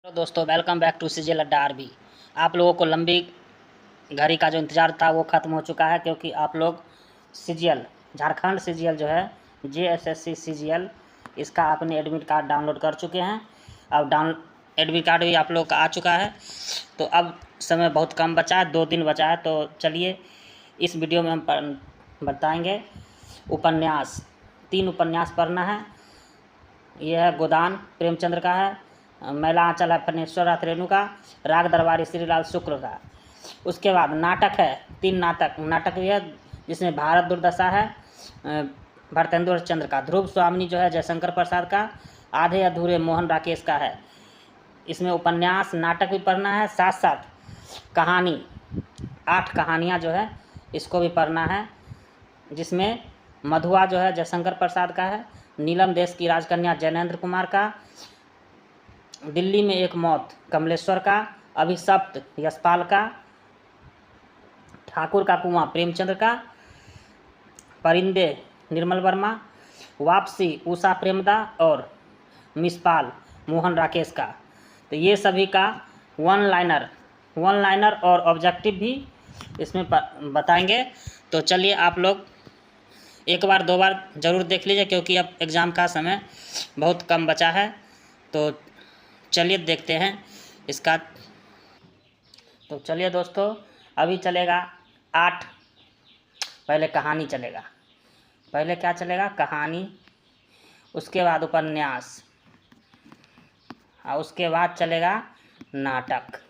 Hello दोस्तों, welcome back to CGL अड्डा RB. आप लोगों को लंबी घड़ी का जो इंतज़ार था वो ख़त्म हो चुका है, क्योंकि आप लोग सीजीएल झारखंड सीजीएल जो है जेएसएससी सीजीएल, इसका अपने एडमिट कार्ड डाउनलोड कर चुके हैं। अब एडमिट कार्ड भी आप लोग का आ चुका है। तो अब समय बहुत कम बचा है, 2 दिन बचा है। तो चलिए इस वीडियो में हम बताएँगे उपन्यास। 3 उपन्यास पढ़ना है। यह है गोदान प्रेमचंद्र का है, मैला आंचल है फनेश्वर रेणु का, राग दरबारी श्रीलाल शुक्ल का। उसके बाद नाटक है, 3 नाटक भी है, जिसमें भारत दुर्दशा है भरतेंदु चंद्र का, ध्रुव स्वामिनी जो है जयशंकर प्रसाद का, आधे अधूरे मोहन राकेश का है। इसमें उपन्यास नाटक भी पढ़ना है, साथ साथ कहानी 8 कहानियाँ जो है इसको भी पढ़ना है, जिसमें मधुआ जो है जयशंकर प्रसाद का है, नीलम देश की राजकन्या जैनेन्द्र कुमार का, दिल्ली में एक मौत कमलेश्वर का, अभिशप्त यशपाल का, ठाकुर का कुआं प्रेमचंद्र का, परिंदे निर्मल वर्मा, वापसी उषा प्रेमदा और मिसपाल मोहन राकेश का। तो ये सभी का वन लाइनर और ऑब्जेक्टिव भी इसमें बताएंगे। तो चलिए आप लोग एक बार 2 बार ज़रूर देख लीजिए, क्योंकि अब एग्ज़ाम का समय बहुत कम बचा है। तो चलिए देखते हैं इसका। तो चलिए दोस्तों, अभी चलेगा 8, पहले कहानी चलेगा। पहले क्या चलेगा? कहानी, उसके बाद उपन्यास, और उसके बाद चलेगा नाटक।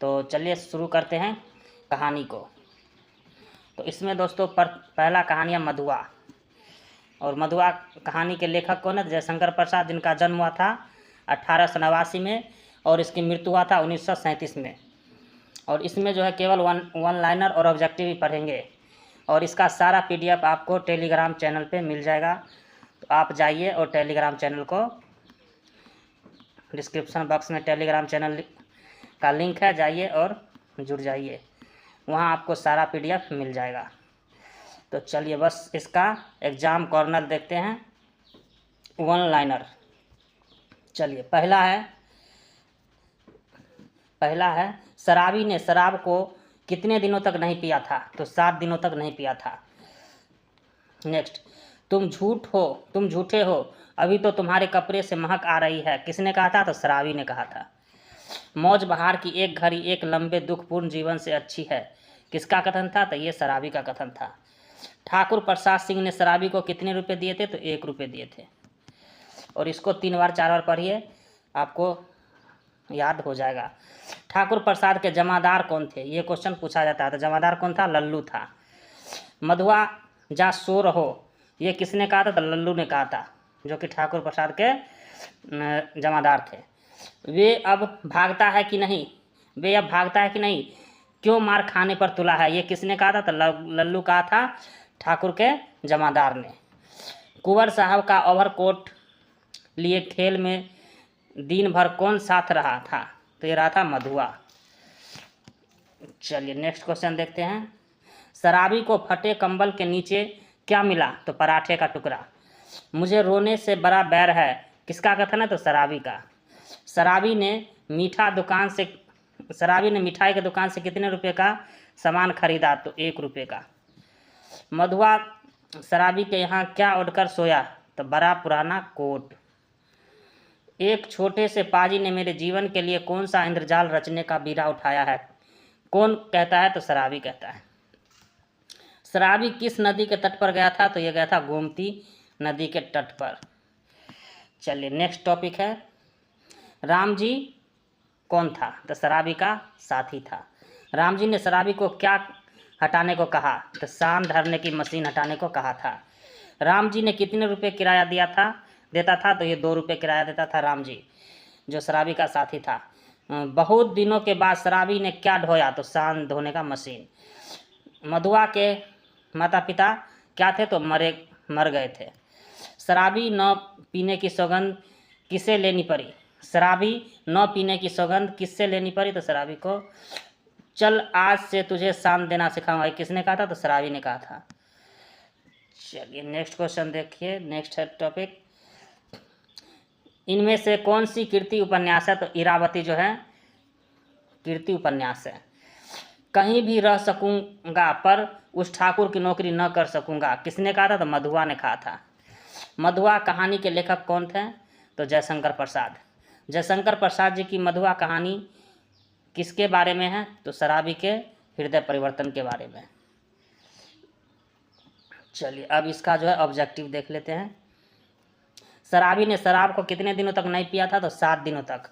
तो चलिए शुरू करते हैं कहानी को। तो इसमें दोस्तों पहला कहानी है मधुआ। और मधुआ कहानी के लेखक कौन है? जयशंकर प्रसाद, जिनका जन्म हुआ था 1889 में और इसकी मृत्यु हुआ था 1937 में। और इसमें जो है केवल वन लाइनर और ऑब्जेक्टिव ही पढ़ेंगे। और इसका सारा पीडीएफ आपको टेलीग्राम चैनल पे मिल जाएगा। तो आप जाइए और टेलीग्राम चैनल को, डिस्क्रिप्शन बॉक्स में टेलीग्राम चैनल का लिंक है, जाइए और जुड़ जाइए, वहाँ आपको सारा पीडीएफ मिल जाएगा। तो चलिए बस इसका एग्ज़ाम कॉर्नर देखते हैं, वन लाइनर। चलिए पहला है शराबी ने शराब को कितने दिनों तक नहीं पिया था? तो 7 दिनों तक नहीं पिया था। नेक्स्ट, तुम झूठे हो, अभी तो तुम्हारे कपड़े से महक आ रही है। किसने कहा था? तो शराबी ने कहा था। मौज बहार की एक घड़ी एक लंबे दुखपूर्ण जीवन से अच्छी है। किसका कथन था? तो ये शराबी का कथन था। ठाकुर प्रसाद सिंह ने शराबी को कितने रुपए दिए थे? तो 1 रुपये दिए थे। और इसको 3 बार 4 बार पढ़िए, आपको याद हो जाएगा। ठाकुर प्रसाद के जमादार कौन थे? ये क्वेश्चन पूछा जाता है। तो जमादार कौन था? लल्लू था। मधुआ जा सो रहो, ये किसने कहा था? तो लल्लू ने कहा था, जो कि ठाकुर प्रसाद के जमादार थे। वे अब भागता है कि नहीं? क्यों मार खाने पर तुला है? ये किसने कहा था? तो लल्लू कहा था, ठाकुर के जमादार ने। कुंवर साहब का ओवरकोट लिए खेल में दिन भर कौन साथ रहा था? तो ये रहा था मधुआ। चलिए नेक्स्ट क्वेश्चन देखते हैं। शराबी को फटे कंबल के नीचे क्या मिला? तो पराठे का टुकड़ा। मुझे रोने से बड़ा बैर है, किसका कथन है? तो शराबी का। शराबी ने मिठाई के दुकान से कितने रुपए का सामान खरीदा? तो 1 रुपये का। मधुआ शराबी के यहाँ क्या ओढ़कर सोया? तो बड़ा पुराना कोट। एक छोटे से पाजी ने मेरे जीवन के लिए कौन सा इंद्रजाल रचने का बीड़ा उठाया है? कौन कहता है? तो शराबी कहता है। शराबी किस नदी के तट पर गया था? तो यह गया था गोमती नदी के तट पर। चलिए नेक्स्ट टॉपिक है, राम जी कौन था? तो शराबी का साथी था। राम जी ने शराबी को क्या हटाने को कहा? तो शाम धरने की मशीन हटाने को कहा था। राम जी ने कितने रुपए किराया देता था? तो ये 2 रुपये किराया देता था राम जी, जो शराबी का साथी था। बहुत दिनों के बाद शराबी ने क्या ढोया? तो शान धोने का मशीन। मधुआ के माता पिता क्या थे? तो मर गए थे। शराबी न पीने की सौगंध किसे लेनी पड़ी? तो शराबी को, चल आज से तुझे शांत देना सिखाऊंगा। किसने कहा था? तो शराबी ने कहा था। चलिए नेक्स्ट क्वेश्चन देखिए, नेक्स्ट है टॉपिक, इनमें से कौन सी कीर्ति उपन्यास है? तो इरावती जो है कीर्ति उपन्यास है। कहीं भी रह सकूंगा पर उस ठाकुर की नौकरी न कर सकूंगा, किसने कहा था? तो मधुआ ने कहा था। मधुआ कहानी के लेखक कौन थे? तो जयशंकर प्रसाद। जयशंकर प्रसाद जी की मधुआ कहानी किसके बारे में है? तो शराबी के हृदय परिवर्तन के बारे में। चलिए अब इसका जो है ऑब्जेक्टिव देख लेते हैं। शराबी ने शराब को कितने दिनों तक नहीं पिया था? तो 7 दिनों तक।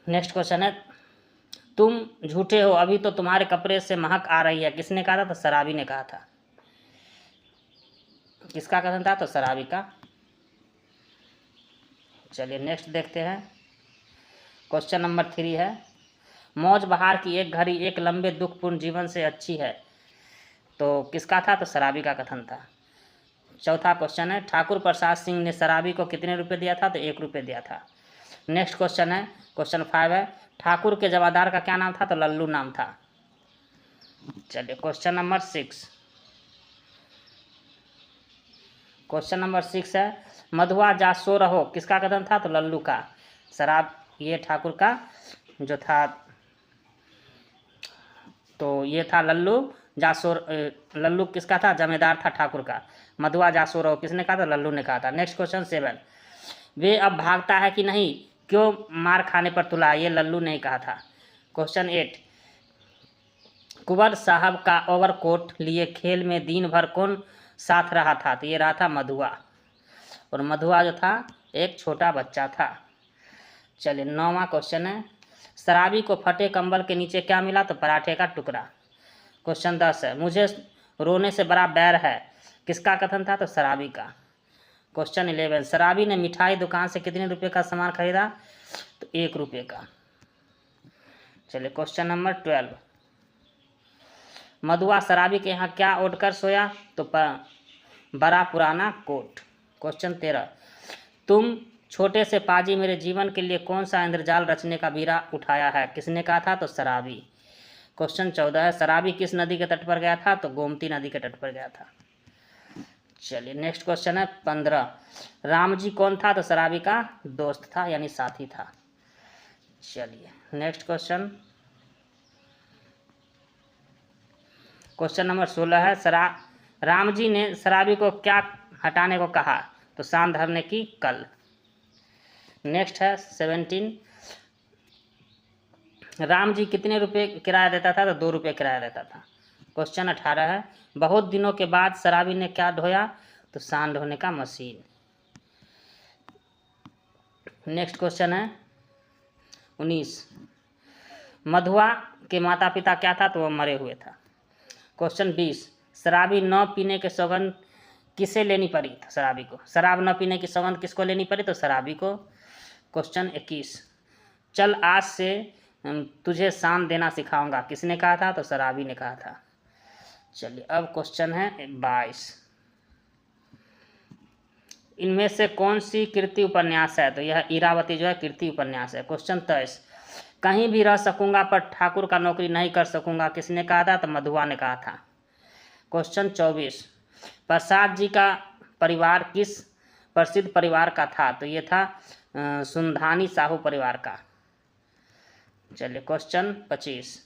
नेक्स्ट क्वेश्चन है, तुम झूठे हो, अभी तो तुम्हारे कपड़े से महक आ रही है, किसने कहा था? तो शराबी ने कहा था। किसका कथन था? तो शराबी का। चलिए नेक्स्ट देखते हैं। क्वेश्चन नंबर 3 है, मौज बहार की एक घड़ी एक लंबे दुखपूर्ण जीवन से अच्छी है, तो किसका था? तो शराबी का कथन था। चौथा क्वेश्चन है, ठाकुर प्रसाद सिंह ने शराबी को कितने रुपए दिया था? तो 1 रुपये दिया था। नेक्स्ट क्वेश्चन है, क्वेश्चन 5 है, ठाकुर के जमादार का क्या नाम था? तो लल्लू नाम था। चलिए क्वेश्चन नंबर 6। क्वेश्चन नंबर 6 है, मधुआ जा सो रहो, किसका कथन था? तो लल्लू का। शराब ये ठाकुर का जो था, तो ये था लल्लू जासोर। लल्लू किसका था? जमींदार था ठाकुर का। मधुआ जासो रहो किसने कहा था? लल्लू ने कहा था। नेक्स्ट क्वेश्चन 7, वे अब भागता है कि नहीं, क्यों मार खाने पर तुला, ये लल्लू ने कहा था। क्वेश्चन 8, कुंवर साहब का ओवरकोट लिए खेल में दिन भर कौन साथ रहा था? तो ये रहा था मधुआ, और मधुआ जो था एक छोटा बच्चा था। चलिए 9वां क्वेश्चन है, शराबी को फटे कंबल के नीचे क्या मिला? तो पराठे का टुकड़ा। क्वेश्चन 10 है, मुझे रोने से बड़ा बैर है, किसका कथन था? तो शराबी का। क्वेश्चन 11, शराबी ने मिठाई दुकान से कितने रुपए का सामान खरीदा? तो 1 रुपये का। चलिए क्वेश्चन नंबर 12, मधुआ शराबी के यहाँ क्या ओढ़कर सोया? तो बड़ा पुराना कोट। क्वेश्चन 13, तुम छोटे से पाजी मेरे जीवन के लिए कौन सा इंद्रजाल रचने का बीड़ा उठाया है, किसने कहा था? तो शराबी। क्वेश्चन 14 है, शराबी किस नदी के तट पर गया था? तो गोमती नदी के तट पर गया था। चलिए नेक्स्ट क्वेश्चन है 15, राम जी कौन था? तो शराबी का दोस्त था, यानी साथी था। चलिए नेक्स्ट क्वेश्चन, क्वेश्चन नंबर 16 है, राम जी ने शराबी को क्या हटाने को कहा? तो सांड धरने की कल। नेक्स्ट है 17, राम जी कितने रुपए किराया देता था? तो 2 रुपये किराया देता था। क्वेश्चन 18 है, बहुत दिनों के बाद शराबी ने क्या ढोया? तो सांड ढोने का मशीन। नेक्स्ट क्वेश्चन है 19, मधुआ के माता पिता क्या था? तो वह मरे हुए था। क्वेश्चन 20, शराबी न पीने के सौगंध किसे लेनी पड़ी? तो शराबी को। शराब न पीने की सौगंध किसको लेनी पड़ी? तो शराबी को। क्वेश्चन 21, चल आज से तुझे शांत देना सिखाऊंगा, किसने कहा था? तो शराबी ने कहा था। चलिए अब क्वेश्चन है 22, इनमें से कौन सी कीर्ति उपन्यास है? तो यह इरावती जो है कीर्ति उपन्यास है। क्वेश्चन 23, कहीं भी रह सकूंगा पर ठाकुर का नौकरी नहीं कर सकूंगा, किसने कहा था? तो मधुआ ने कहा था। क्वेश्चन 24, प्रसाद जी का परिवार किस प्रसिद्ध परिवार का था? तो ये था सुंधानी साहू परिवार का। चलिए क्वेश्चन 25,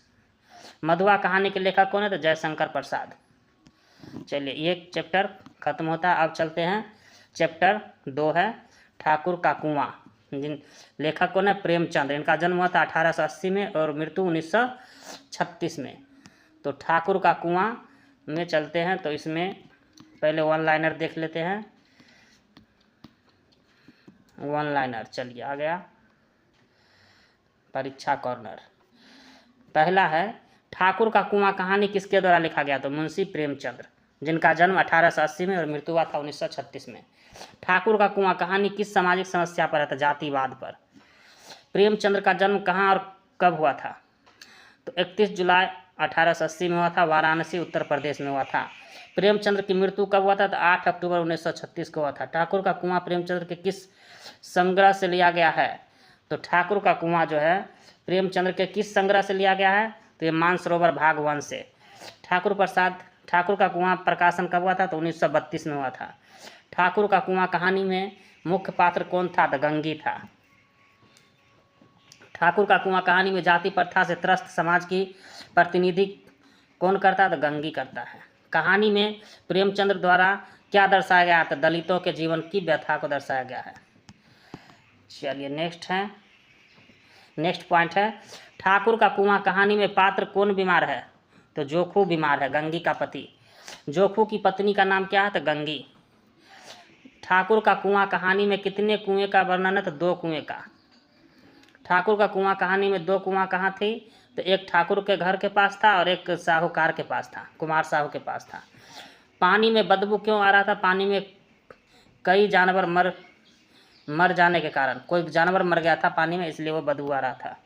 मधुआ कहानी के लेखक कौन है? तो जयशंकर प्रसाद। चलिए ये चैप्टर खत्म होता है। अब चलते हैं चैप्टर 2 है ठाकुर का कुआं, जिन लेखक कौन है? प्रेमचंद। इनका जन्म हुआ था 1880 में और मृत्यु 1936 में। तो ठाकुर का कुआं में चलते हैं। तो इसमें पहले 1 लाइनर देख लेते हैं। 1 लाइनर चलिए आ गया, परीक्षा कॉर्नर। पहला है, ठाकुर का कुआं कहानी किसके द्वारा लिखा गया? तो मुंशी प्रेमचंद्र, जिनका जन्म 1880 में और मृत्यु हुआ था 1936 में। ठाकुर का कुआं कहानी किस सामाजिक समस्या पर है? तो जातिवाद पर। प्रेमचंद्र का जन्म कहाँ और कब हुआ था? तो 31 जुलाई 1880 में हुआ था, वाराणसी उत्तर प्रदेश में हुआ था। प्रेमचंद्र की मृत्यु कब हुआ था? तो 8 अक्टूबर 1936 को हुआ था। ठाकुर का कुआं प्रेमचंद्र के किस संग्रह से लिया गया है? तो ठाकुर का कुआं जो है प्रेमचंद्र के किस संग्रह से लिया गया है? तो ये मानसरोवर भाग 1 से। ठाकुर का कुआं प्रकाशन कब हुआ था? तो 1932 में हुआ था। ठाकुर का कुआं कहानी में मुख्य पात्र कौन था? तो गंगी था। ठाकुर का कुआं कहानी में जाति प्रथा से त्रस्त समाज की प्रतिनिधि कौन करता है? तो गंगी करता है। कहानी में प्रेमचंद्र द्वारा क्या दर्शाया गया? तो दलितों के जीवन की व्यथा को दर्शाया गया है। चलिए नेक्स्ट पॉइंट है, ठाकुर का कुआं कहानी में पात्र कौन बीमार है? तो जोखू बीमार है, गंगी का पति। जोखू की पत्नी का नाम क्या है? तो गंगी। ठाकुर का कुआं कहानी में कितने कुएं का वर्णन है? तो 2 कुएं का। ठाकुर का कुआं कहानी में 2 कुआं कहाँ थी? तो एक ठाकुर के घर के पास था और एक साहूकार के पास था, कुमार साहू के पास था। पानी में बदबू क्यों आ रहा था? पानी में कई जानवर मर जाने के कारण, कोई जानवर मर गया था पानी में, इसलिए वो बदबू आ रहा था।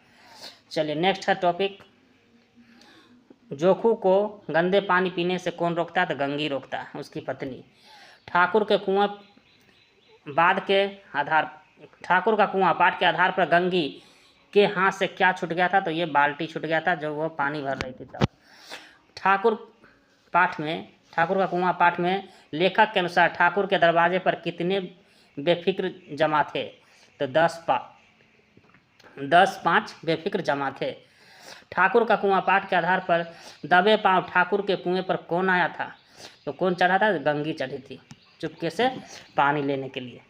चलिए नेक्स्ट है टॉपिक, जोखू को गंदे पानी पीने से कौन रोकता है? तो गंगी रोकता है, उसकी पत्नी। ठाकुर का कुआं पाठ के आधार पर गंगी के हाथ से क्या छूट गया था? तो ये बाल्टी छूट गया था जब वो पानी भर रही थी तब। ठाकुर का कुआं पाठ में लेखक के अनुसार ठाकुर के दरवाजे पर कितने बेफिक्र जमा थे? तो 10-5 बेफिक्र जमा थे। ठाकुर का कुआं पाठ के आधार पर दबे पांव ठाकुर के कुएं पर कौन आया था? तो कौन चढ़ा था? गंगी चढ़ी थी चुपके से पानी लेने के लिए।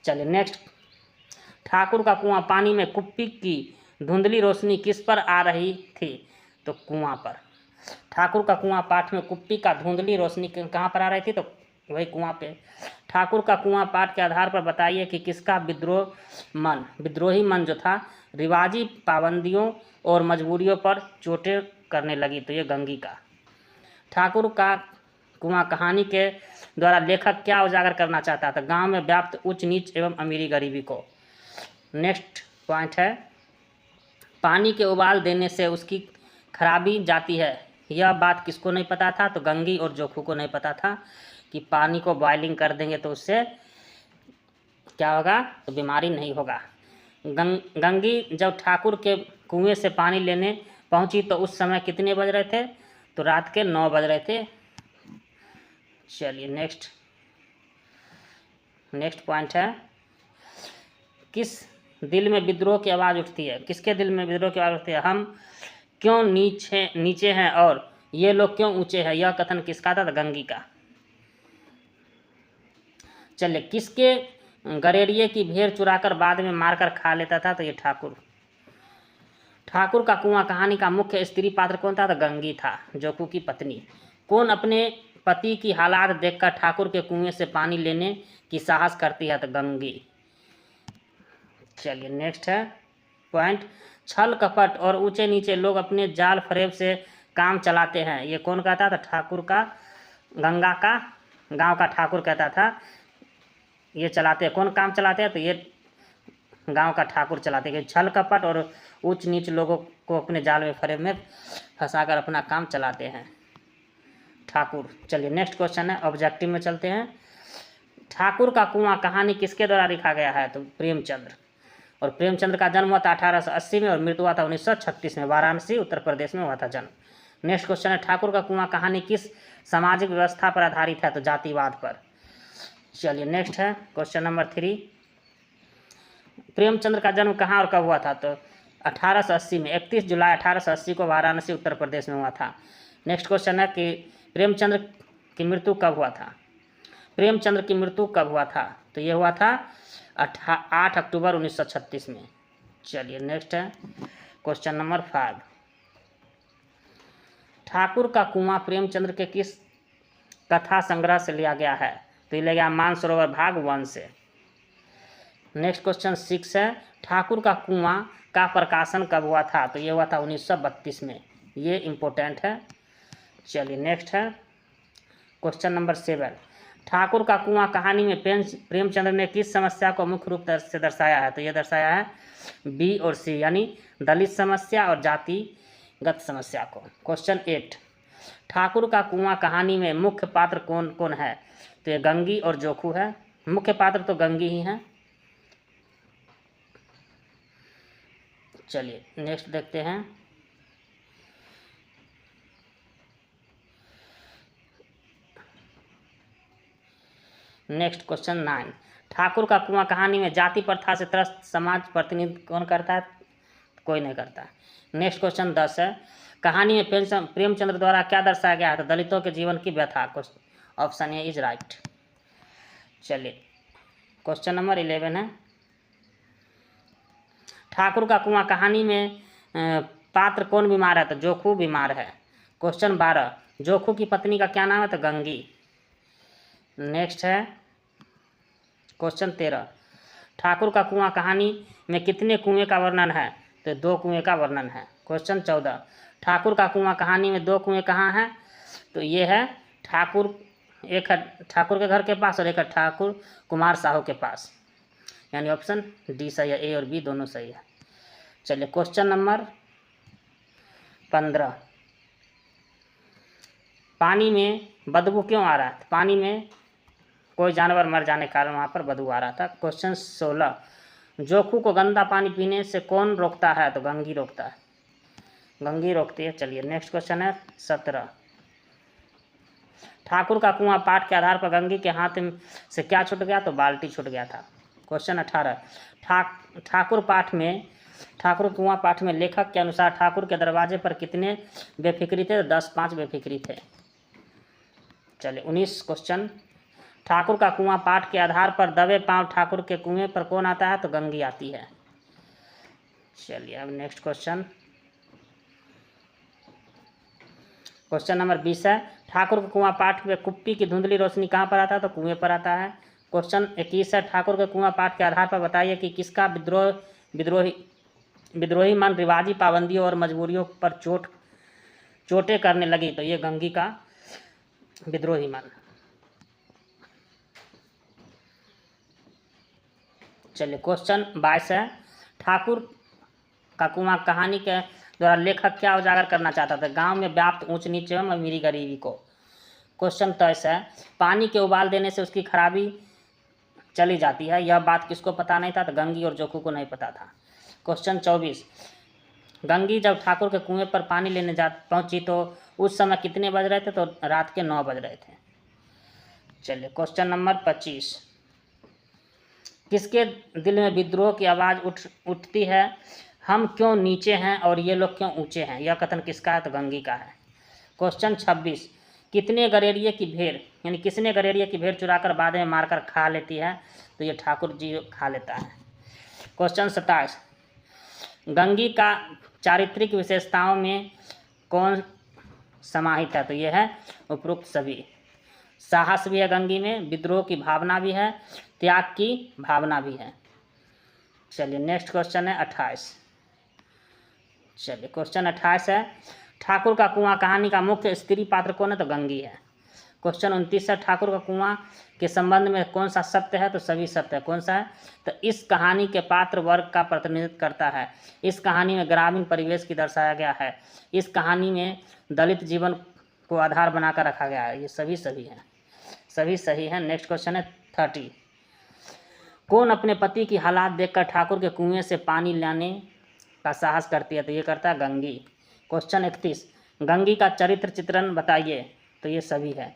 चलिए नेक्स्ट, ठाकुर का कुआं पानी में कुप्पी की धुंधली रोशनी किस पर आ रही थी? तो कुआं पर। ठाकुर का कुआं पाठ में कुप्पी का धुंधली रोशनी कहाँ पर आ रही थी? तो वही कुआं पे। ठाकुर का कुआं पाठ के आधार पर बताइए कि किसका विद्रोही मन जो था रिवाजी पाबंदियों और मजबूरियों पर चोटें करने लगी? तो ये गंगी का। ठाकुर का कुआं कहानी के द्वारा लेखक क्या उजागर करना चाहता था? गांव में व्याप्त उच्च नीच एवं अमीरी गरीबी को। नेक्स्ट पॉइंट है, पानी के उबाल देने से उसकी खराबी जाती है, यह बात किसको नहीं पता था? तो गंगी और जोखू को नहीं पता था कि पानी को बॉइलिंग कर देंगे तो उससे क्या होगा? तो बीमारी नहीं होगा। गंगी जब ठाकुर के कुएं से पानी लेने पहुंची तो उस समय कितने बज रहे थे? तो रात के 9 बज रहे थे। चलिए नेक्स्ट पॉइंट है, किस दिल में विद्रोह की आवाज़ उठती है? किसके दिल में विद्रोह की आवाज़ उठती है? हम क्यों नीचे हैं और ये लोग क्यों ऊंचे हैं? यह कथन किसका था? तो गंगी का। चलिए, किसके गरेड़िए की भेड़ चुराकर बाद में मारकर खा लेता था? तो ये ठाकुर का कुआं कहानी का मुख्य स्त्री पात्र कौन था? तो गंगी था, जोखू की पत्नी। कौन अपने पति की हालात देखकर ठाकुर के कुएं से पानी लेने की साहस करती है? तो गंगी। चलिए नेक्स्ट है पॉइंट, छल कपट और ऊंचे नीचे लोग अपने जाल फरेब से काम चलाते हैं, ये कौन कहता था? ठाकुर का गांव का ठाकुर कहता था ये चलाते हैं। कौन काम चलाते हैं? तो ये गांव का ठाकुर चलाते हैं। छल कपट और ऊंच नीच लोगों को अपने जाल में फरेब में फंसाकर अपना काम चलाते हैं ठाकुर। चलिए नेक्स्ट क्वेश्चन है, ऑब्जेक्टिव में चलते हैं। ठाकुर का कुआं कहानी किसके द्वारा लिखा गया है? तो प्रेमचंद्र। और प्रेमचंद्र का जन्म हुआ था 1880 में और मृत्यु हुआ था 1936 में, वाराणसी उत्तर प्रदेश में हुआ था जन्म। नेक्स्ट क्वेश्चन है, ठाकुर का कुआं कहानी किस सामाजिक व्यवस्था पर आधारित है? तो जातिवाद पर। चलिए नेक्स्ट है क्वेश्चन नंबर 3, प्रेमचंद्र का जन्म कहाँ और कब हुआ था? तो 1880 में, 31 जुलाई 1880 को वाराणसी उत्तर प्रदेश में हुआ था। नेक्स्ट क्वेश्चन है कि प्रेमचंद्र की मृत्यु कब हुआ था? प्रेमचंद्र की मृत्यु कब हुआ था? तो ये हुआ था 8 अक्टूबर 1936 में। चलिए नेक्स्ट है क्वेश्चन नंबर 5, ठाकुर का कुआं प्रेमचंद्र के किस कथा संग्रह से लिया गया है? तो ये लिया गया मानसरोवर भाग 1 से। नेक्स्ट क्वेश्चन 6 है, ठाकुर का कुआं का प्रकाशन कब हुआ था? तो ये हुआ था 1932 में, ये इम्पोर्टेंट है। चलिए नेक्स्ट है क्वेश्चन नंबर 7, ठाकुर का कुआं कहानी में प्रेमचंद्र ने किस समस्या को मुख्य रूप से दर्शाया है? तो ये दर्शाया है बी और सी, यानी दलित समस्या और जातिगत समस्या को। क्वेश्चन 8, ठाकुर का कुआं कहानी में मुख्य पात्र कौन कौन है? तो ये गंगी और जोखू है, मुख्य पात्र तो गंगी ही हैं। चलिए नेक्स्ट देखते हैं, नेक्स्ट क्वेश्चन 9, ठाकुर का कुआं कहानी में जाति प्रथा से त्रस्त समाज प्रतिनिधित्व कौन करता है? कोई नहीं करता। नेक्स्ट क्वेश्चन 10 है, कहानी में प्रेमचंद्र द्वारा क्या दर्शाया गया है? तो दलितों के जीवन की व्यथा। Option A is right. चलिए क्वेश्चन नंबर 11 है, ठाकुर का कुआं कहानी में पात्र कौन बीमार है? तो जोखू बीमार है। क्वेश्चन 12, जोखू की पत्नी का क्या नाम है? तो गंगी। नेक्स्ट है क्वेश्चन 13, ठाकुर का कुआं कहानी में कितने कुएं का वर्णन है? तो 2 कुएं का वर्णन है। क्वेश्चन 14, ठाकुर का कुआं कहानी में 2 कुएं कहाँ हैं? तो ये है एक है ठाकुर के घर के पास और एक है ठाकुर कुमार साहू के पास, यानी ऑप्शन डी सही है, ए और बी दोनों सही है। चलिए क्वेश्चन नंबर 15, पानी में बदबू क्यों आ रहा है? पानी में कोई जानवर मर जाने के कारण वहाँ पर बदबू आ रहा था। क्वेश्चन 16, जोखू को गंदा पानी पीने से कौन रोकता है? तो गंगी रोकता है, गंगी रोकती है। चलिए नेक्स्ट क्वेश्चन है 17, ठाकुर का कुआं पाठ के आधार पर गंगी के हाथ से क्या छूट गया? तो बाल्टी छूट गया था। क्वेश्चन 18, ठाकुर कुआं पाठ में लेखक के अनुसार ठाकुर के दरवाजे पर कितने बेफिक्री थे? 10-5 बेफिक्री थे। चलिए 19 क्वेश्चन, ठाकुर का कुआं पाठ के आधार पर दबे पांव ठाकुर के कुएं पर कौन आता है? तो गंगी आती है। चलिए अब नेक्स्ट क्वेश्चन नंबर 20 है, ठाकुर का कुआं पाठ में कुप्पी की धुंधली रोशनी कहाँ पर आता है? तो कुएं पर आता है। क्वेश्चन 21 है, ठाकुर के कुआं पाठ के आधार पर बताइए कि किसका विद्रोही मन रिवाजी पाबंदियों और मजबूरियों पर चोटें करने लगी? तो ये गंगी का विद्रोही मन। चलिए क्वेश्चन 22 है, ठाकुर का कुआं कहानी के द्वारा लेखक क्या उजागर करना चाहता था? गांव में व्याप्त ऊंच नीच एवं अमीरी गरीबी को। क्वेश्चन 23 है, पानी के उबाल देने से उसकी खराबी चली जाती है, यह बात किसको पता नहीं था? तो गंगी और जोखू को नहीं पता था। क्वेश्चन 24, गंगी जब ठाकुर के कुएं पर पानी लेने पहुंची तो उस समय कितने बज रहे थे? तो रात के 9 बज रहे थे। चलिए क्वेश्चन नंबर 25, किसके दिल में विद्रोह की आवाज़ उठती है? हम क्यों नीचे हैं और ये लोग क्यों ऊंचे हैं? यह कथन किसका है? तो गंगी का है। क्वेश्चन 26, किसने गरेड़िए की भेड़ चुराकर बाद में मारकर खा लेती है? तो ये ठाकुर जी खा लेता है। क्वेश्चन 27, गंगी का चारित्रिक विशेषताओं में कौन समाहित है? तो ये है उपरोक्त सभी। साहस भी है गंगी में, विद्रोह की भावना भी है, त्याग की भावना भी है। चलिए नेक्स्ट क्वेश्चन है 28। चलिए क्वेश्चन 28 है, ठाकुर का कुआं कहानी का मुख्य स्त्री पात्र कौन है? तो गंगी है। क्वेश्चन 29 है, ठाकुर का कुआं के संबंध में कौन सा सत्य है? तो सभी सत्य है। कौन सा है? तो इस कहानी के पात्र वर्ग का प्रतिनिधित्व करता है, इस कहानी में ग्रामीण परिवेश की दर्शाया गया है, इस कहानी में दलित जीवन को आधार बनाकर रखा गया है। ये सभी हैं, सभी सही हैं। नेक्स्ट क्वेश्चन है 30, कौन अपने पति की हालात देखकर ठाकुर के कुएं से पानी लाने का साहस करती है? तो ये करता है गंगी। क्वेश्चन 31, गंगी का चरित्र चित्रण बताइए? तो ये सभी है।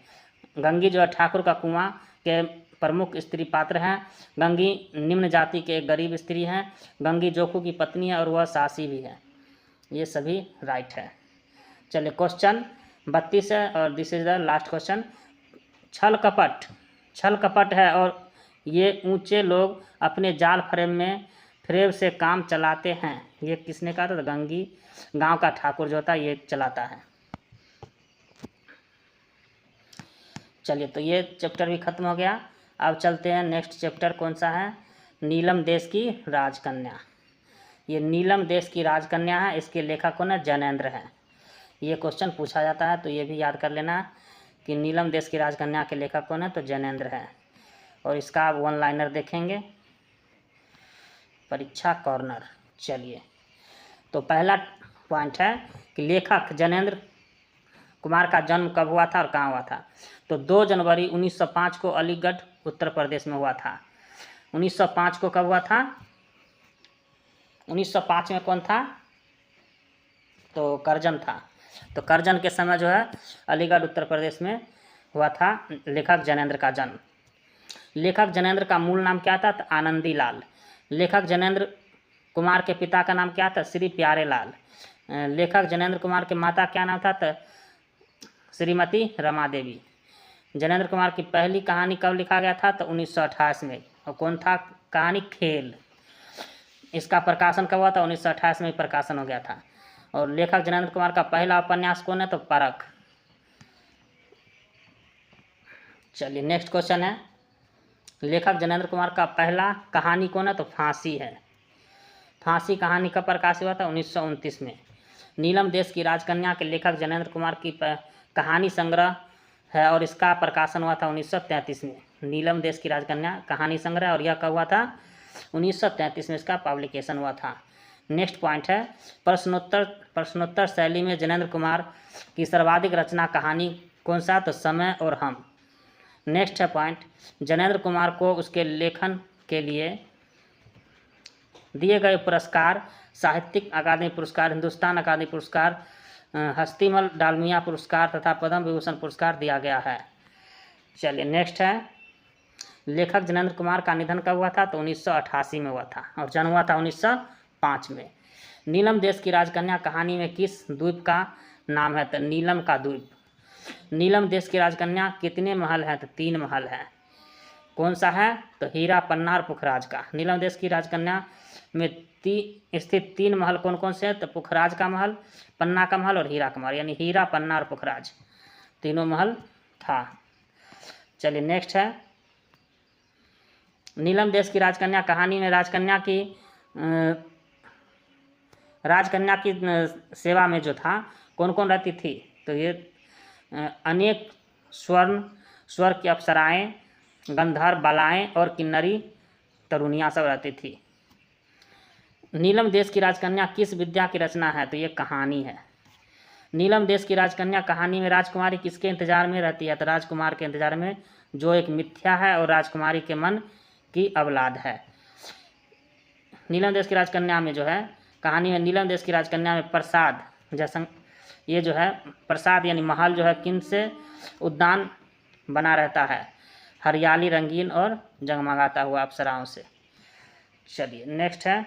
गंगी जो है ठाकुर का कुआं के प्रमुख स्त्री पात्र हैं। गंगी निम्न जाति के एक गरीब स्त्री हैं। गंगी जोखू की पत्नी है और वह सासी भी है। ये सभी राइट है। चलिए क्वेश्चन 32 है और this is the last question, छल कपट है और ये ऊंचे लोग अपने जाल फ्रेम से काम चलाते हैं, ये किसने कहा था? तो गंगी गांव का ठाकुर जो होता है ये चलाता है। चलिए तो ये चैप्टर भी खत्म हो गया। अब चलते हैं नेक्स्ट चैप्टर, कौन सा है? नीलम देश की राजकन्या। ये नीलम देश की राजकन्या है, इसके लेखक कौन है? जैनेंद्र हैं। ये क्वेश्चन पूछा जाता है तो ये भी याद कर लेना कि नीलम देश की राजकन्या के लेखक कौन है? तो जैनेंद्र हैं। और इसका आप 1 लाइनर देखेंगे, परीक्षा कॉर्नर। चलिए तो पहला पॉइंट है कि लेखक जैनेंद्र कुमार का जन्म कब हुआ था और कहाँ हुआ था? तो 2 जनवरी 1905 को अलीगढ़ उत्तर प्रदेश में हुआ था। 1905 को कब हुआ था? 1905 में कौन था? तो करजन था। तो करजन के समय जो है अलीगढ़ उत्तर प्रदेश में हुआ था लेखक जैनेंद्र का जन्म। लेखक जनेंद्र का मूल नाम क्या था? तो आनंदी लाल। लेखक जनेंद्र कुमार के पिता का नाम क्या था? श्री प्यारे लाल। लेखक जनेंद्र कुमार के माता क्या नाम था? तो श्रीमती रमा देवी। जनेंद्र कुमार की पहली कहानी कब लिखा गया था? तो 1928 में। और कौन था? कहानी खेल। इसका प्रकाशन कब हुआ था? 1928 में प्रकाशन हो गया था। और लेखक जनेंद्र कुमार का पहला उपन्यास कौन है? तो परख। चलिए नेक्स्ट क्वेश्चन है, लेखक जनेंद्र कुमार का पहला कहानी कौन है? तो फांसी है। फांसी कहानी का प्रकाश हुआ था 1929 में। नीलम देश की राजकन्या के लेखक जनेंद्र कुमार की कहानी संग्रह है और इसका प्रकाशन हुआ था 1933 में। नीलम देश की राजकन्या कहानी संग्रह, और यह कब हुआ था? 1933 में इसका पब्लिकेशन हुआ था। नेक्स्ट पॉइंट है, प्रश्नोत्तर शैली में जनेंद्र कुमार की सर्वाधिक रचना कहानी कौन सा? तो समय और हम। नेक्स्ट है पॉइंट, जनेंद्र कुमार को उसके लेखन के लिए दिए गए पुरस्कार साहित्यिक अकादमी पुरस्कार, हिंदुस्तान अकादमी पुरस्कार, हस्तीमल डालमिया पुरस्कार तथा पद्म विभूषण पुरस्कार दिया गया है। चलिए नेक्स्ट है, लेखक जनेंद्र कुमार का निधन कब हुआ था? तो 1988 में हुआ था और जन्म हुआ था 1905 में। नीलम देश की राजकन्या कहानी में किस द्वीप का नाम है? तो नीलम का द्वीप। नीलम देश की राजकन्या कितने महल हैं? तो 3 महल हैं। कौन सा है? तो हीरा, पन्ना और पुखराज का। नीलम देश की राजकन्या में स्थित 3 महल कौन कौन से हैं? तो पुखराज का महल, पन्ना का महल और हीरा का महल, यानी हीरा, पन्ना और पुखराज तीनों महल था। चलिए नेक्स्ट है, नीलम देश की राजकन्या कहानी में राजकन्या की सेवा में जो था कौन कौन रहती थी? तो ये अनेक स्वर की अप्सराएं, गंधर्व बालाएं और किन्नरी तरुणियाँ सब रहती थी। नीलम देश की राजकन्या किस विद्या की रचना है? तो ये कहानी है। नीलम देश की राजकन्या कहानी में राजकुमारी किसके इंतजार में रहती है? तो राजकुमार के इंतजार में, जो एक मिथ्या है और राजकुमारी के मन की औलाद है। नीलम देश की राजकन्या में जो है कहानी में, नीलम देश की राजकन्या में प्रसाद जैसा ये जो है प्रसाद यानी महल जो है किन से उद्यान बना रहता है? हरियाली, रंगीन और जगमगाता हुआ अप्सराओं से। चलिए नेक्स्ट है,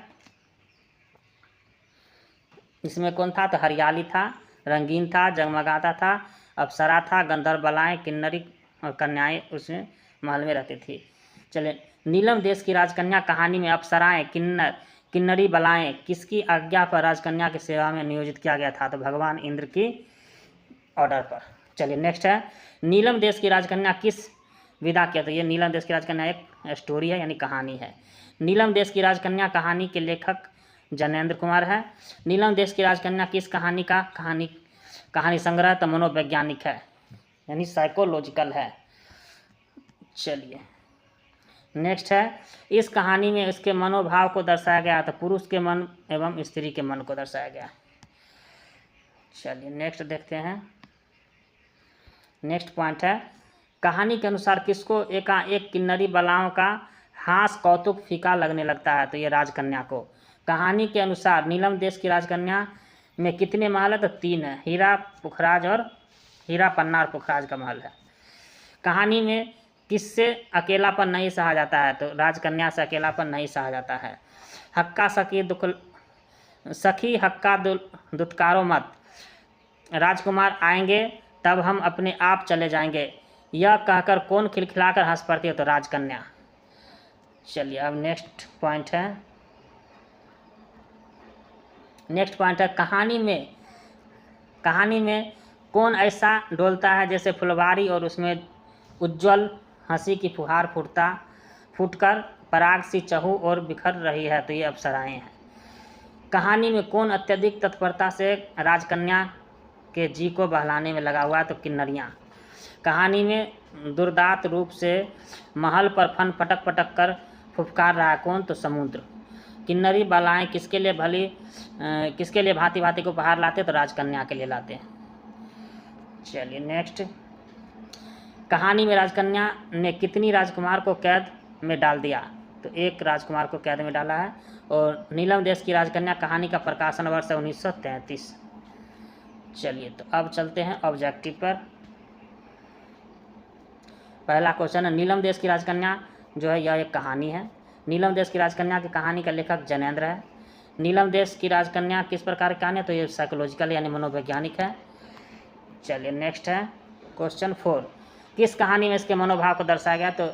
इसमें कौन था? तो हरियाली था, रंगीन था, जगमगाता था, अप्सरा था, गंधर्व बालाएं, किन्नरी और कन्याएं उसमें महल में रहती थी। चलिए, नीलम देश की राजकन्या कहानी में अप्सराएं, किन्नरी बालाएं किसकी आज्ञा पर राजकन्या की सेवा में नियोजित किया गया था? तो भगवान इंद्र की ऑर्डर पर। चलिए नेक्स्ट है, नीलम देश की राजकन्या किस विदा किया? तो ये नीलम देश की राजकन्या एक स्टोरी है यानी कहानी है। नीलम देश की राजकन्या कहानी के लेखक जनेंद्र कुमार है। नीलम देश की राजकन्या किस कहानी का कहानी संग्रह? तो मनोवैज्ञानिक है यानी साइकोलॉजिकल है। चलिए नेक्स्ट है, इस कहानी में इसके मनोभाव को दर्शाया गया था, पुरुष के मन एवं स्त्री के मन को दर्शाया गया। चलिए नेक्स्ट देखते हैं, नेक्स्ट पॉइंट है, कहानी के अनुसार किसको एकाएक किन्नरी बालाओं का हास कौतुक फीका लगने लगता है? तो ये राजकन्या को। कहानी के अनुसार नीलम देश की राजकन्या में कितने महल है? तो 3 है, हीरा, पुखराज और हीरा, पन्ना और पुखराज का महल है। कहानी में किससे अकेलापन नहीं सहा जाता है? तो राजकन्या से अकेलापन नहीं सहा जाता है। सखी हक्का दुत्कारो मत, राजकुमार आएंगे तब हम अपने आप चले जाएंगे, यह कहकर कौन खिलखिलाकर हंस पड़ती है? तो राजकन्या। चलिए अब नेक्स्ट पॉइंट है, कहानी में कौन ऐसा डोलता है जैसे फुलवारी और उसमें उज्ज्वल हंसी की फुहार फूटकर पराग सी चहु और बिखर रही है? तो ये अप्सराएं हैं। कहानी में कौन अत्यधिक तत्परता से राजकन्या के जी को बहलाने में लगा हुआ है? तो किन्नरियाँ। कहानी में दुर्दांत रूप से महल पर फन पटक कर फुफकार रहा है कौन? तो समुद्र। किन्नरी बालाएं किसके लिए भांति भांति को उपहार लाते? तो राजकन्या के लिए लाते हैं। चलिए नेक्स्ट, कहानी में राजकन्या ने कितनी राजकुमार को कैद में डाल दिया? तो 1 राजकुमार को कैद में डाला है। और नीलम देश की राजकन्या कहानी का प्रकाशन वर्ष है 1933। चलिए तो अब चलते हैं ऑब्जेक्टिव पर। पहला क्वेश्चन है, नीलम देश की राजकन्या जो है यह एक कहानी है। नीलम देश की राजकन्या की कहानी का लेखक जैनेंद्र है। नीलम देश की राजकन्या किस प्रकार की कहानी है, तो ये साइकोलॉजिकल यानी मनोवैज्ञानिक है। चलिए नेक्स्ट है क्वेश्चन 4। किस कहानी में इसके मनोभाव को दर्शाया गया, तो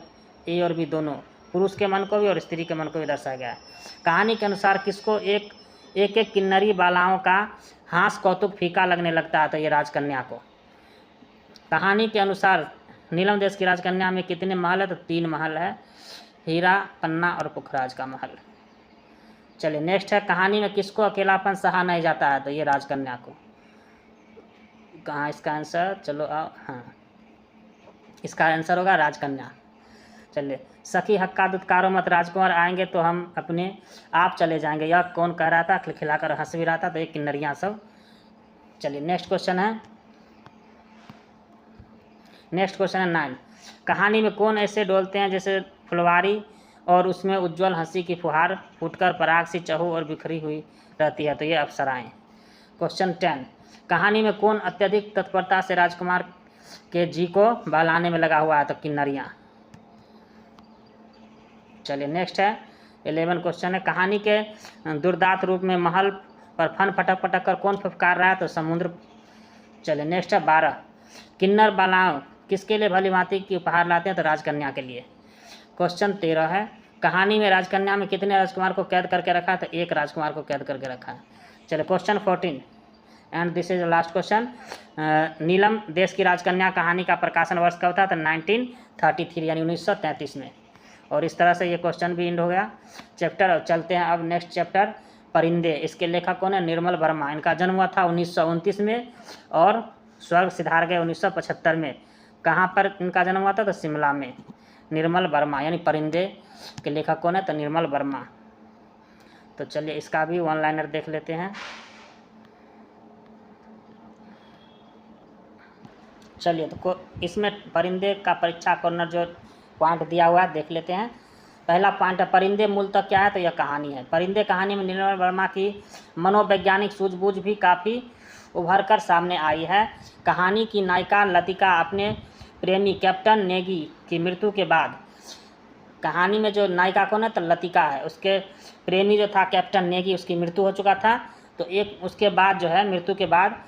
ए और बी दोनों, पुरुष के मन को भी और स्त्री के मन को भी दर्शाया गया है। कहानी के अनुसार किसको एक एक किन्नरी बालाओं का हास कौतुक फीका लगने लगता है, तो ये राजकन्या को। कहानी के अनुसार नीलम देश की राजकन्या में कितने महल है, तो 3 महल है, हीरा, पन्ना और पुखराज का महल। चलिए नेक्स्ट है कहानी में किसको अकेलापन सहा नहीं जाता है, तो ये राजकन्या को। कहाँ इसका आंसर, चलो आओ, हाँ इसका आंसर होगा राजकन्या। चलिए सखी हक्का दुत्कारो मत राजकुमार आएंगे तो हम अपने आप चले जाएंगे, यह कौन कह रहा था, खिलखिलाकर हंस भी रहा था, तो ये किन्नरियाँ सब। चलिए नेक्स्ट क्वेश्चन है 9। कहानी में कौन ऐसे डोलते हैं जैसे फुलवारी और उसमें उज्जवल हंसी की फुहार फूटकर पराग सी चहु और बिखरी हुई रहती है, तो ये अप्सराएं। क्वेश्चन 10। कहानी में कौन अत्यधिक तत्परता से राजकुमार के जी को बहलाने में लगा हुआ है, तो किन्नरियाँ। चलिए नेक्स्ट है 11 क्वेश्चन है। कहानी के दुर्दांत रूप में महल पर फन फटक पटक कर कौन फुफकार रहा है, तो समुद्र। चलिए नेक्स्ट है 12। किन्नर बालाओं किसके लिए भली भांति की उपहार लाते हैं, तो राजकन्या के लिए। क्वेश्चन 13 है। कहानी में राजकन्या में कितने राजकुमार को कैद करके रखा है, तो 1 राजकुमार को कैद करके रखा है। चलिए question 14 and this is last question. Neelam देश की राजकन्या कहानी का प्रकाशन वर्ष कब था, तो 1933 यानी 1933 में। और इस तरह से ये क्वेश्चन भी एंड हो गया चैप्टर। और चलते हैं अब नेक्स्ट चैप्टर परिंदे। इसके लेखक कौन है, निर्मल वर्मा। इनका जन्म हुआ था 1929 में और स्वर्ग सिधार गए 1975 में। कहाँ पर इनका जन्म हुआ था, तो शिमला में। निर्मल वर्मा यानी परिंदे के लेखक कौन है, तो निर्मल वर्मा। तो चलिए इसका भी 1 लाइनर देख लेते हैं। चलिए तो इसमें परिंदे का परीक्षा कॉर्नर जो पॉइंट दिया हुआ है देख लेते हैं। पहला पॉइंट है परिंदे मूलतः क्या है, तो यह कहानी है। परिंदे कहानी में निर्मल वर्मा की मनोवैज्ञानिक सूझबूझ भी काफ़ी उभर कर सामने आई है। कहानी की नायिका लतिका अपने प्रेमी कैप्टन नेगी की मृत्यु के बाद, कहानी में जो नायिका कौन है, तो लतिका है। उसके प्रेमी जो था कैप्टन नेगी, उसकी मृत्यु हो चुका था। तो एक उसके बाद जो है मृत्यु के बाद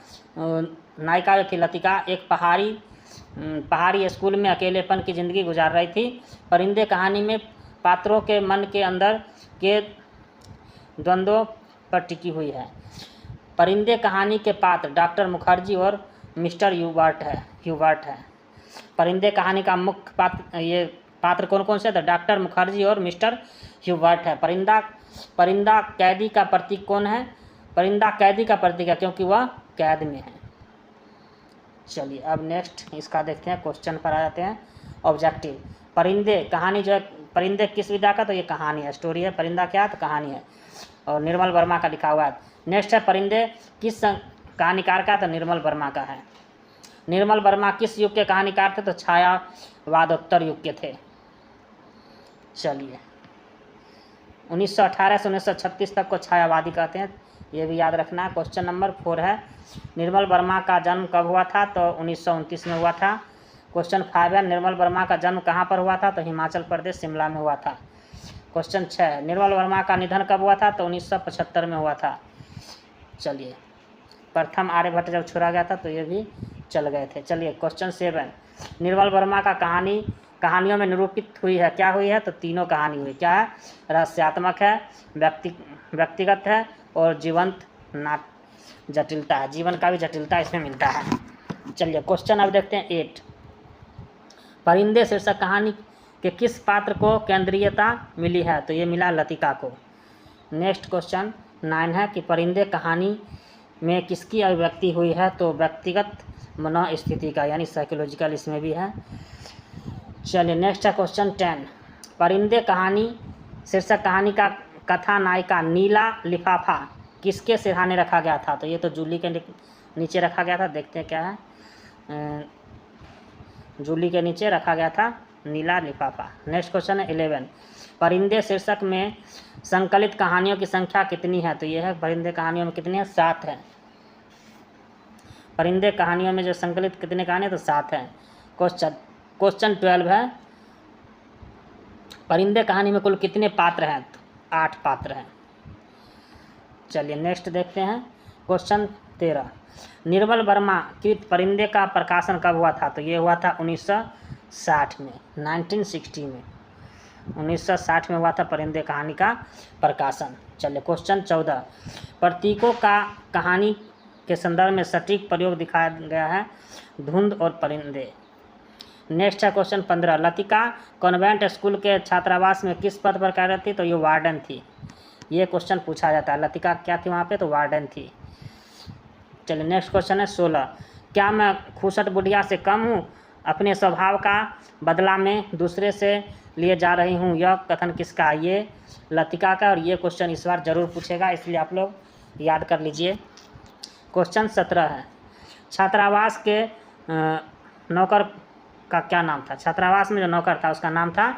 नायिका जो थी लतिका एक पहाड़ी स्कूल में अकेलेपन की ज़िंदगी गुजार रही थी। परिंदे कहानी में पात्रों के मन के अंदर के द्वंद्वों पर टिकी हुई है। परिंदे कहानी के पात्र डॉक्टर मुखर्जी और मिस्टर ह्यूबर्ट है। परिंदे कहानी का मुख्य पात्र कौन कौन से, तो डॉक्टर मुखर्जी और मिस्टर ह्यूबर्ट है। परिंदा कैदी का प्रतीक कौन है, परिंदा कैदी का प्रतीक है क्योंकि वह कैद में है। चलिए अब नेक्स्ट इसका देखते हैं, क्वेश्चन पर आ जाते हैं। ऑब्जेक्टिव परिंदे कहानी जो है, परिंदे किस विधा का, तो ये कहानी है, स्टोरी है। परिंदा क्या है, तो कहानी है और निर्मल वर्मा का लिखा हुआ है। नेक्स्ट है परिंदे किस कहानीकार का, तो निर्मल वर्मा का है। निर्मल वर्मा किस युग के कहानीकार थे, तो छायावादोत्तर युग के थे। चलिए 1918 से 1936 तक को छायावादी कहते हैं, ये भी याद रखना। क्वेश्चन नंबर 4 है निर्मल वर्मा का जन्म कब हुआ था, तो 1929 में हुआ था। क्वेश्चन 5 है निर्मल वर्मा का जन्म कहाँ पर हुआ था, तो हिमाचल प्रदेश शिमला में हुआ था। क्वेश्चन 6 निर्मल वर्मा का निधन कब हुआ था, तो 1975 में हुआ था। चलिए प्रथम आर्यभट्ट जब छुड़ा गया था तो ये भी चल गए थे। चलिए क्वेश्चन 7 निर्मल वर्मा का कहानियों में निरूपित हुई है, क्या हुई है, तो तीनों कहानी हुई। क्या है, रहस्यात्मक है, व्यक्तिगत है और जीवंत जटिलता है। जीवन का भी जटिलता इसमें मिलता है। चलिए क्वेश्चन अब देखते हैं 8। परिंदे शीर्षक कहानी के किस पात्र को केंद्रीयता मिली है, तो ये मिला लतिका को। नेक्स्ट क्वेश्चन 9 है कि परिंदे कहानी में किसकी अभिव्यक्ति हुई है, तो व्यक्तिगत मनोस्थिति का यानी साइकोलॉजिकल इसमें भी है। चलिए नेक्स्ट है क्वेश्चन 10। परिंदे कहानी शीर्षक कहानी का कथा नायिका नीला लिफाफा किसके सिरहाने रखा गया था, तो ये तो जूली के नीचे रखा गया था। देखते हैं क्या है, जूली के नीचे रखा गया था नीला लिफाफा। नेक्स्ट क्वेश्चन है 11। परिंदे शीर्षक में संकलित कहानियों की संख्या कितनी है, तो ये है परिंदे कहानियों में कितनी है, 7 है। परिंदे कहानियों में जो संकलित कितने कहानी है, तो 7 है। क्वेश्चन 12 है परिंदे कहानी में कुल कितने पात्र हैं? तो 8 पात्र हैं। चलिए नेक्स्ट देखते हैं क्वेश्चन 13। निर्मल वर्मा कृत परिंदे का प्रकाशन कब हुआ था? तो ये हुआ था 1960 में, 1960 में, 1960 में हुआ था परिंदे कहानी का प्रकाशन। चलिए क्वेश्चन 14। प्रतीकों का कहानी के संदर्भ में सटीक प्रयोग दिखाया गया है, धुंध और परिंदे। नेक्स्ट है क्वेश्चन 15। लतिका कॉन्वेंट स्कूल के छात्रावास में किस पद पर कार्यरत थी? तो ये वार्डन थी। ये क्वेश्चन पूछा जाता है, लतिका क्या थी वहाँ पे? तो वार्डन थी। चलिए नेक्स्ट क्वेश्चन है 16। क्या मैं खूसट बुढ़िया से कम हूँ? अपने स्वभाव का बदला में दूसरे से लिए जा रही हूँ, यह कथन किसका? ये लतिका का। और ये क्वेश्चन इस बार जरूर पूछेगा, इसलिए आप लोग याद कर लीजिए। क्वेश्चन 17 है। छात्रावास के नौकर का क्या नाम था? छात्रावास में जो नौकर था उसका नाम था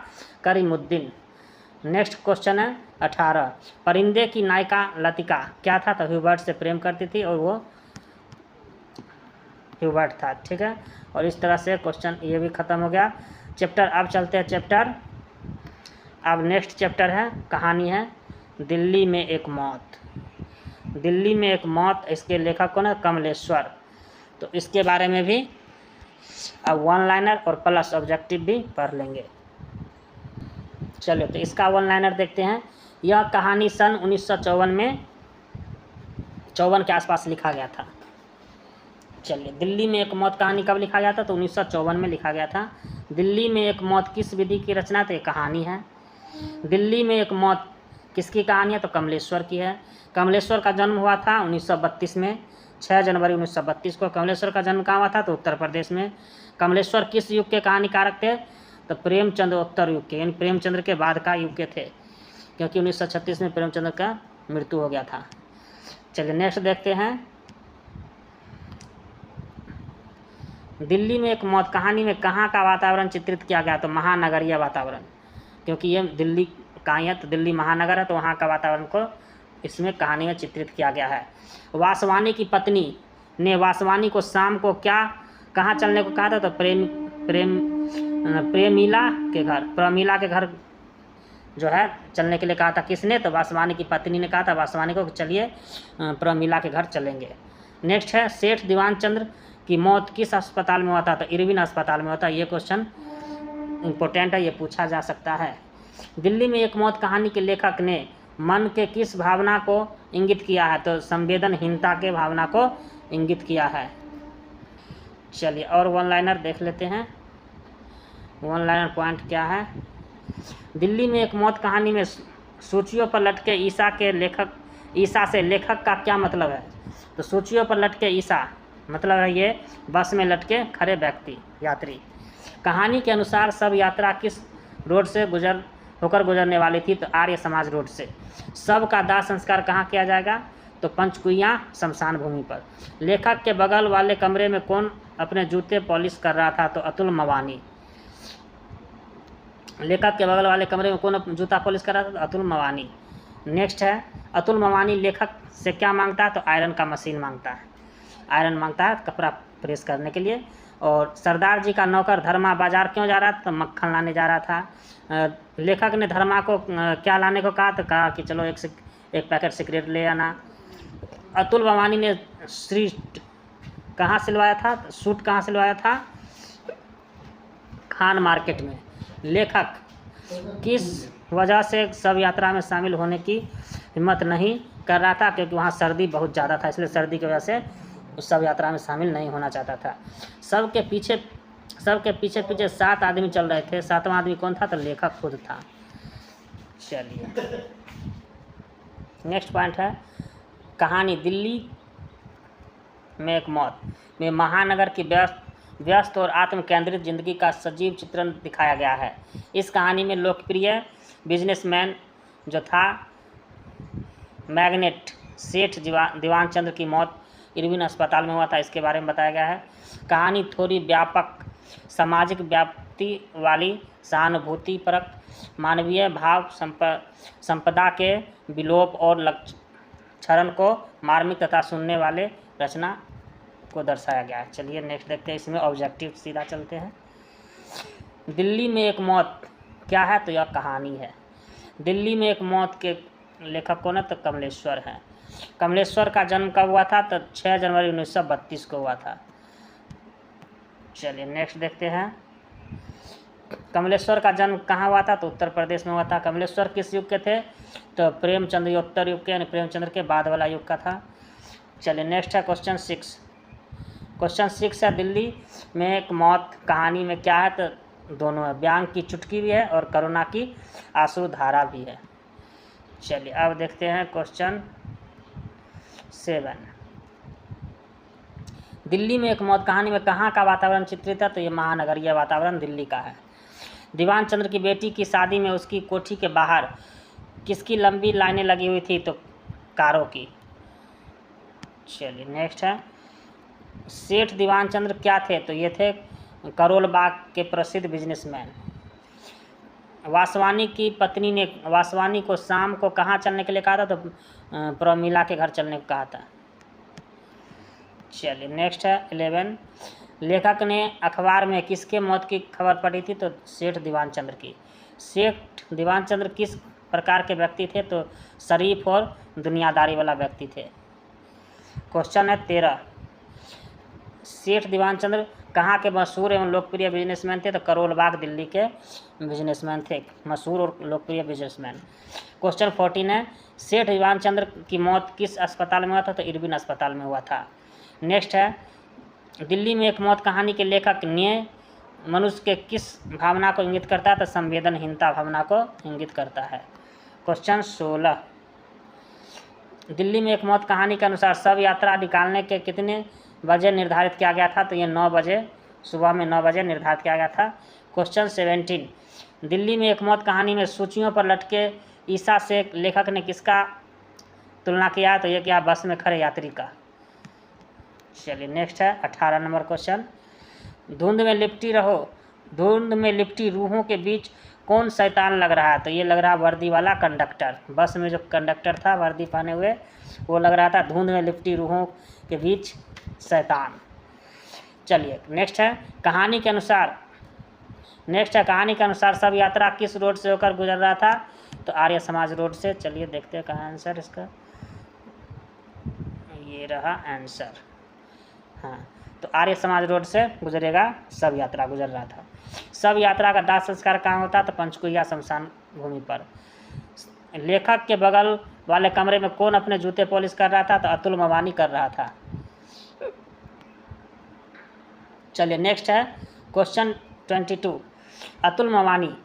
करीमुद्दीन। नेक्स्ट क्वेश्चन है 18। परिंदे की नायिका लतिका क्या था? तो ह्यूबर्ट से प्रेम करती थी और वो ह्यूबर्ट था। ठीक है, और इस तरह से क्वेश्चन ये भी ख़त्म हो गया चैप्टर। अब चलते हैं चैप्टर, अब नेक्स्ट चैप्टर है, कहानी है दिल्ली में एक मौत। दिल्ली में एक मौत, इसके लेखक कौन है? कमलेश्वर। तो इसके बारे में भी अब वन लाइनर और प्लस ऑब्जेक्टिव भी पढ़ लेंगे। चलो तो इसका वन लाइनर देखते हैं। यह कहानी सन 1954 में 54 के आसपास लिखा गया था। चलिए, दिल्ली में एक मौत कहानी कब लिखा गया था? तो 1954 में लिखा गया था। दिल्ली में एक मौत किस विधि की रचना? तो ये कहानी है। दिल्ली में एक मौत किसकी कहानी है? तो कमलेश्वर की है। कमलेश्वर का जन्म हुआ था 1932 में, 6 जनवरी 1932 को कमलेश्वर का जन्म कहाँ हुआ था? तो उत्तर प्रदेश में। कमलेश्वर किस युग के कहानीकारक थे? तो प्रेमचंद्र उत्तर युग के, यानी प्रेमचंद्र के बाद का युग के थे, क्योंकि 1936 में प्रेमचंद्र का मृत्यु हो गया था। चलिए नेक्स्ट देखते हैं। दिल्ली में एक मौत कहानी में कहाँ का वातावरण चित्रित किया गया? तो महानगरीय वातावरण, क्योंकि ये दिल्ली कहाँ है? तो दिल्ली महानगर है, तो वहाँ का वातावरण को इसमें कहानी में चित्रित किया गया है। वासवानी की पत्नी ने वासवानी को शाम को क्या कहाँ चलने को कहा था? तो प्रमीला के घर जो है चलने के लिए कहा था। किसने? तो वासवानी की पत्नी ने कहा था वासवानी को, चलिए प्रमीला के घर चलेंगे। नेक्स्ट है, सेठ दीवानचंद्र की मौत किस अस्पताल में हुआ था? तो इरविन अस्पताल में होता है। ये क्वेश्चन इम्पोर्टेंट है, ये पूछा जा सकता है। दिल्ली में एक मौत कहानी के लेखक ने मन के किस भावना को इंगित किया है? तो संवेदनहीनता के भावना को इंगित किया है। चलिए और वन लाइनर देख लेते हैं। वन लाइनर पॉइंट क्या है? दिल्ली में एक मौत कहानी में सूचियों पर लटके ईसा से लेखक का क्या मतलब है? तो सूचियों पर लटके ईसा मतलब है ये बस में लटके खड़े व्यक्ति, यात्री। कहानी के अनुसार सब यात्रा किस रोड से होकर गुजरने वाली थी? तो आर्य समाज रोड से। सब का दाह संस्कार कहाँ किया जाएगा? तो पंचकुइया शमशान भूमि पर। लेखक के बगल वाले कमरे में कौन अपने जूते पॉलिश कर रहा था? तो अतुल मवानी। लेखक के बगल वाले कमरे में कौन जूता पॉलिश कर रहा था? तो अतुल मवानी। नेक्स्ट है, अतुल मवानी लेखक से क्या मांगता है? तो आयरन का मशीन मांगता है, आयरन मांगता है कपड़ा प्रेस करने के लिए। और सरदार जी का नौकर धर्मा बाजार क्यों जा रहा था? तो मक्खन लाने जा रहा था। लेखक ने धर्मा को क्या लाने को कहा? तो कहा कि चलो एक पैकेट सिगरेट ले आना। अतुल मवानी ने सूट कहाँ सिलवाया था? सूट कहाँ सिलवाया था? खान मार्केट में। लेखक किस वजह से सब यात्रा में शामिल होने की हिम्मत नहीं कर रहा था? क्योंकि वहाँ सर्दी बहुत ज़्यादा था, इसलिए सर्दी की वजह से उस सब यात्रा में शामिल नहीं होना चाहता था। सबके पीछे 7 आदमी चल रहे थे। 7वां आदमी कौन था? तो लेखक खुद था। चलिए नेक्स्ट पॉइंट है, कहानी दिल्ली में एक मौत में महानगर की व्यस्त और आत्म केंद्रित जिंदगी का सजीव चित्रण दिखाया गया है। इस कहानी में लोकप्रिय बिजनेसमैन जो था मैग्नेट सेठ दीवानचंद्र की मौत इरविन अस्पताल में हुआ था, इसके बारे में बताया गया है। कहानी थोड़ी व्यापक सामाजिक व्याप्ति वाली, सहानुभूतिपरक, मानवीय भाव संपदा के विलोप और क्षरण को मार्मिक तथा सुनने वाले रचना को दर्शाया गया है। चलिए नेक्स्ट देखते हैं, इसमें ऑब्जेक्टिव सीधा चलते हैं। दिल्ली में एक मौत क्या है? तो यह कहानी है। दिल्ली में एक मौत के लेखक कौन है? तो कमलेश्वर हैं। कमलेश्वर का जन्म कब हुआ था? तो 6 जनवरी 1932 को हुआ था। चलिए नेक्स्ट देखते हैं। कमलेश्वर का जन्म कहाँ हुआ था? तो उत्तर प्रदेश में हुआ था। कमलेश्वर किस युग के थे? तो प्रेमचंद्र उत्तर युग के, यानी प्रेमचंद्र के बाद वाला युग का था। चलिए नेक्स्ट है क्वेश्चन 6। क्वेश्चन 6 है, दिल्ली में एक मौत कहानी में क्या है? तो दोनों है, व्यंग की चुटकी भी है और करुणा की आंसुधारा भी है। चलिए अब देखते हैं क्वेश्चन 7। दिल्ली में एक मौत कहानी में कहाँ का वातावरण चित्रित है? तो ये महानगरीय वातावरण दिल्ली का है। दीवान चंद्र की बेटी की शादी में उसकी कोठी के बाहर किसकी लंबी लाइनें लगी हुई थी? तो कारों की। चलिए नेक्स्ट है, सेठ दीवान चंद्र क्या थे? तो ये थे करोल बाग के प्रसिद्ध बिजनेसमैन। वासवानी की पत्नी ने वासवानी को शाम को कहाँ चलने के लिए कहा था? तो प्रमिला के घर चलने को कहा था। चलिए नेक्स्ट है 11। लेखक ने अखबार में किसके मौत की खबर पढ़ी थी? तो सेठ दीवान चंद्र की। सेठ दीवान चंद्र किस प्रकार के व्यक्ति थे? तो शरीफ और दुनियादारी वाला व्यक्ति थे। क्वेश्चन है 13। सेठ दीवान चंद्र कहाँ के मशहूर एवं लोकप्रिय बिजनेसमैन थे? तो करोल बाग दिल्ली के बिजनेसमैन थे, मशहूर और लोकप्रिय बिजनेसमैन। क्वेश्चन 14 है, सेठ दीवान चंद्र की मौत किस अस्पताल में हुआ था? तो इरविन अस्पताल में हुआ था। नेक्स्ट है, दिल्ली में एक मौत कहानी के लेखक न्याय मनुष्य के किस भावना को इंगित करता है? तो संवेदनहीनता भावना को इंगित करता है। क्वेश्चन 16। दिल्ली में एक मौत कहानी के अनुसार शव यात्रा निकालने के कितने बजे निर्धारित किया गया था? तो ये 9 बजे, सुबह में 9 बजे निर्धारित किया गया था। क्वेश्चन 17। दिल्ली में एक मौत कहानी में सूचियों पर लटके ईसा से लेखक ने किसका तुलना किया? तो ये क्या? बस में खड़े यात्री का। चलिए नेक्स्ट है 18 नंबर क्वेश्चन। धुंध में लिपटी रहो, धुंध में लिपटी रूहों के बीच कौन शैतान लग रहा है? तो ये लग रहा है वर्दी वाला कंडक्टर। बस में जो कंडक्टर था वर्दी पहने हुए, वो लग रहा था धुंध में लिपटी रूहों के बीच शैतान। चलिए नेक्स्ट है, कहानी के अनुसार सब यात्रा किस रोड से होकर गुजर रहा था? तो आर्य समाज रोड से। चलिए देखते हैं कहाँ आंसर इसका। ये रहा आंसर। हाँ, तो आर्य समाज रोड से गुजरेगा सब यात्रा गुजर रहा था। सब यात्रा का दाह संस्कार कहाँ होता? तो पंचकुइया शमशान भूमि पर। लेखक के बगल वाले कमरे में कौन अपने जूते पॉलिश कर रहा था? तो अतुल मवानी कर रहा था। चलिए नेक्स्ट है क्वेश्चन 22। अतुल मवानी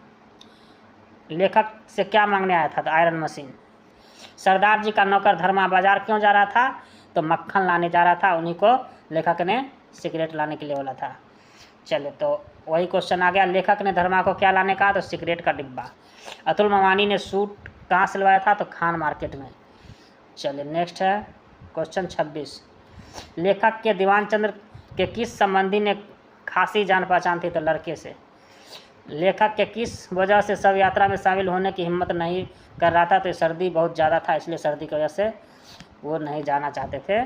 लेखक से क्या मांगने आया था? तो आयरन मशीन। सरदार जी का नौकर धर्मा बाजार क्यों जा रहा था? तो मक्खन लाने जा रहा था, उन्हीं को लेखक ने सिगरेट लाने के लिए बोला था। चलिए तो वही क्वेश्चन आ गया, लेखक ने धर्मा को क्या लाने कहा? तो सिगरेट का डिब्बा। अतुल मवानी ने सूट कहाँ सिलवाया था? तो खान मार्केट में। चलिए नेक्स्ट है क्वेश्चन 26। लेखक के दीवान चंद्र के किस संबंधी ने खासी जान पहचान थी? तो लड़के से। लेखक के किस वजह से सब यात्रा में शामिल होने की हिम्मत नहीं कर रहा था? तो सर्दी बहुत ज़्यादा था, इसलिए सर्दी की वजह से वो नहीं जाना चाहते थे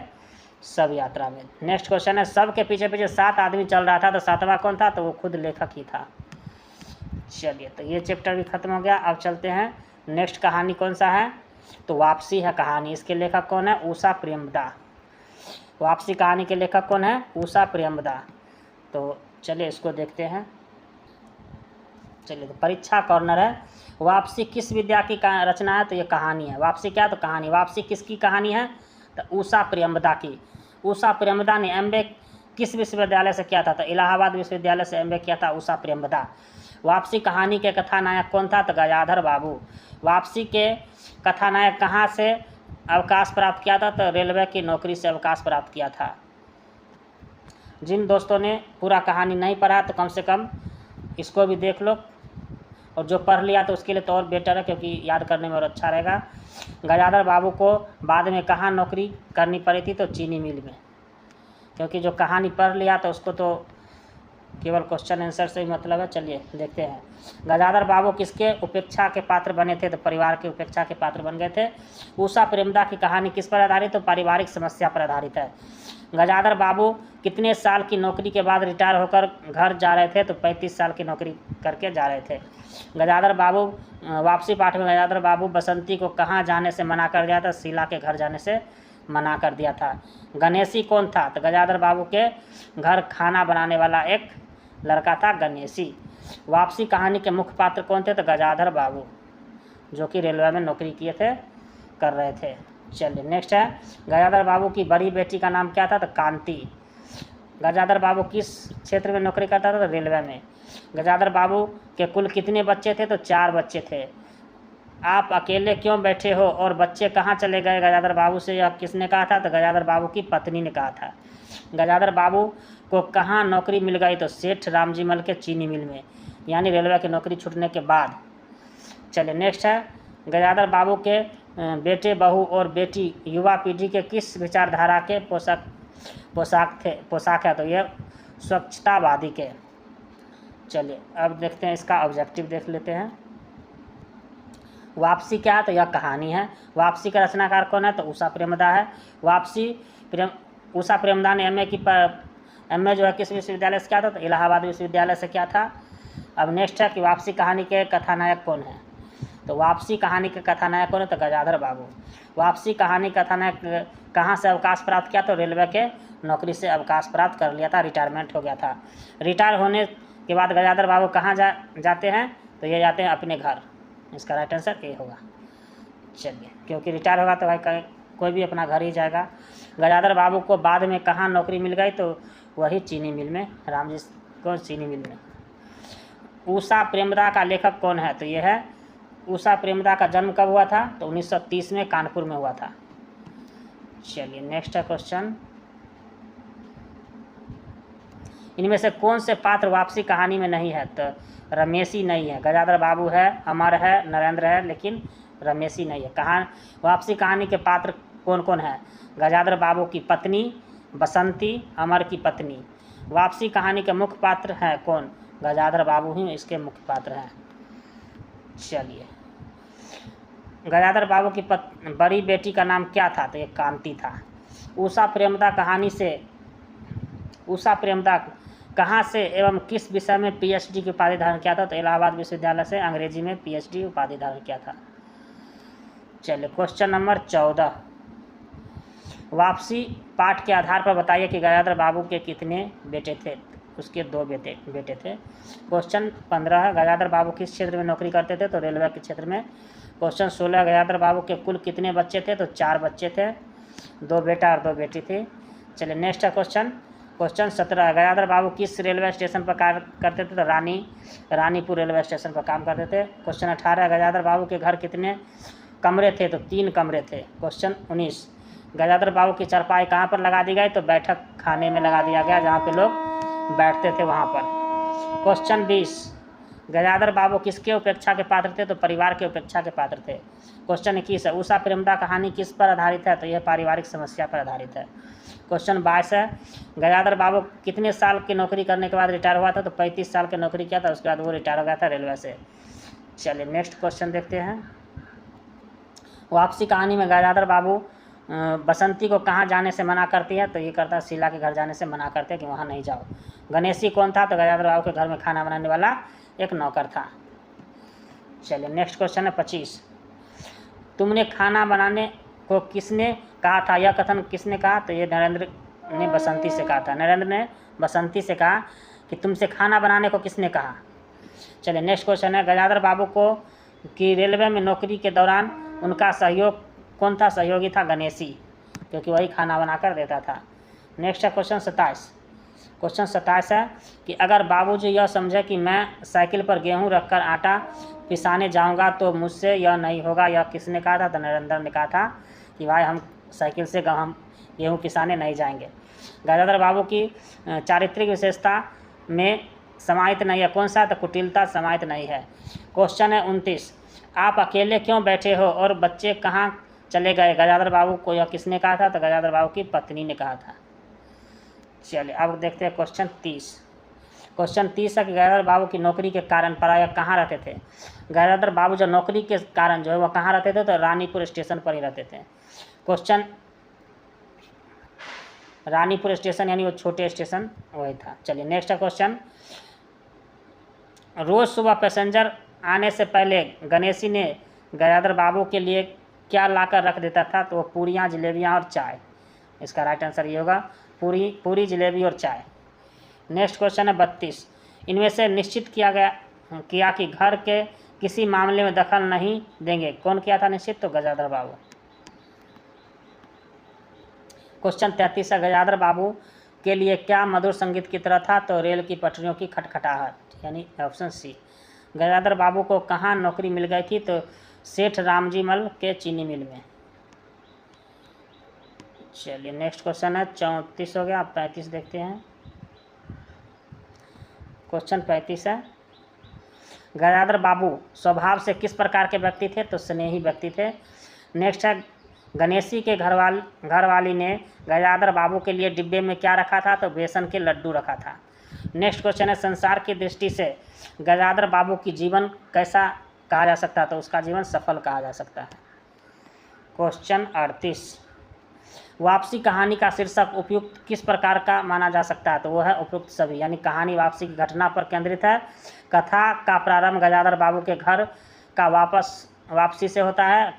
सब यात्रा में। नेक्स्ट क्वेश्चन है, सब के पीछे पीछे 7 आदमी चल रहा था, तो 7वां कौन था? तो वो खुद लेखक ही था। चलिए तो ये चैप्टर भी खत्म हो गया। अब चलते हैं नेक्स्ट कहानी कौन सा है? तो वापसी है कहानी। इसके लेखक कौन है? उषा प्रेमदा। वापसी कहानी के लेखक कौन है? उषा प्रेमदा। तो चलिए इसको देखते हैं। चलिए तो परीक्षा कॉर्नर है। वापसी किस विद्या की रचना है? तो ये कहानी है। वापसी क्या? तो कहानी। वापसी किसकी कहानी है? तो उषा प्रेमदा की। उषा प्रेमदा ने एमए किस विश्वविद्यालय से किया था? तो इलाहाबाद विश्वविद्यालय से एमए किया था उषा प्रेमदा। वापसी कहानी के कथानायक कौन था? तो गजाधर बाबू। वापसी के कथानायक कहाँ से अवकाश प्राप्त किया था? तो रेलवे की नौकरी से अवकाश प्राप्त किया था। जिन दोस्तों ने पूरा कहानी नहीं पढ़ा तो कम से कम इसको भी देख लो, और जो पढ़ लिया तो उसके लिए तो और बेटर है, क्योंकि याद करने में और अच्छा रहेगा। गजाधर बाबू को बाद में कहाँ नौकरी करनी पड़ी थी? तो चीनी मिल में, क्योंकि जो कहानी पढ़ लिया तो उसको तो केवल क्वेश्चन आंसर से ही मतलब है। चलिए देखते हैं। गजाधर बाबू किसके उपेक्षा के पात्र बने थे? तो परिवार के उपेक्षा के पात्र बन गए थे। उषा प्रेमदा की कहानी किस पर आधारित? तो पारिवारिक समस्या पर आधारित है। गजाधर बाबू कितने साल की नौकरी के बाद रिटायर होकर घर जा रहे थे? तो 35 साल की नौकरी करके जा रहे थे। गजाधर बाबू वापसी पाठ में गजाधर बाबू बसंती को कहाँ जाने से मना कर दिया था? शीला के घर जाने से मना कर दिया था। गणेशी कौन था? तो गजाधर बाबू के घर खाना बनाने वाला एक लड़का था गणेशी। वापसी कहानी के मुख्य पात्र कौन थे? तो गजाधर बाबू, जो कि रेलवे में नौकरी किए थे, कर रहे थे। चलिए नेक्स्ट है, गजाधर बाबू की बड़ी बेटी का नाम क्या था? तो कांति। गजाधर बाबू किस क्षेत्र में नौकरी करता था? तो रेलवे में। गजाधर बाबू के कुल कितने बच्चे थे? तो 4 बच्चे थे। आप अकेले क्यों बैठे हो और बच्चे कहाँ चले गए गजाधर बाबू से? यह किसने कहा था? तो गजाधर बाबू की पत्नी ने कहा था। गजाधर बाबू को कहाँ नौकरी मिल गई? तो सेठ रामजी मल के चीनी मिल में, यानी रेलवे की नौकरी छूटने के बाद। चलिए नेक्स्ट है, गजाधर बाबू के बेटे बहू और बेटी युवा पीढ़ी के किस विचारधारा के पोशाक है? तो ये स्वच्छतावादी के। चलिए अब देखते हैं इसका ऑब्जेक्टिव देख लेते हैं। वापसी क्या है? तो यह कहानी है। वापसी का रचनाकार कौन है? तो उषा प्रेमदा है। उषा प्रेमदा ने एमए जो है किस विश्वविद्यालय से किया था? तो इलाहाबाद विश्वविद्यालय से किया था। अब नेक्स्ट है कि वापसी कहानी के कथानायक कौन है? तो वापसी कहानी के कथानायक कौन है? तो गजाधर बाबू। वापसी कहानी कथानायक कहाँ से अवकाश प्राप्त किया? तो रेलवे के नौकरी से अवकाश प्राप्त कर लिया था, रिटायरमेंट हो गया था। रिटायर होने के बाद गजाधर बाबू कहाँ जाते हैं? तो ये जाते हैं अपने घर। इसका राइट आंसर ये होगा। चलिए, क्योंकि रिटायर होगा तो भाई कोई भी अपना घर ही जाएगा। गजाधर बाबू को बाद में कहाँ नौकरी मिल गई? तो वही चीनी मिल में, रामजी को चीनी मिल में। उषा प्रेमदा का लेखक कौन है? तो यह है उषा प्रेमदा का जन्म कब हुआ था? तो 1930 में कानपुर में हुआ था। चलिए नेक्स्ट है क्वेश्चन, इनमें से कौन से पात्र वापसी कहानी में नहीं है? तो रमेशी नहीं है। गजाधर बाबू है, अमर है, नरेंद्र है, लेकिन रमेशी नहीं है। वापसी कहानी के पात्र कौन कौन है? गजाधर बाबू की पत्नी बसंती, अमर की पत्नी। वापसी कहानी के मुख्य पात्र हैं कौन? गजाधर बाबू ही इसके मुख्य पात्र हैं। चलिए, गजाधर बाबू की बड़ी बेटी का नाम क्या था? तो ये कांति था। उषा प्रेमदा कहाँ से एवं किस विषय में पीएचडी की उपाधि धारण किया था? तो इलाहाबाद विश्वविद्यालय से अंग्रेजी में पीएचडी उपाधि धारण किया था। चलिए क्वेश्चन नंबर 14, वापसी पाठ के आधार पर बताइए कि गजाधर बाबू के कितने बेटे थे? उसके 2 बेटे थे। क्वेश्चन 15, गजाधर बाबू किस क्षेत्र में नौकरी करते थे? तो रेलवे के क्षेत्र में। क्वेश्चन 16, गजाधर बाबू के कुल कितने बच्चे थे? तो 4 बच्चे थे, 2 बेटा और 2 बेटी थी। चलिए नेक्स्ट है क्वेश्चन 17, गजाधर बाबू किस रेलवे स्टेशन पर कार्य करते थे? तो रानीपुर रेलवे स्टेशन पर काम करते थे। क्वेश्चन 18, गजाधर बाबू के घर कितने कमरे थे? तो 3 कमरे थे। क्वेश्चन 19, गजाधर बाबू की चारपाई कहाँ पर लगा दी गई? तो बैठक खाने में लगा दिया गया, जहाँ पे लोग बैठते थे वहाँ पर। क्वेश्चन 20, गजाधर बाबू किसके उपेक्षा के पात्र थे? तो परिवार के उपेक्षा के पात्र थे। क्वेश्चन 21 है, उषा प्रेमदा कहानी किस पर आधारित है? तो यह पारिवारिक समस्या पर आधारित है। क्वेश्चन 22 है, गजाधर बाबू कितने साल की नौकरी करने के बाद रिटायर हुआ था? तो 35 साल की नौकरी किया था, उसके बाद वो रिटायर हो गया था रेलवे से। चलिए नेक्स्ट क्वेश्चन देखते हैं। वापसी कहानी में गजाधर बाबू बसंती को कहाँ जाने से मना करती है? तो ये करता है शीला के घर जाने से मना करते हैं कि वहाँ नहीं जाओ। गणेशी कौन था? तो गजाधर बाबू के घर में खाना बनाने वाला एक नौकर था। चलिए नेक्स्ट क्वेश्चन है 25, तुमने खाना बनाने को किसने कहा था? यह कथन किसने कहा? तो ये नरेंद्र ने बसंती से कहा था। नरेंद्र ने बसंती से कहा कि तुमसे खाना बनाने को किसने कहा? चलिए नेक्स्ट क्वेश्चन है, गजाधर बाबू को कि रेलवे में नौकरी के दौरान उनका कौन था सहयोगी? था गणेशी, क्योंकि वही खाना बनाकर देता था। नेक्स्ट है क्वेश्चन 27। क्वेश्चन 27 है कि अगर बाबूजी यह समझे कि मैं साइकिल पर गेहूं रखकर आटा पिसाने जाऊंगा तो मुझसे यह नहीं होगा, यह किसने कहा था? तो नरेंद्र ने कहा था कि भाई हम साइकिल से हम गेहूं पिसाने नहीं जाएंगे। गजाधर बाबू की चारित्रिक विशेषता में समाहित नहीं है, कौन सा? तो कुटिलता समाहित नहीं है। क्वेश्चन है 29, आप अकेले क्यों बैठे हो और बच्चे कहाँ चले गए? गजाधर बाबू को यह किसने कहा था? तो गजाधर बाबू की पत्नी ने कहा था। चलिए अब देखते हैं क्वेश्चन 30, क्वेश्चन 30 है कि गयाधर बाबू की नौकरी के कारण प्रायः कहाँ रहते थे। गयाधर बाबू जो नौकरी के कारण जो है वो कहाँ रहते थे, तो रानीपुर स्टेशन पर ही रहते थे। क्वेश्चन रानीपुर स्टेशन यानी वो छोटे स्टेशन वही था। चलिए नेक्स्ट है क्वेश्चन, रोज़ सुबह पैसेंजर आने से पहले गणेशी ने गयाधर बाबू के लिए क्या लाकर रख देता था, तो वो पूरियाँ, जलेबियाँ और चाय। इसका राइट आंसर ये होगा पूरी जलेबी और चाय। नेक्स्ट क्वेश्चन है 32, इनमें से निश्चित किया कि घर के किसी मामले में दखल नहीं देंगे, कौन किया था निश्चित, तो गयाधर बाबू। क्वेश्चन 33 है, गयाधर बाबू के लिए क्या मधुर संगीत की तरह था, तो रेल की पटरियों की खटखटाहट, यानी ऑप्शन सी। गयाधर बाबू को कहाँ नौकरी मिल गई थी, तो सेठ रामजी मल के चीनी मिल में। चलिए नेक्स्ट क्वेश्चन है 34 हो गया, आप 35 देखते हैं। क्वेश्चन 35 है, गयाधर बाबू स्वभाव से किस प्रकार के व्यक्ति थे, तो स्नेही व्यक्ति थे। नेक्स्ट है, गणेशी के घरवाली ने गयाधर बाबू के लिए डिब्बे में क्या रखा था, तो बेसन के लड्डू रखा था। नेक्स्ट क्वेश्चन है, संसार की दृष्टि से गयाधर बाबू की जीवन कैसा कहा जा सकता है, तो उसका जीवन सफल कहा जा सकता है। क्वेश्चन 38, वापसी कहानी का शीर्षक उपयुक्त किस प्रकार का माना जा सकता है, तो वो है उपयुक्त सभी, यानी कहानी वापसी की घटना पर केंद्रित है। कथा का प्रारंभ गयाधर बाबू के घर का वापसी से होता है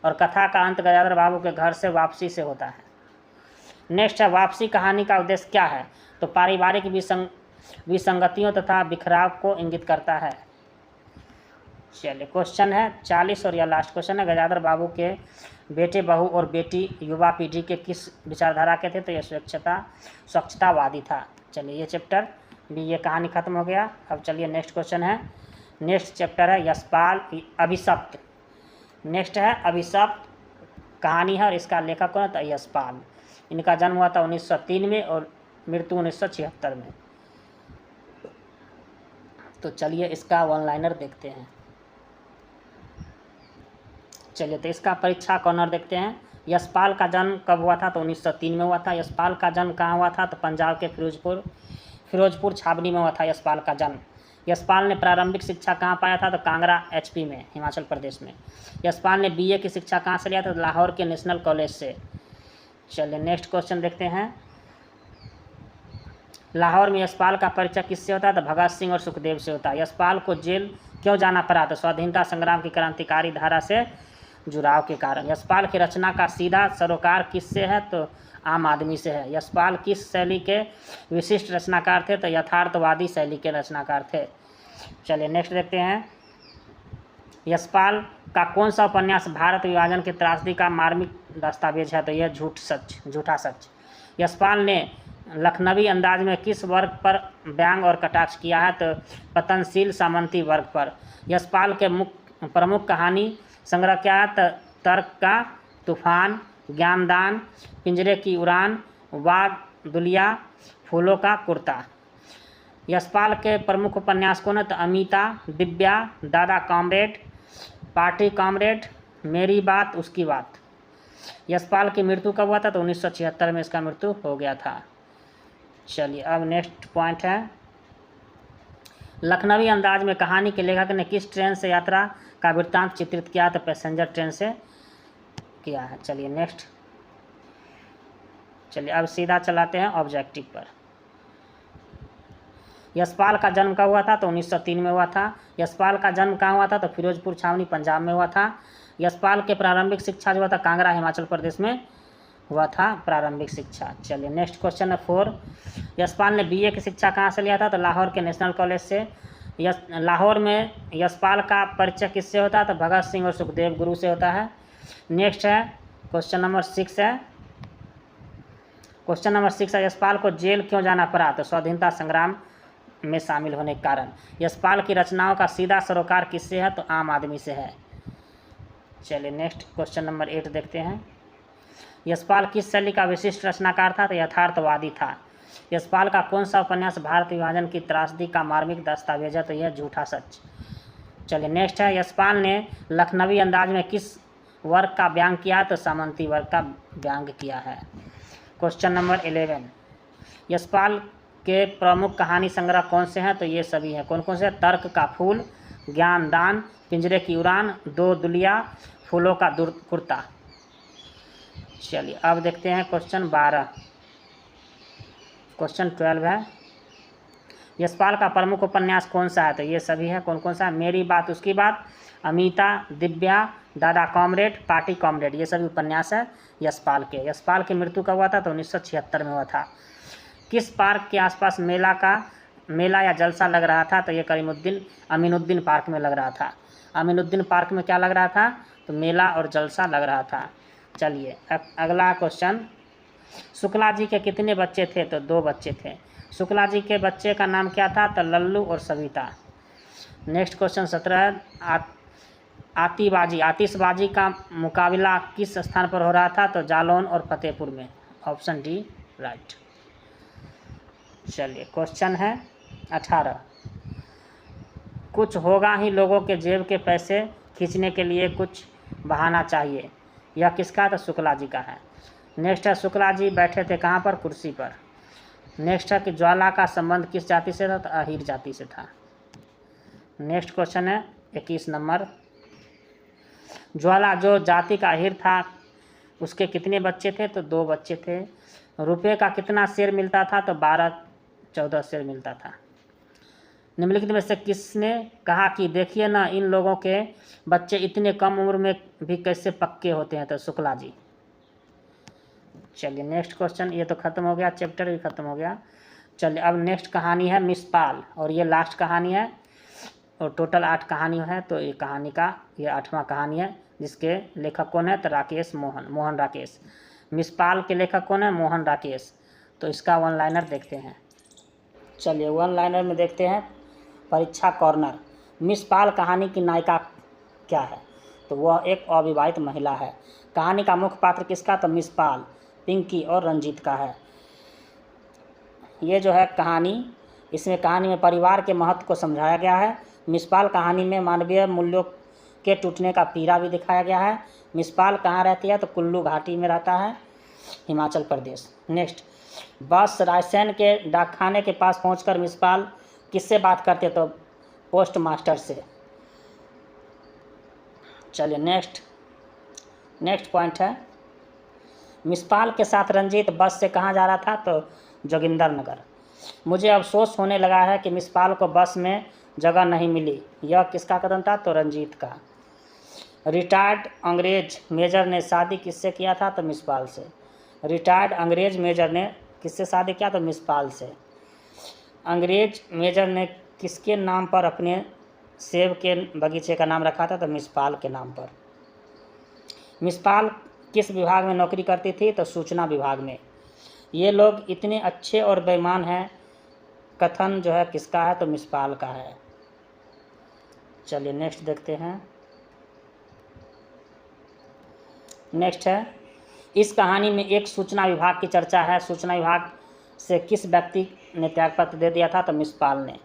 और कथा का अंत गयाधर बाबू के घर से वापसी से होता है। नेक्स्ट है, वापसी कहानी का उद्देश्य क्या है, तो पारिवारिक विसंगतियों तथा बिखराव को इंगित करता है। चलिए क्वेश्चन है 40 और यह लास्ट क्वेश्चन है, गयाधर बाबू के बेटे, बहू और बेटी युवा पीढ़ी के किस विचारधारा के थे, तो यह स्वच्छतावादी था। चलिए ये चैप्टर भी, ये कहानी खत्म हो गया। अब चलिए नेक्स्ट क्वेश्चन है, नेक्स्ट चैप्टर है यशपाल अभिशप्त। नेक्स्ट है अभिशप्त कहानी है और इसका लेखक कौन है, तो यशपाल। इनका जन्म हुआ था 1903 में और मृत्यु 1976 में। तो चलिए इसका वन लाइनर देखते हैं। चलिए तो इसका परीक्षा कॉर्नर देखते हैं। यशपाल का जन्म कब हुआ था, तो 1903 में हुआ था। यशपाल का जन्म कहाँ हुआ था, तो पंजाब के फिरोजपुर छावनी में हुआ था यशपाल का जन्म। यशपाल ने प्रारंभिक शिक्षा कहाँ पाया था, तो कांगड़ा HP में, हिमाचल प्रदेश में। यशपाल ने BA की शिक्षा कहाँ से लिया था, तो लाहौर के नेशनल कॉलेज से। चलिए नेक्स्ट क्वेश्चन देखते हैं, लाहौर में यशपाल का परिचय किससे होता है, तो भगत सिंह और सुखदेव से होता है। यशपाल को जेल क्यों जाना पड़ा, तो स्वाधीनता संग्राम की क्रांतिकारी धारा से जुड़ाव के कारण। यशपाल की रचना का सीधा सरोकार किससे है, तो आम आदमी से है। यशपाल किस शैली के विशिष्ट रचनाकार थे, तो यथार्थवादी शैली के रचनाकार थे। चलिए नेक्स्ट देखते हैं, यशपाल का कौन सा उपन्यास भारत विभाजन की त्रासदी का मार्मिक दस्तावेज है, तो यह झूठा सच। यशपाल ने लखनवी अंदाज में किस वर्ग पर व्यंग और कटाक्ष किया है, तो पतनशील सामंती वर्ग पर। यशपाल के प्रमुख कहानी संग्रह क्या है, तर्क का तूफान, ज्ञानदान, पिंजरे की उड़ान, वाग दुलिया, फूलों का कुर्ता। यशपाल के प्रमुख उपन्यास कौन है, तो अमिता, दिव्या, दादा कॉमरेड, पार्टी कॉमरेड, मेरी बात उसकी बात। यशपाल की मृत्यु कब हुआ था, तो 1976 में इसका मृत्यु हो गया था। चलिए अब नेक्स्ट पॉइंट है, लखनवी अंदाज में कहानी के लेखक ने किस ट्रेन से यात्रा का वृत्तांत चित्रित किया, तो पैसेंजर ट्रेन से किया है। चलिए नेक्स्ट, चलिए अब सीधा चलाते हैं ऑब्जेक्टिव पर। यशपाल का जन्म कब हुआ था, तो 1903 में हुआ था। यशपाल का जन्म कहाँ हुआ था, तो फिरोजपुर छावनी पंजाब में हुआ था। यशपाल के प्रारंभिक शिक्षा जो हुआ था कांगड़ा हिमाचल प्रदेश में हुआ था प्रारंभिक शिक्षा। चलिए नेक्स्ट क्वेश्चन है 4, यशपाल ने BA की शिक्षा कहाँ से लिया था, तो लाहौर के नेशनल कॉलेज से। लाहौर में यशपाल का परिचय किससे होता है, तो भगत सिंह और सुखदेव गुरु से होता है। नेक्स्ट है क्वेश्चन नंबर 6 है, क्वेश्चन नंबर 6 है, यशपाल को जेल क्यों जाना पड़ा, तो स्वाधीनता संग्राम में शामिल होने के कारण। यशपाल की रचनाओं का सीधा सरोकार किससे है, तो आम आदमी से है। चलिए नेक्स्ट क्वेश्चन नंबर 8 देखते हैं, यशपाल किस शैली का विशिष्ट रचनाकार था, तो यथार्थवादी था। यशपाल का कौन सा उपन्यास भारत विभाजन की त्रासदी का मार्मिक दस्तावेज है, तो यह झूठा सच। चलिए नेक्स्ट है, यशपाल ने लखनवी अंदाज में किस वर्ग का व्यंग किया, तो सामंती वर्ग का व्यंग किया है। क्वेश्चन नंबर 11, यशपाल के प्रमुख कहानी संग्रह कौन से हैं? तो ये सभी हैं। कौन कौन से? तर्क का फूल, ज्ञान दान, पिंजरे की उड़ान, दो दुलिया, फूलों का कुर्ता। चलिए अब देखते हैं क्वेश्चन 12। क्वेश्चन 12 है, यशपाल का प्रमुख उपन्यास कौन सा है? तो ये सभी है। कौन कौन सा? मेरी बात उसकी बात, अमिता, दिव्या, दादा कॉमरेड, पार्टी कॉमरेड, ये सभी उपन्यास है यशपाल के। यशपाल की मृत्यु कब हुआ था? तो 1976 में हुआ था। किस पार्क के आसपास मेला या जलसा लग रहा था? तो ये अमीनुद्दीन पार्क में लग रहा था। अमीनुद्दीन पार्क में क्या लग रहा था? तो मेला और जलसा लग रहा था। चलिए अगला क्वेश्चन, शुक्ला जी के कितने बच्चे थे? तो 2 बच्चे थे। शुक्ला जी के बच्चे का नाम क्या था? तो लल्लू और सविता। नेक्स्ट क्वेश्चन 17 है, आतिशबाजी का मुकाबला किस स्थान पर हो रहा था? तो जालौन और फतेहपुर में। Option D right. चलिए क्वेश्चन है 18, कुछ होगा ही लोगों के जेब के पैसे खींचने के लिए कुछ बहाना चाहिए, यह किसका? तो शुक्ला जी का है। नेक्स्ट है, शुक्ला जी बैठे थे कहाँ पर? कुर्सी पर। नेक्स्ट है कि ज्वाला का संबंध किस जाति से था? तो अहीर जाति से था। नेक्स्ट क्वेश्चन है 21 नंबर, ज्वाला जो जाति का अहीर था उसके कितने बच्चे थे? तो 2 बच्चे थे। रुपये का कितना शेर मिलता था? तो 12-14 शेर मिलता था। निम्नलिखित में से किसने कहा कि देखिए ना, इन लोगों के बच्चे इतने कम उम्र में भी कैसे पक्के होते हैं? तो शुक्ला जी। चलिए नेक्स्ट क्वेश्चन, ये तो खत्म हो गया, चैप्टर भी खत्म हो गया। चलिए अब नेक्स्ट कहानी है मिसपाल, और ये लास्ट कहानी है, और टोटल 8 कहानी है। तो ये कहानी का ये 8वां कहानी है, जिसके लेखक कौन है? तो राकेश मोहन राकेश। मिसपाल के लेखक कौन है? मोहन राकेश। तो इसका 1 लाइनर देखते हैं। चलिए 1 लाइनर में देखते हैं, परीक्षा कॉर्नर। मिसपाल कहानी की नायिका क्या है? तो वह एक अविवाहित महिला है। कहानी का मुख्य पात्र किसका? तो मिसपाल, पिंकी और रंजीत का है। ये जो है कहानी, इसमें कहानी में परिवार के महत्व को समझाया गया है। मिसपाल कहानी में मानवीय मूल्यों के टूटने का पीड़ा भी दिखाया गया है। मिसपाल कहाँ रहती है? तो कुल्लू घाटी में रहता है, हिमाचल प्रदेश। नेक्स्ट, बस रायसेन के डाकखाने के पास पहुंचकर मिसपाल किससे बात करते? तो पोस्ट मास्टर से। चलिए नेक्स्ट पॉइंट है, मिसपाल के साथ रंजीत बस से कहाँ जा रहा था? तो जोगिंदरनगर। मुझे अफसोस होने लगा है कि मिसपाल को बस में जगह नहीं मिली, यह किसका कदम था? तो रंजीत का। रिटायर्ड अंग्रेज मेजर ने शादी किससे किया था? तो मिसपाल से। रिटायर्ड अंग्रेज मेजर ने किससे शादी किया? तो मिसपाल से। अंग्रेज मेजर ने किसके नाम पर अपने सेब के बगीचे का नाम रखा था? तो मिसपाल के नाम पर। मिसपाल किस विभाग में नौकरी करती थी? तो सूचना विभाग में। ये लोग इतने अच्छे और बेईमान हैं, कथन जो है किसका है? तो मिसपाल का है। चलिए नेक्स्ट देखते हैं। नेक्स्ट है, इस कहानी में एक सूचना विभाग की चर्चा है। सूचना विभाग से किस व्यक्ति ने त्यागपत्र दे दिया था? तो मिसपाल ने।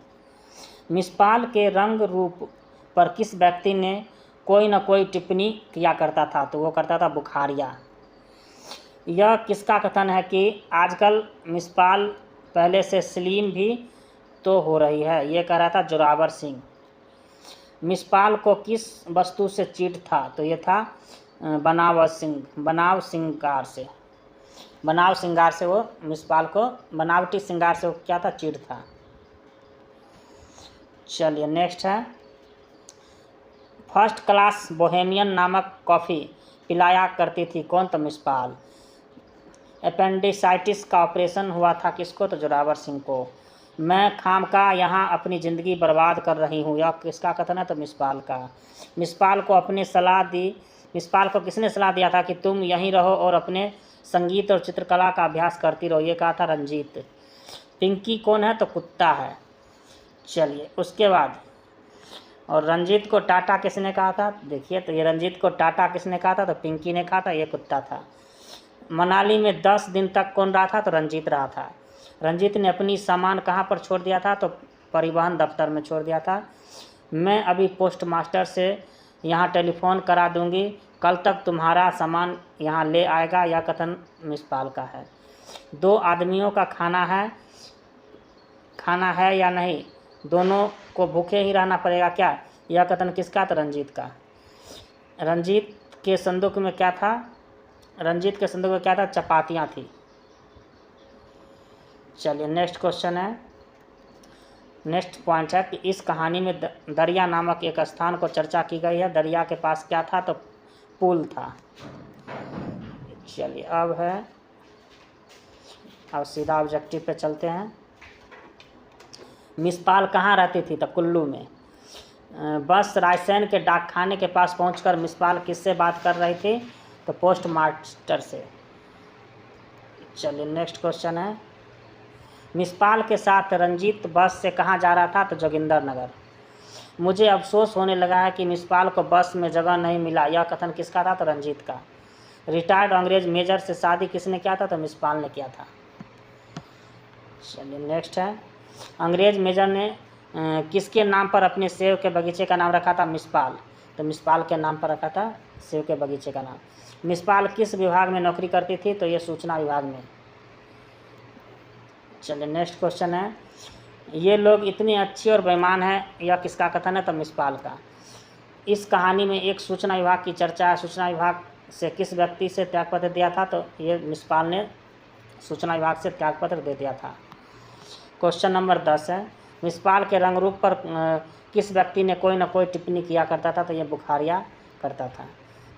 मिसपाल के रंग रूप पर किस व्यक्ति ने कोई न कोई टिप्पणी किया करता था? तो वो करता था बुखारिया। यह किसका कथन है कि आजकल मिसपाल पहले से स्लीम भी तो हो रही है? ये कह रहा था जोरावर सिंह। मिसपाल को किस वस्तु से चीड़ था? तो ये था बनाव श्रृंगार से वो मिसपाल को, बनावटी श्रृंगार से वो क्या था? चीड़ था। चलिए नेक्स्ट है, फर्स्ट क्लास बोहेमियन नामक कॉफ़ी पिलाया करती थी कौन? तो मिसपाल। अपेंडिसाइटिस का ऑपरेशन हुआ था किसको? तो जोरावर सिंह को। मैं खामखा यहाँ अपनी ज़िंदगी बर्बाद कर रही हूँ, यह किसका कथन है? तो मिसपाल का। मिसपाल को किसने सलाह दिया था कि तुम यहीं रहो और अपने संगीत और चित्रकला का अभ्यास करती रहो? ये कहा था रंजीत। पिंकी कौन है? तो कुत्ता है। चलिए उसके बाद, और रंजीत को टाटा किसने कहा था? देखिए, तो ये रंजीत को टाटा किसने कहा था? तो पिंकी ने कहा था, ये कुत्ता था। मनाली में 10 दिन तक कौन रहा था? तो रंजीत रहा था। रंजीत ने अपनी सामान कहाँ पर छोड़ दिया था? तो परिवहन दफ्तर में छोड़ दिया था। मैं अभी पोस्ट मास्टर से यहाँ टेलीफोन करा दूंगी, कल तक तुम्हारा सामान यहाँ ले आएगा, यह कथन मिसपाल का है। 2 आदमियों का खाना है, खाना है या नहीं, दोनों को भूखे ही रहना पड़ेगा क्या? यह कथन किसका? तो रंजीत का। रंजीत के संदूक में क्या था? रंजीत के संदूक में क्या था? चपातियाँ थी। चलिए नेक्स्ट क्वेश्चन है, नेक्स्ट पॉइंट है कि इस कहानी में दरिया नामक एक स्थान को चर्चा की गई है। दरिया के पास क्या था? तो पुल था। चलिए अब सीधा ऑब्जेक्टिव पे चलते हैं। मिसपाल कहाँ रहती थी? तो कुल्लू में। बस रायसेन के डाकखाने के पास पहुंचकर मिसपाल किससे बात कर रही थी? तो पोस्ट मास्टर से। चलिए नेक्स्ट क्वेश्चन है, मिसपाल के साथ रंजीत बस से कहाँ जा रहा था? तो जोगिंदरनगर। मुझे अफसोस होने लगा है कि मिसपाल को बस में जगह नहीं मिला। यह कथन किसका था? तो रंजीत का। रिटायर्ड अंग्रेज मेजर से शादी किसने किया था? तो मिसपाल ने किया था। चलिए नेक्स्ट है, अंग्रेज मेजर ने किसके नाम पर अपने सेव के बगीचे का नाम रखा था? मिसपाल। तो मिसपाल के नाम पर रखा था सेव के बगीचे का नाम। मिसपाल किस विभाग में नौकरी करती थी? तो ये सूचना विभाग में। चलिए नेक्स्ट क्वेश्चन है, ये लोग इतने अच्छे और बेईमान हैं, यह किसका कथन है? तो मिसपाल का। इस कहानी में एक सूचना विभाग की चर्चा है। सूचना विभाग से किस व्यक्ति से त्यागपत्र दिया था? तो ये मिसपाल ने सूचना विभाग से त्यागपत्र दे दिया था। क्वेश्चन नंबर 10 है, मिसपाल के रंग रूप पर किस व्यक्ति ने कोई न कोई टिप्पणी किया करता था? तो ये बुखारिया करता था।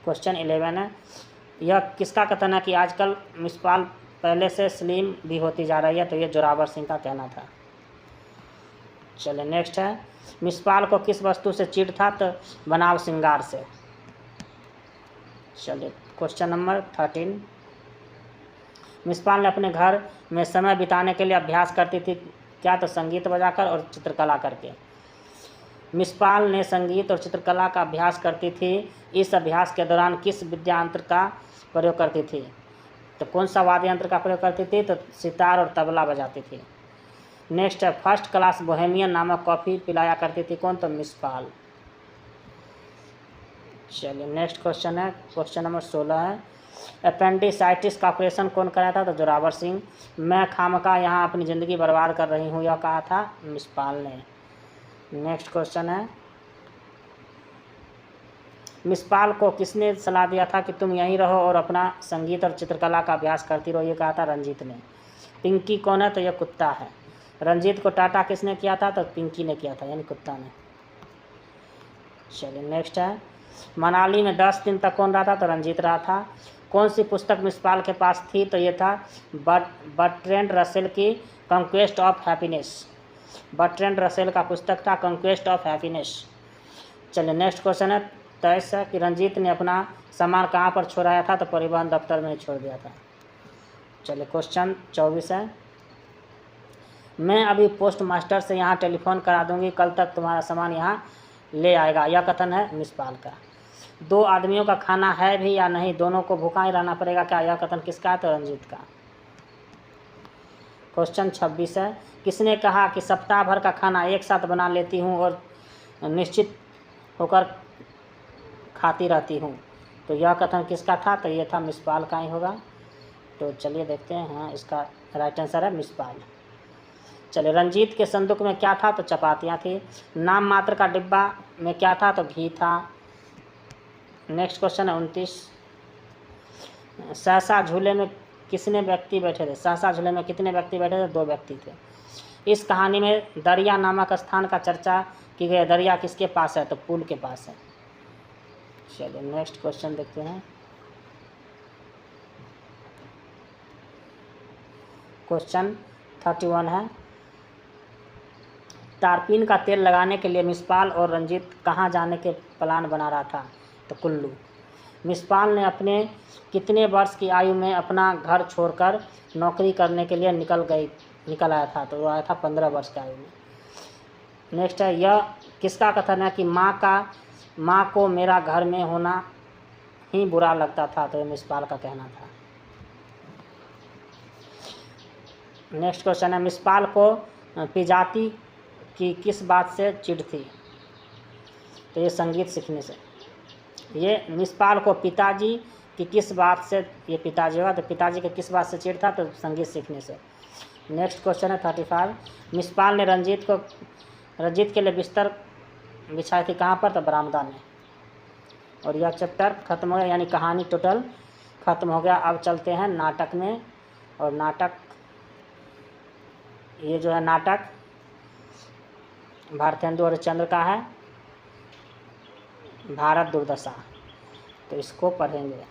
क्वेश्चन 11 है, यह किसका कथन है कि आजकल मिसपाल पहले से स्लिम भी होती जा रही है? तो ये जोरावर सिंह का कहना था। चलिए नेक्स्ट है, मिसपाल को किस वस्तु से चिढ़ था? तो बनाव श्रृंगार से। चलिए क्वेश्चन नंबर 13, मिसपाल ने अपने घर में समय बिताने के लिए अभ्यास करती थी क्या? तो संगीत बजाकर और चित्रकला करके। मिसपाल ने संगीत और चित्रकला का अभ्यास करती थी। इस अभ्यास के दौरान किस वाद्ययंत्र का प्रयोग करती थी? तो कौन सा वाद्य यंत्र का प्रयोग करती थी? तो सितार और तबला बजाती थी। नेक्स्ट है, फर्स्ट क्लास बोहेमियन नामक कॉफ़ी पिलाया करती थी कौन? तो मिसपाल। चलिए नेक्स्ट क्वेश्चन है, क्वेश्चन नंबर 16 है, अपेंडिसाइटिस का ऑपरेशन कौन कराया था? तो जोरावर सिंह। मैं खामखा यहाँ अपनी ज़िंदगी बर्बाद कर रही हूँ, यह कहा था मिसपाल ने। नेक्स्ट क्वेश्चन है, मिसपाल को किसने सलाह दिया था कि तुम यहीं रहो और अपना संगीत और चित्रकला का अभ्यास करती रहो? ये कहा था रंजीत ने। पिंकी कौन है? तो यह कुत्ता है। रंजीत को टाटा किसने किया था? तो पिंकी ने किया था, यानी कुत्ता ने। चलिए नेक्स्ट है, मनाली में 10 दिन तक कौन रहा था? तो रंजीत रहा था। कौन सी पुस्तक मिसपाल के पास थी? तो ये था बर्ट्रैंड रसेल की conquest of happiness. Bertrand Russell का पुस्तक था कंक्वेस्ट ऑफ हैप्पीनेस। चलिए नेक्स्ट क्वेश्चन है, तय है कि रंजीत ने अपना सामान कहाँ पर छोड़ाया था? तो परिवहन दफ्तर में छोड़ दिया था। चलिए क्वेश्चन 24 है, मैं अभी पोस्ट मास्टर से यहाँ टेलीफोन करा दूंगी, कल तक तुम्हारा सामान यहाँ ले आएगा। यह कथन है मिसपाल का। 2 आदमियों का खाना है भी या नहीं, दोनों को भूखा ही रहना पड़ेगा क्या? यह कथन किसका है? तो रंजीत का। क्वेश्चन 26 है, किसने कहा कि सप्ताह भर का खाना एक साथ बना लेती हूँ और निश्चित होकर खाती रहती हूँ? तो यह कथन किसका था? तो यह था मिसपाल का ही होगा। तो चलिए देखते हैं, हाँ इसका राइट आंसर है मिसपाल। चलिए रंजीत के संदूक में क्या था? तो चपातियाँ थी। नाम मात्र का डिब्बा में क्या था? तो घी था। नेक्स्ट क्वेश्चन है 29, सहसा झूले में कितने व्यक्ति बैठे थे? सहसा झूले में कितने व्यक्ति बैठे थे? 2 व्यक्ति थे। इस कहानी में दरिया नामक स्थान का चर्चा की गई। दरिया किसके पास है? तो पुल के पास है। चलिए नेक्स्ट क्वेश्चन देखते हैं, क्वेश्चन 31 है, तारपीन का तेल लगाने के लिए मिसपाल और रंजीत कहाँ जाने के प्लान बना रहा था? तो कुल्लू। मिसपाल ने अपने कितने वर्ष की आयु में अपना घर छोड़कर नौकरी करने के लिए निकल आया था? तो वो आया था 15 वर्ष की आयु में। नेक्स्ट है, यह किसका कथन है कि माँ को मेरा घर में होना ही बुरा लगता था? तो मिसपाल का कहना था। नेक्स्ट क्वेश्चन है, मिसपाल को पिजाती की किस बात से चिढ़ थी? तो ये संगीत सीखने से। ये मिसपाल को पिताजी की किस बात से, ये पिताजी होगा, तो पिताजी के किस बात से चिढ़ था? तो संगीत सीखने से। नेक्स्ट क्वेश्चन है 35। मिसपाल ने रंजीत के लिए बिस्तर बिछाई थी कहाँ पर? तो बरामदा में। और यह चैप्टर खत्म हो गया, यानी कहानी टोटल खत्म हो गया। अब चलते हैं नाटक में। और नाटक, ये जो है नाटक भारतेंदु हरिश्चंद्र का है, भारत दुर्दशा। तो इसको पढ़ेंगे।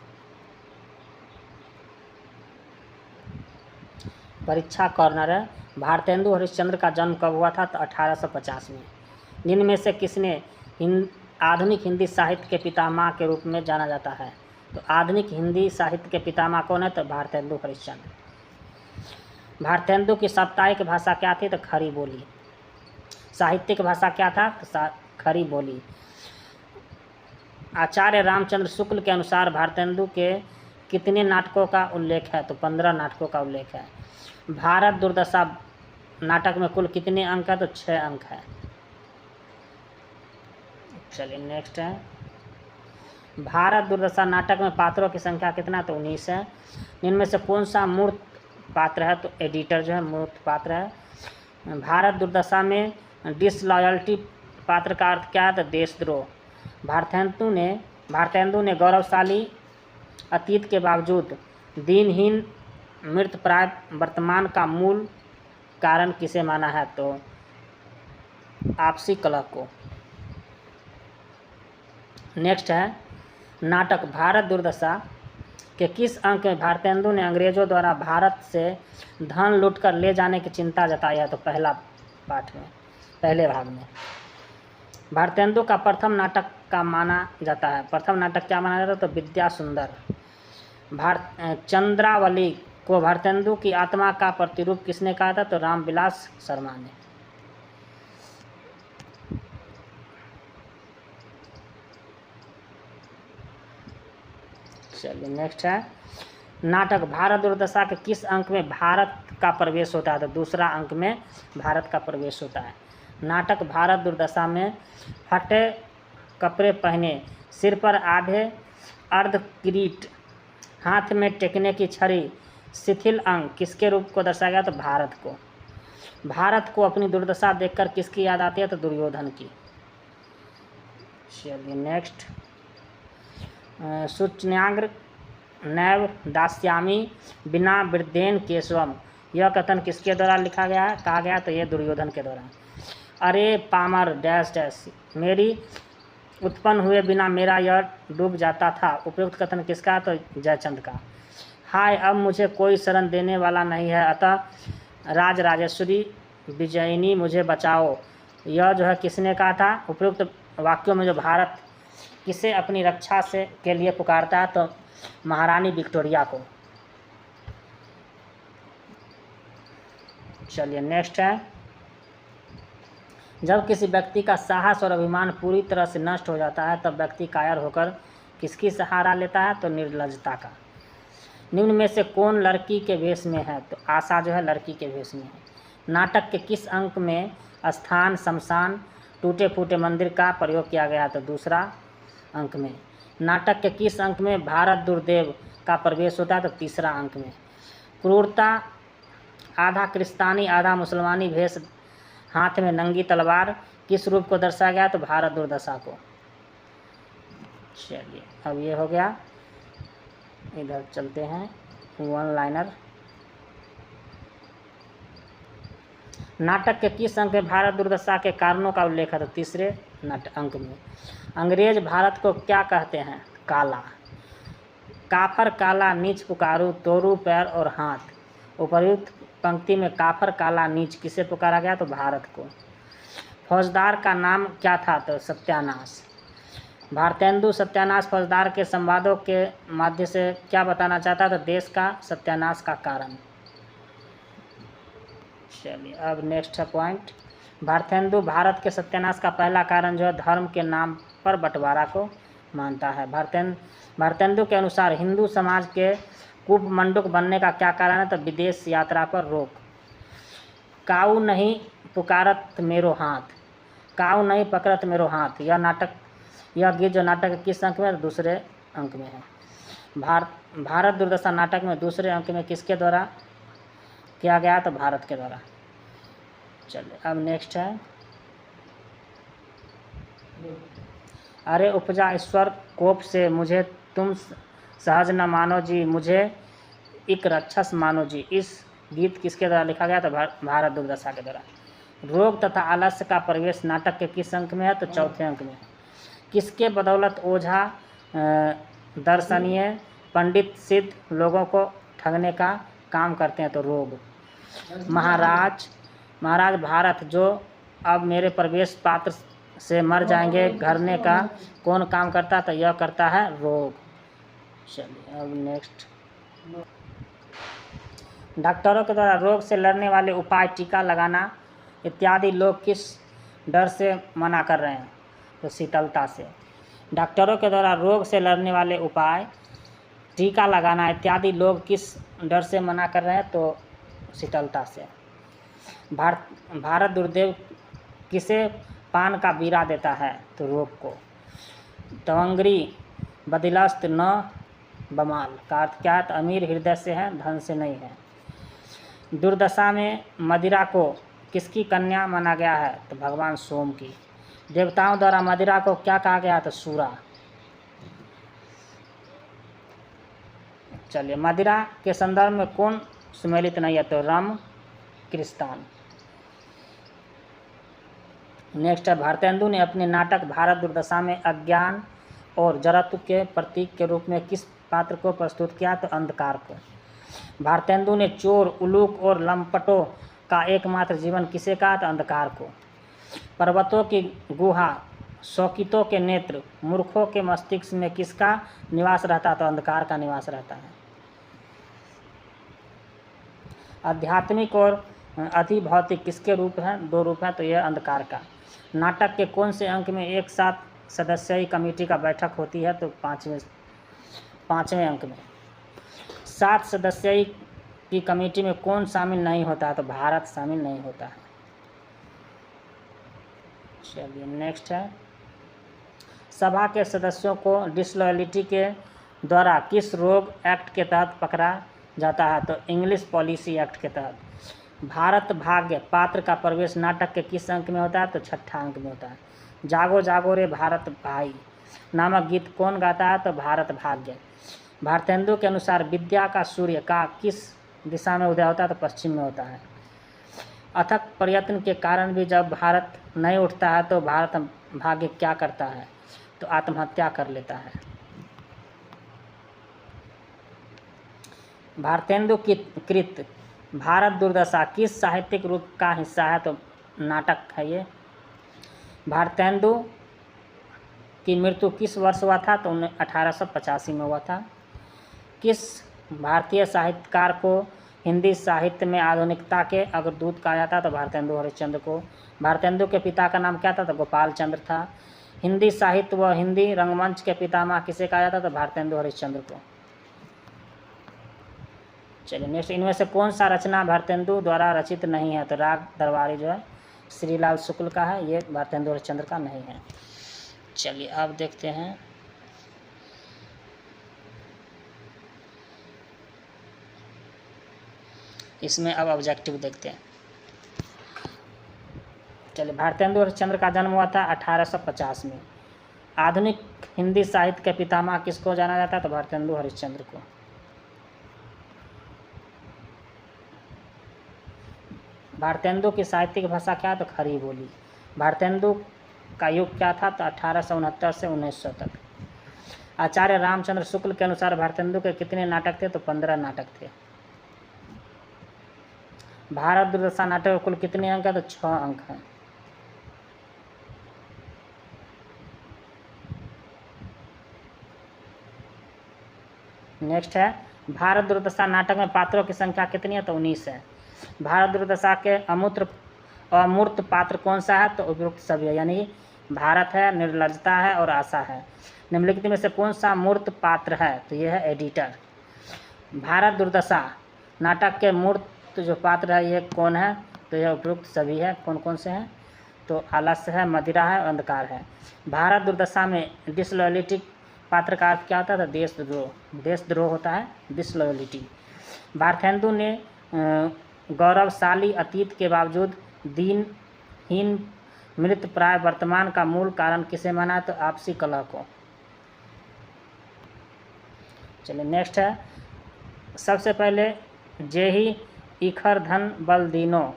परीक्षा कॉर्नर है। भारतेंदु हरिश्चंद्र का जन्म कब हुआ था? तो 1850 में। जिनमें से किसने आधुनिक हिंदी साहित्य के पितामह के रूप में जाना जाता है? तो आधुनिक हिंदी साहित्य के पितामह कौन है? तो भारतेंदु हरिश्चंद्र। भारतेंदु की साप्ताहिक भाषा क्या थी? तो खड़ी बोली। साहित्यिक भाषा क्या था? तो खड़ी बोली। आचार्य रामचंद्र शुक्ल के अनुसार भारतेंदु के कितने नाटकों का उल्लेख है? तो 15 नाटकों का उल्लेख है। भारत दुर्दशा नाटक में कुल कितने अंक है? तो 6 अंक है। चलिए नेक्स्ट है, भारत दुर्दशा नाटक में पात्रों की संख्या कितना? तो 19 है। इनमें से कौन सा मूर्त पात्र है? तो एडिटर जो है मूर्त पात्र है। भारत दुर्दशा में डिसलॉयल्टी पात्र का अर्थ क्या है? तो देशद्रोह। भारतेंदु ने गौरवशाली अतीत के बावजूद दीनहीन मृतप्राय वर्तमान का मूल कारण किसे माना है? तो आपसी कलह को। नेक्स्ट है नाटक भारत दुर्दशा के किस अंक में भारतेंदु ने अंग्रेजों द्वारा भारत से धन लूटकर ले जाने की चिंता जताई है? तो पहला पाठ में, पहले भाग में। भारतेंदु का प्रथम नाटक का माना जाता है, प्रथम नाटक क्या माना जाता है? तो विद्या सुंदर। चंद्रावली को भारतेंदु की आत्मा का प्रतिरूप किसने कहा था? तो रामविलास शर्मा ने। चलिए नेक्स्ट है नाटक भारत दुर्दशा के किस अंक में भारत का प्रवेश होता है? तो दूसरा अंक में भारत का प्रवेश होता है। नाटक भारत दुर्दशा में फटे कपड़े पहने, सिर पर आधे अर्ध किरीट, हाथ में टेकने की छड़ी, शिथिल अंग किसके रूप को दर्शाया गया? तो भारत को। भारत को अपनी दुर्दशा देखकर किसकी याद आती है? तो दुर्योधन की। चलिए नेक्स्ट, शुचन्याग्र नैव दास्यामी बिना वृद्धेन केशवम, यह कथन किसके द्वारा लिखा गया है, कहा गया? तो ये दुर्योधन के द्वारा। अरे पामर डैश डैश, मेरी उत्पन्न हुए बिना मेरा यह डूब जाता था, उपयुक्त कथन किसका? तो जयचंद का। हाय अब मुझे कोई शरण देने वाला नहीं है, अतः राज राजेश्वरी विजयिनी मुझे बचाओ, यह जो है किसने कहा था? उपयुक्त वाक्यों में जो भारत किसे अपनी रक्षा से के लिए पुकारता है? तो महारानी विक्टोरिया को। चलिए नेक्स्ट है, जब किसी व्यक्ति का साहस और अभिमान पूरी तरह से नष्ट हो जाता है तब व्यक्ति कायर होकर किसकी सहारा लेता है? तो निर्लजता का। निम्न में से कौन लड़की के वेश में है? तो आशा जो है लड़की के वेश में है। नाटक के किस अंक में स्थान, शमशान, टूटे फूटे मंदिर का प्रयोग किया गया? तो दूसरा अंक में। नाटक के किस अंक में भारत दुर्देव का प्रवेश होता है? तो तीसरा अंक में। क्रूरता, आधा क्रिस्तानी आधा मुसलमानी भेष, हाथ में नंगी तलवार किस रूप को दर्शाया गया? तो भारत दुर्दशा को। चलिए अब ये हो गया, इधर चलते हैं वन लाइनर। नाटक के किस अंक में भारत दुर्दशा के कारणों का उल्लेख है? तो तीसरे अंक में। अंग्रेज भारत को क्या कहते हैं? काला। काफर काला नीच पुकारू, तोड़ू पैर और हाथ। उपर्युक्त पंक्ति में काफर काला नीच किसे पुकारा गया? तो भारत को। फौजदार का नाम क्या था? तो सत्यानाश। भारतेंदु सत्यानाश फौजदार के संवादों के माध्यम से क्या बताना चाहता है? तो देश का सत्यानाश का कारण। चलिए अब नेक्स्ट है पॉइंट, भारतेंदु भारत के सत्यानाश का पहला कारण जो है धर्म के नाम पर बंटवारा को मानता है। भारतेंदु के अनुसार हिंदू समाज के कूपमंडुक बनने का क्या कारण है? तो विदेश यात्रा पर रोक। काऊ नहीं पुकारत मेरो हाथ, काऊ नहीं पकड़त मेरो हाथ, यह गीत जो नाटक किस अंक में? दूसरे अंक में है। भारत दुर्दशा नाटक में दूसरे अंक में किसके द्वारा किया गया तो भारत के द्वारा। चलिए अब नेक्स्ट है, अरे उपजा ईश्वर कोप से मुझे तुम सहज न मानो जी, मुझे एक राक्षस मानो जी। इस गीत किसके द्वारा लिखा गया तो भारत दुर्दशा के द्वारा। रोग तथा आलस्य का प्रवेश नाटक के किस अंक में है तो चौथे अंक में। किसके बदौलत ओझा दर्शनीय पंडित सिद्ध लोगों को ठगने का काम करते हैं तो रोग। महाराज भारत जो अब मेरे प्रवेश पात्र से मर जाएंगे घरने का कौन काम करता तो यह करता है रोग। चलिए अब नेक्स्ट, डॉक्टरों के द्वारा रोग से लड़ने वाले उपाय टीका लगाना इत्यादि लोग किस डर से मना कर रहे हैं तो शीतलता से। डॉक्टरों के द्वारा रोग से लड़ने वाले उपाय टीका लगाना इत्यादि लोग किस डर से मना कर रहे हैं तो शीतलता से। भारत दुर्देव किसे पान का बीरा देता है तो रोग को। तवंगरी बदिलस्त न बमाल का अर्थ क्या है तो अमीर हृदय से है धन से नहीं है। दुर्दशा में मदिरा को किसकी कन्या माना गया है तो भगवान सोम की। देवताओं द्वारा मदिरा को क्या कहा गया तो सूरा। चलिए मदिरा के संदर्भ में कौन सुमेलित नहीं है तो रम क्रिस्तान। नेक्स्ट है, भारतेंदु ने अपने नाटक भारत दुर्दशा में अज्ञान और जड़त्व के प्रतीक के रूप में किस पात्र को प्रस्तुत किया तो अंधकार को। भारतेंदु ने चोर उलूक और लंपटों का एकमात्र जीवन किसे कहा तो अंधकार को। पर्वतों की गुहा शौकितों के नेत्र मूर्खों के मस्तिष्क में किसका निवास रहता तो अंधकार का निवास रहता है। आध्यात्मिक और अधिभौतिक किसके रूप हैं दो रूप हैं तो यह अंधकार का। नाटक के कौन से अंक में एक साथ सदस्यीय कमेटी का बैठक होती है तो पाँचवें अंक में। 7 सदस्यीय की कमेटी में कौन शामिल नहीं होता तो भारत शामिल नहीं होता है। चलिए नेक्स्ट है, सभा के सदस्यों को डिसलॉयलिटी के द्वारा किस रोग एक्ट के तहत पकड़ा जाता है तो इंग्लिश पॉलिसी एक्ट के तहत। भारत भाग्य पात्र का प्रवेश नाटक के किस अंक में होता है तो 6ठा अंक में होता है। जागो जागो रे भारत भाई नामक गीत कौन गाता है तो भारत भाग्य। भारतेंदु के अनुसार विद्या का सूर्य का किस दिशा में उदय होता है तो पश्चिम में होता है। अथक प्रयत्न के कारण भी जब भारत नहीं उठता है तो भारत भाग्य क्या करता है तो आत्महत्या कर लेता है। भारतेंदु की कृत भारत दुर्दशा किस साहित्यिक रूप का हिस्सा है तो नाटक है ये। भारतेंदु की मृत्यु किस वर्ष हुआ था तो 1885 में हुआ था। किस भारतीय साहित्यकार को हिंदी साहित्य में आधुनिकता के अग्रदूत कहा जाता तो भारतेंदु हरिश्चंद्र को। भारतेंदु के पिता का नाम क्या था तो गोपाल चंद्र था। हिंदी साहित्य व हिंदी रंगमंच के पितामह किसे कहा जाता तो भारतेंदु हरिश्चंद्र को। चलिए नेक्स्ट, इनमें से कौन सा रचना भारतेंदु द्वारा रचित नहीं है तो राग दरबारी जो है श्रीलाल शुक्ल का है, ये भारतेंदु हरिश्चंद्र का नहीं है। चलिए अब देखते हैं, इसमें अब ऑब्जेक्टिव देखते हैं। चलिए भारतेंदु हरिश्चंद्र का जन्म हुआ था 1850 में। आधुनिक हिंदी साहित्य के पितामह किसको जाना जाता है तो भारतेंदु हरिश्चंद्र को। भारतेंदु की साहित्यिक भाषा क्या है तो खड़ी बोली। भारतेंदु का युग क्या था तो 1869 से 1900 तक। आचार्य रामचंद्र शुक्ल के अनुसार भारतेंदु के कितने नाटक थे तो 15 नाटक थे। भारत दुर्दशा नाटक कुल कितने अंक है तो 6 अंक हैं। नेक्स्ट है, भारत दुर्दशा नाटक में पात्रों की संख्या कितनी है तो 19 है। भारत दुर्दशा के अमूर्त पात्र कौन सा है तो उपयुक्त सभी है, यानी भारत है, निर्लजता है और आशा है। निम्नलिखित में से कौन सा मूर्त पात्र है तो यह है एडिटर। भारत दुर्दशा नाटक के मूर्त जो पात्र है ये कौन है तो यह उपयुक्त सभी है। कौन कौन से हैं तो आलस्य है, मदिरा है और अंधकार है। भारत दुर्दशा में डिसलॉयलिटी पात्र का अर्थ क्या होता है तो देशद्रोह होता है डिसलॉयलिटी। भारतेंदु ने गौरवशाली अतीत के बावजूद दीनहीन मृत प्राय वर्तमान का मूल कारण किसे माना? तो आपसी कलह को। चलिए नेक्स्ट है, सबसे पहले जेहि इखर धन बल दीनो,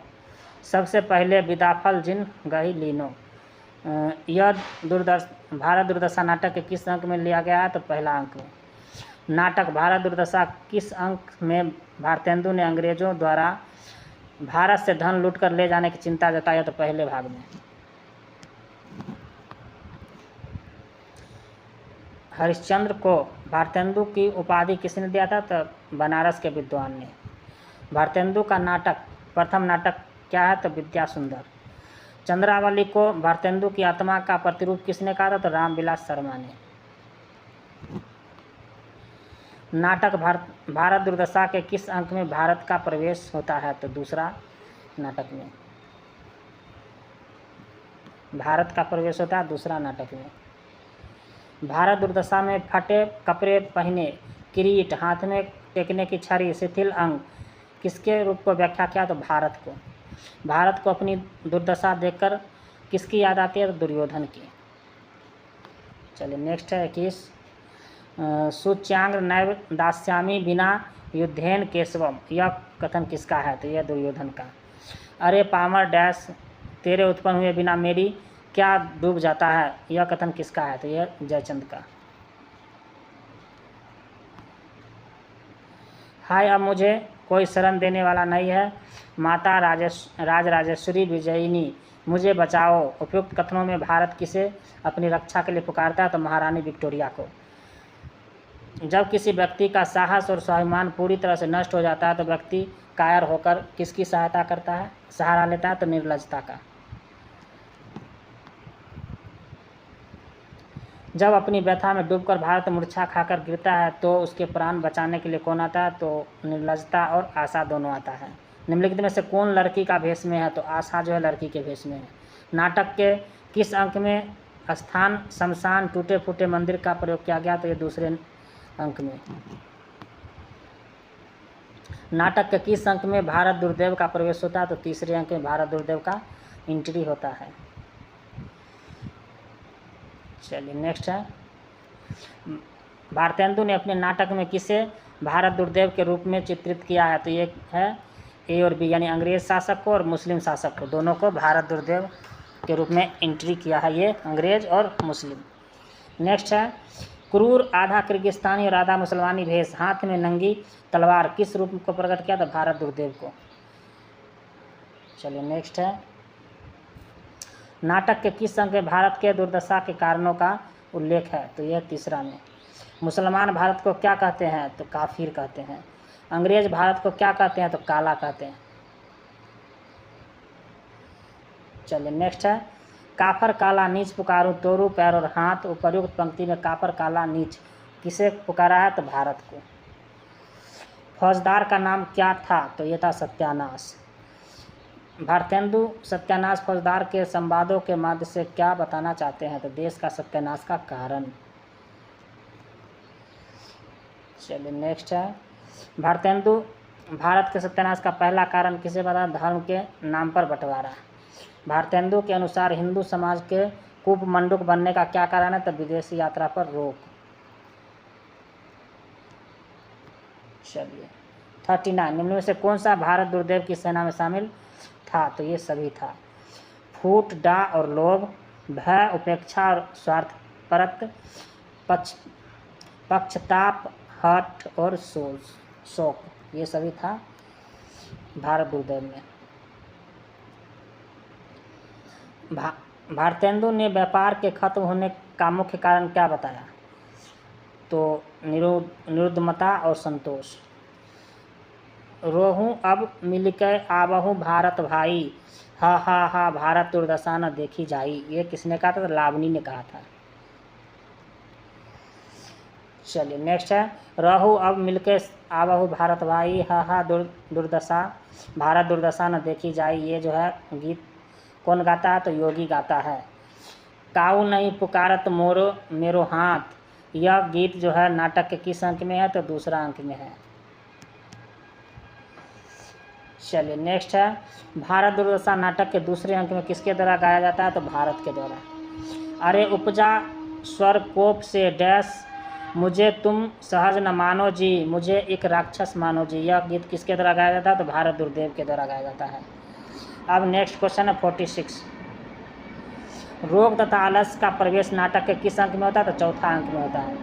सबसे पहले विदाफल जिन गही लीनो। यह भारत दुर्दशा नाटक के किस अंक में लिया गया है? तो पहला अंक में। नाटक भारत दुर्दशा किस अंक में भारतेंदु ने अंग्रेजों द्वारा भारत से धन लूटकर ले जाने की चिंता जताई? तो पहले भाग में। हरिश्चंद्र को भारतेंदु की उपाधि किसने दिया था? तो बनारस के विद्वान ने। भारतेंदु का नाटक, प्रथम नाटक क्या है? तो विद्या सुंदर। चंद्रावली को भारतेंदु की आत्मा का प्रतिरूप किसने कहा था? तो रामविलास शर्मा ने। नाटक भारत दुर्दशा के किस अंक में भारत का प्रवेश होता है? तो दूसरा नाटक में भारत का प्रवेश होता है, दूसरा नाटक में। भारत दुर्दशा में फटे कपड़े पहने, किरीट, हाथ में टेकने की छड़ी, शिथिल अंग किसके रूप को व्याख्या किया? तो भारत को। भारत को अपनी दुर्दशा देखकर किसकी याद आती है? तो दुर्योधन की। चलिए नेक्स्ट है 21, सुच्यांग नैव दास्यामि बिना युद्धेन केशवम, यह कथन किसका है? तो यह दुर्योधन का। अरे पामर डैश, तेरे उत्पन्न हुए बिना मेरी क्या डूब जाता है, यह कथन किसका है? तो यह जयचंद का। हाय अब मुझे कोई शरण देने वाला नहीं है, माता राजराजेश्वरी विजयिनी मुझे बचाओ। उपयुक्त कथनों में भारत किसे अपनी रक्षा के लिए पुकारता है? तो महारानी विक्टोरिया को। जब किसी व्यक्ति का साहस और स्वाभिमान पूरी तरह से नष्ट हो जाता है तो व्यक्ति कायर होकर किसकी सहायता करता है, सहारा लेता है? तो निर्लजता का। जब अपनी व्यथा में डूबकर भारत मूर्छा खाकर गिरता है तो उसके प्राण बचाने के लिए कौन आता है? तो निर्लजता और आशा दोनों आता है। निम्नलिखित में से कौन लड़की का भेष में है? तो आशा जो है लड़की के भेष में है। नाटक के किस अंक में स्थान, शमशान, टूटे फूटे मंदिर का प्रयोग किया गया? तो ये दूसरे अंक में। नाटक के किस अंक में भारत दुर्देव का प्रवेश होता है? तो तीसरे अंक में भारत दुर्देव का एंट्री होता है। चलिए नेक्स्ट है, भारतेंदु ने अपने नाटक में किसे भारत दुर्देव के रूप में चित्रित किया है? तो ये है ए और बी, यानी अंग्रेज शासक को और मुस्लिम शासक को, दोनों को भारत दुर्देव के रूप में एंट्री किया है, ये अंग्रेज और मुस्लिम। नेक्स्ट है, क्रूर आधा किर्गिस्तानी और आधा मुसलमानी भेष, हाथ में नंगी तलवार किस रूप को प्रकट किया? तो भारत दुर्देव को। चलिए नेक्स्ट है, नाटक के किस अंक में भारत के दुर्दशा के कारणों का उल्लेख है? तो यह तीसरा में। मुसलमान भारत को क्या कहते हैं? तो काफिर कहते हैं। अंग्रेज भारत को क्या कहते हैं? तो काला कहते हैं। चलिए नेक्स्ट है, काफर काला नीच पुकारूं, तोड़ू पैर और हाथ, उपर्युक्त पंक्ति में काफर काला नीच किसे पुकारा है? तो भारत को। फौजदार का नाम क्या था? तो यह था सत्यानाश। भारतेंदु सत्यानाश फौजदार के संवादों के माध्यम से क्या बताना चाहते हैं? तो देश का सत्यानाश का कारण। चलिए नेक्स्ट है, भारतेंदु भारत के सत्यानाश का पहला कारण किसे बता? धर्म के नाम पर बंटवारा। भारतेंदु के अनुसार हिंदू समाज के कूपमंडूक बनने का क्या कारण है? तो विदेशी यात्रा पर रोक। चलिए 39, निम्न में से कौन सा भारत दुर्देव की सेना में शामिल था? तो ये सभी था। फूट, डा और लोभ, भय, उपेक्षा और स्वार्थपरत, पक्षताप, हठ और शोक, ये सभी था भारत दुर्देव में। भारतेंदु ने व्यापार के खत्म होने का मुख्य कारण क्या बताया? तो निरुद्धमता और संतोष। रोहूं अब मिलके आबहू भारत भाई, हा हा हा भारत दुर्दशा न देखी जाई, ये किसने कहा था? तो लावनी ने कहा था। चलिए नेक्स्ट है, रहू अब मिलके आबहू भारत भाई, हा हा दुर्दशा भारत दुर्दशा न देखी जाई, ये जो है गीत कौन गाता है? तो योगी गाता है। काऊ नहीं पुकारत मोरो मेरो हाथ, यह गीत जो है नाटक के किस अंक में है? तो दूसरा अंक में है। चलिए नेक्स्ट है, भारत दुर्दशा नाटक के दूसरे अंक में किसके द्वारा गाया जाता है? तो भारत के द्वारा। अरे उपजा स्वर कोप से डैश, मुझे तुम सहज न मानो जी, मुझे एक राक्षस मानो जी। यह गीत किसके द्वारा गाया जाता है? तो भारत दुर्देव के द्वारा गाया जाता है। अब नेक्स्ट क्वेश्चन है 46, रोग तथा आलस्य का प्रवेश नाटक के किस अंक में होता है? तो चौथा अंक में होता है।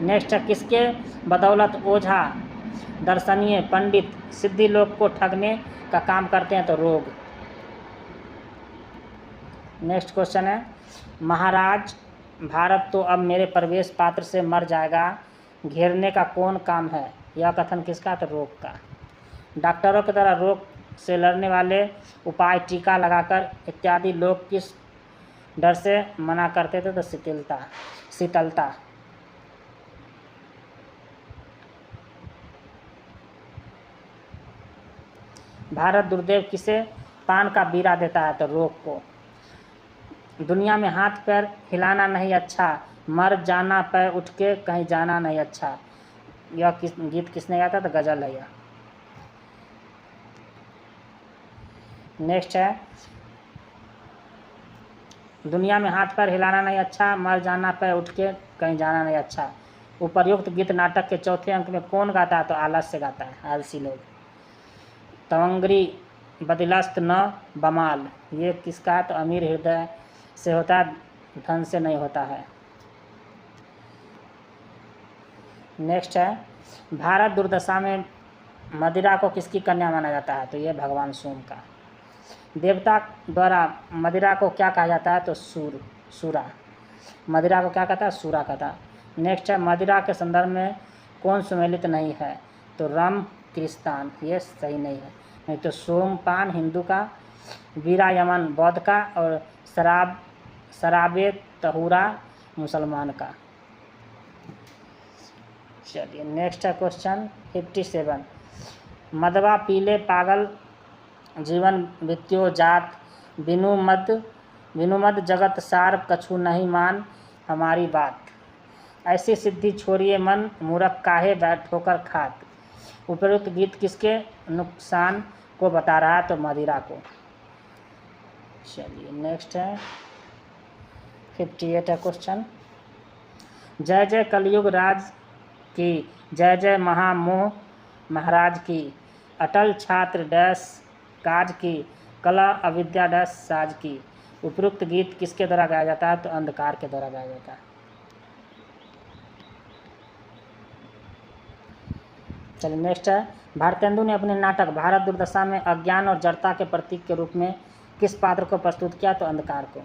नेक्स्ट है, किसके बदौलत ओझा दर्शनीय पंडित सिद्धि लोग को ठगने का काम करते हैं? तो रोग। नेक्स्ट क्वेश्चन है, महाराज भारत तो अब मेरे प्रवेश पात्र से मर जाएगा, घेरने का कौन काम है? यह कथन किसका? तो रोग का। डॉक्टरों के द्वारा रोग से लड़ने वाले उपाय टीका लगाकर इत्यादि लोग किस डर से मना करते थे? तो शीतलता। भारत दुर्देव किसे पान का बीड़ा देता है? तो रोग को। दुनिया में हाथ पैर हिलाना नहीं अच्छा, मर जाना पैर उठ के कहीं जाना नहीं अच्छा। यह गीत किसने गाया था? तो गजल है यह। नेक्स्ट है, दुनिया में हाथ पैर हिलाना नहीं अच्छा, मर जाना पैर उठ के कहीं जाना नहीं अच्छा। उपर्युक्त गीत नाटक के चौथे अंक में कौन गाता है? तो आलस्य गाता है, आलसी लोग। तवंगरी बदिलस्त न बमाल, ये किसका है? तो अमीर हृदय से होता है, धन से नहीं होता है। नेक्स्ट है, भारत दुर्दशा में मदिरा को किसकी कन्या माना जाता है? तो ये भगवान सोम का। देवता द्वारा मदिरा को क्या कहा जाता है? तो सूरा। मदिरा को क्या कहता है? सूरा कहता। नेक्स्ट है, मदिरा के संदर्भ में कौन सुमेलित नहीं है? तो रम क्रिस्तान, ये सही नहीं है। नहीं तो सोमपान हिंदू का, वीरा यमन बौद्ध का, और शराबे तहुरा मुसलमान का। चलिए नेक्स्ट है क्वेश्चन 57, मदवा पीले पागल जीवन वित्यो जात, बिनु मद जगत सार कछु नहीं मान हमारी बात। ऐसी सिद्धि छोड़िए मन मूर्ख काहे बैठ होकर खात। उपयुक्त गीत किसके नुकसान को बता रहा है? तो मदिरा को। चलिए नेक्स्ट है 58 है क्वेश्चन, जय जय कलयुग राज की, जय जय महामोह महाराज की, अटल छात्र डैश काज की, कला अविद्या डैश साज की। उपयुक्त गीत किसके द्वारा गाया जाता है? तो अंधकार के द्वारा गाया जाता है। चलिए नेक्स्ट है, भारतेंदु ने अपने नाटक भारत दुर्दशा में अज्ञान और जड़ता के प्रतीक के रूप में किस पात्र को प्रस्तुत किया? तो अंधकार को।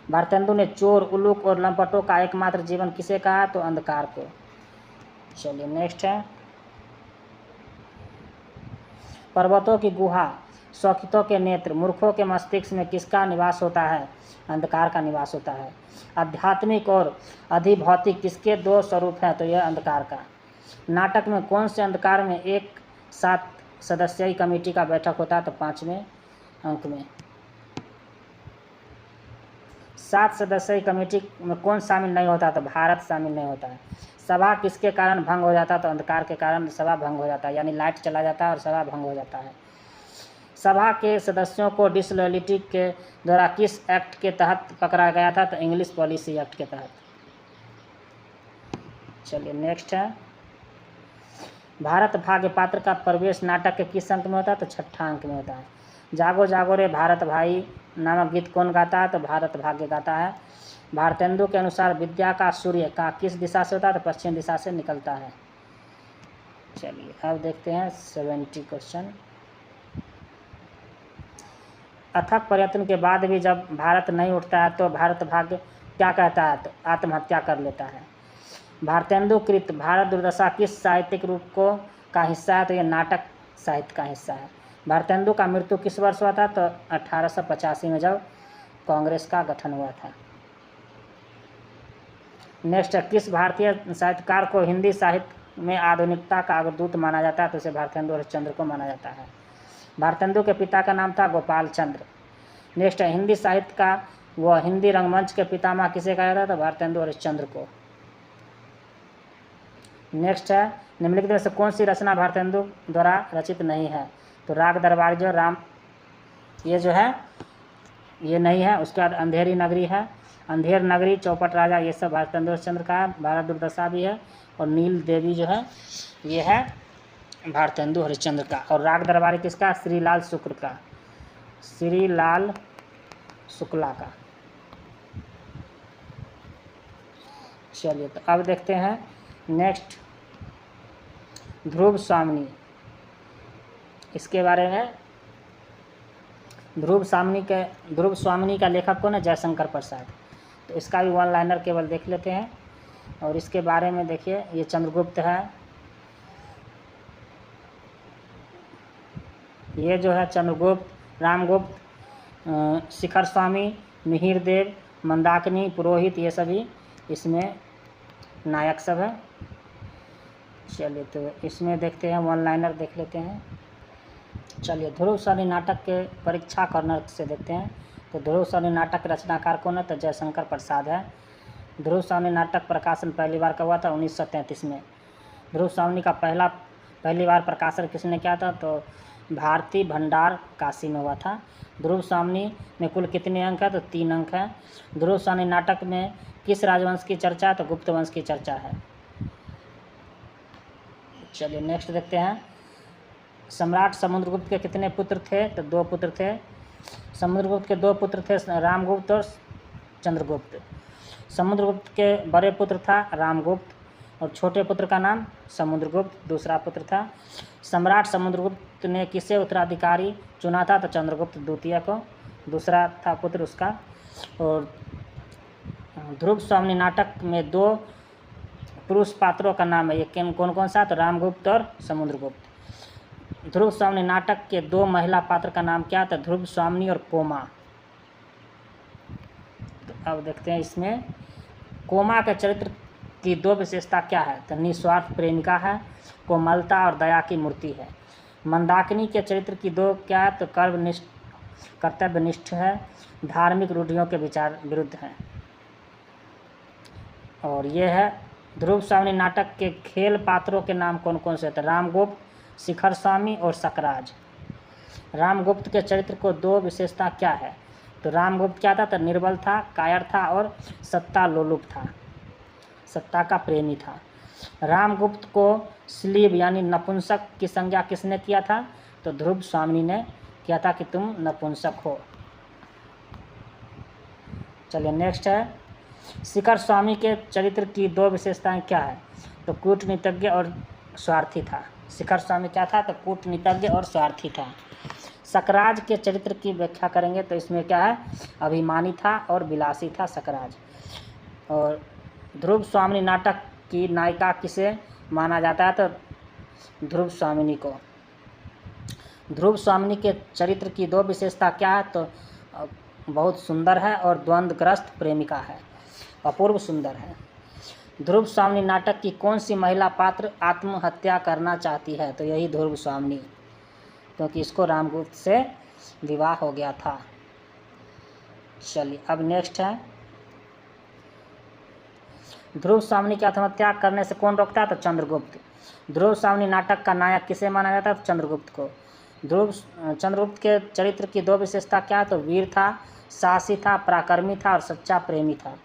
भारतेंदु ने चोर, उल्लूक और लंपटों का एकमात्र जीवन किसे कहा? तो अंधकार को। चलिए नेक्स्ट है, पर्वतों की गुहा, शौकितों के नेत्र, मूर्खों के मस्तिष्क में किसका निवास होता है? अंधकार का निवास होता है। आध्यात्मिक और अधिभौतिक किसके दो स्वरूप हैं? तो यह अंधकार का। नाटक में कौन से अंधकार में एक 7 सदस्यीय कमेटी का बैठक होता है? तो 5वें अंक में। 7 सदस्यीय कमेटी में कौन शामिल नहीं होता? तो भारत शामिल नहीं होता है। सभा किसके कारण भंग हो जाता है? तो अंधकार के कारण सभा भंग हो जाता है, यानी लाइट चला जाता है और सभा भंग हो जाता है। सभा के सदस्यों को डिसलॉयल्टी के द्वारा किस एक्ट के तहत पकड़ा गया था? तो इंग्लिश पॉलिसी एक्ट के तहत। चलिए नेक्स्ट है, भारत भाग्य पात्र का प्रवेश नाटक के किस अंक में होता है? तो 6ठा अंक में होता है। जागो जागो रे भारत भाई नामक गीत कौन गाता है? तो भारत भाग्य गाता है। भारतेंदु के अनुसार विद्या का सूर्य का किस दिशा से होता है? तो पश्चिम दिशा से निकलता है। चलिए अब देखते हैं 70 क्वेश्चन। अथक प्रयत्न के बाद भी जब भारत नहीं उठता है तो भारत भाग्य क्या कहता है? तो आत्महत्या कर लेता है। भारतेंदु कृत भारत दुर्दशा किस साहित्यिक रूप को का हिस्सा है? तो यह नाटक साहित्य का हिस्सा है। भारतेंदु का मृत्यु किस वर्ष हुआ था? तो 1885 में, जब कांग्रेस का गठन हुआ था। नेक्स्ट है, किस भारतीय साहित्यकार को हिंदी साहित्य में आधुनिकता का अग्रदूत माना जाता है? तो उसे भारतेंदु हरिश्चंद्र को माना जाता है। भारतेंदु के पिता का नाम था गोपाल चंद्र। नेक्स्ट है, हिंदी साहित्य का व हिंदी रंगमंच के पितामह किसे कहा जाता है? तो भारतेंदु हरिश्चंद्र को। नेक्स्ट है, निम्नलिखित में से कौन सी रचना भारतेंदु द्वारा रचित नहीं है? तो राग दरबारी जो राम, ये जो है ये नहीं है। उसके बाद अंधेरी नगरी है, अंधेर नगरी, चौपट राजा, ये सब भारतेंदु हरिश्चंद्र का है। भारत दुर्दशा भी है। और नील देवी जो है ये है भारतेंदु हरिश्चंद्र का। और राग दरबारी किसका? श्रीलाल शुक्ल का, श्रीलाल शुक्ला का। चलिए तो अब देखते हैं नेक्स्ट ध्रुव स्वामिनी, इसके बारे में। ध्रुव स्वामिनी का लेखक कौन है? जयशंकर प्रसाद। तो इसका भी वन लाइनर केवल देख लेते हैं। और इसके बारे में देखिए, ये चंद्रगुप्त है, ये जो है चंद्रगुप्त, रामगुप्त, शिखर स्वामी, मिहिर देव, मंदाकिनी, पुरोहित, ये सभी इसमें नायक सब है। चलिए तो इसमें देखते हैं, वन लाइनर देख लेते हैं। चलिए ध्रुव स्वामिनी नाटक के परीक्षा कॉर्नर से देखते हैं। तो ध्रुव स्वामिनी नाटक रचनाकार कौन है? तो जयशंकर प्रसाद है। ध्रुव स्वामिनी नाटक प्रकाशन पहली बार कब हुआ था? 1933 में। ध्रुव स्वामिनी का पहली बार प्रकाशन किसने किया था? तो भारती भंडार काशी में हुआ था। ध्रुव स्वामिनी में कुल कितने अंक है? तो 3 अंक है। ध्रुव स्वामिनी नाटक में किस राजवंश की चर्चा है? तो गुप्त वंश की चर्चा है। चलिए नेक्स्ट देखते हैं। सम्राट समुद्रगुप्त के कितने पुत्र थे? तो 2 पुत्र थे। समुद्रगुप्त के 2 पुत्र थे, रामगुप्त और चंद्रगुप्त। समुद्रगुप्त के बड़े पुत्र था रामगुप्त, और छोटे पुत्र का नाम समुद्रगुप्त दूसरा पुत्र था। सम्राट समुद्रगुप्त ने किसे उत्तराधिकारी चुना था? तो चंद्रगुप्त द्वितीय को, दूसरा था पुत्र उसका। और ध्रुव स्वामिनी नाटक में 2 पुरुष पात्रों का नाम है, ये कौन कौन सा? तो रामगुप्त और समुद्रगुप्त। ध्रुव स्वामिनी नाटक के 2 महिला पात्र का नाम क्या? तो ध्रुव स्वामिनी और कोमा। तो अब देखते हैं इसमें कोमा के चरित्र की 2 विशेषता क्या है? तो निस्वार्थ प्रेमिका है, कोमलता और दया की मूर्ति है। मंदाकिनी के चरित्र की 2 क्या है? तो कर्तव्यनिष्ठ है, धार्मिक रूढ़ियों के विचार विरुद्ध है। और ये है ध्रुव स्वामिनी नाटक के खेल पात्रों के नाम कौन कौन से? तो रामगुप्त, शिखर स्वामी और सकराज। रामगुप्त के चरित्र को 2 विशेषता क्या है? तो रामगुप्त क्या था? तो निर्बल था, कायर था और सत्ता लोलुप था, सत्ता का प्रेमी था। रामगुप्त को स्लीब यानी नपुंसक की संज्ञा किसने किया था? तो ध्रुव स्वामिनी ने किया था कि तुम नपुंसक हो। चलिए नेक्स्ट है, शिखर स्वामी के चरित्र की 2 विशेषताएं क्या है? तो कूटनीतिज्ञ और स्वार्थी था। शिखर स्वामी क्या था? तो कूटनीतिज्ञ और स्वार्थी था। सकराज के चरित्र की व्याख्या करेंगे तो इसमें क्या है? अभिमानी था और विलासी था सकराज। और ध्रुव स्वामिनी नाटक की नायिका किसे माना जाता है? तो ध्रुव स्वामिनी को। ध्रुव स्वामिनी के चरित्र की 2 विशेषता क्या है? तो बहुत सुंदर है और द्वंद्वग्रस्त प्रेमिका है, अपूर्व सुंदर है। ध्रुव स्वामिनी नाटक की कौन सी महिला पात्र आत्महत्या करना चाहती है? तो यही ध्रुव स्वामिनी, क्योंकि इसको रामगुप्त से विवाह हो गया था। चलिए अब नेक्स्ट है, ध्रुव स्वामिनी की आत्महत्या करने से कौन रोकता है? तो चंद्रगुप्त। ध्रुव स्वामिनी नाटक का नायक किसे माना जाता है? तो चंद्रगुप्त को। चंद्रगुप्त के चरित्र की 2 विशेषता क्या है? तो वीर था, साहसी था, पराक्रमी था और सच्चा प्रेमी था।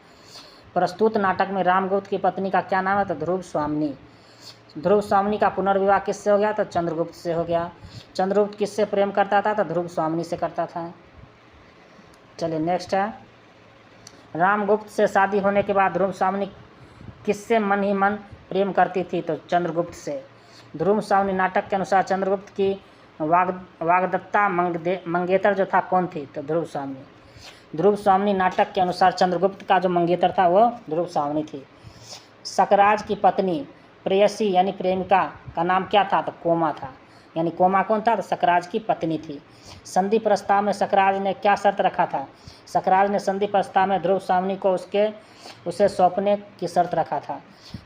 प्रस्तुत नाटक में रामगुप्त की पत्नी का क्या नाम है? तो ध्रुव स्वामिनी। ध्रुव स्वामिनी का पुनर्विवाह किससे हो गया? तो चंद्रगुप्त से हो गया। चंद्रगुप्त किससे प्रेम करता था? तो ध्रुव स्वामिनी से करता था। चलिए नेक्स्ट है, रामगुप्त से शादी होने के बाद ध्रुव स्वामिनी किससे मन ही मन प्रेम करती थी? तो चंद्रगुप्त से। ध्रुव स्वामिनी नाटक के अनुसार चंद्रगुप्त की वाग्दत्ता मंगेतर जो था कौन थी? तो ध्रुव स्वामिनी। ध्रुव स्वामिनी नाटक के अनुसार चंद्रगुप्त का जो मंगेतर था वो ध्रुव स्वामिनी थी। सकराज की पत्नी प्रेयसी यानी प्रेमिका का नाम क्या था? तो कोमा था। यानी कोमा कौन था? तो सकराज की पत्नी थी। संधि प्रस्ताव में सकराज ने क्या शर्त रखा था? सकराज ने संधि प्रस्ताव में ध्रुव स्वामिनी को उसे सौंपने की शर्त रखा था।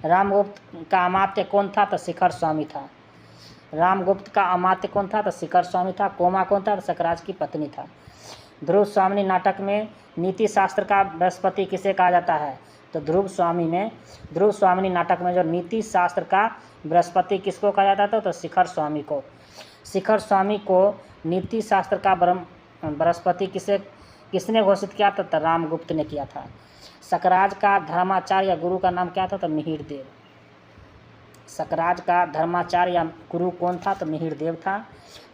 रामगुप्त का अमात्य कौन था? तो शिखर स्वामी था। रामगुप्त का अमात्य कौन था? तो शिखर स्वामी था। कोमा कौन था? तो सकराज की पत्नी था। ध्रुव स्वामिनी नाटक में नीति शास्त्र का बृहस्पति किसे कहा जाता है? तो ध्रुव स्वामिनी नाटक में जो नीति शास्त्र का बृहस्पति किसको कहा जाता था? तो शिखर स्वामी को। शिखर स्वामी को नीति शास्त्र का बृहस्पति किसने घोषित किया था? तो रामगुप्त ने किया था। सकराज का धर्माचार्य या गुरु का नाम क्या था? तो मिहिर देव। सकराज का धर्माचार्य या गुरु कौन था? तो मिहिर देव था।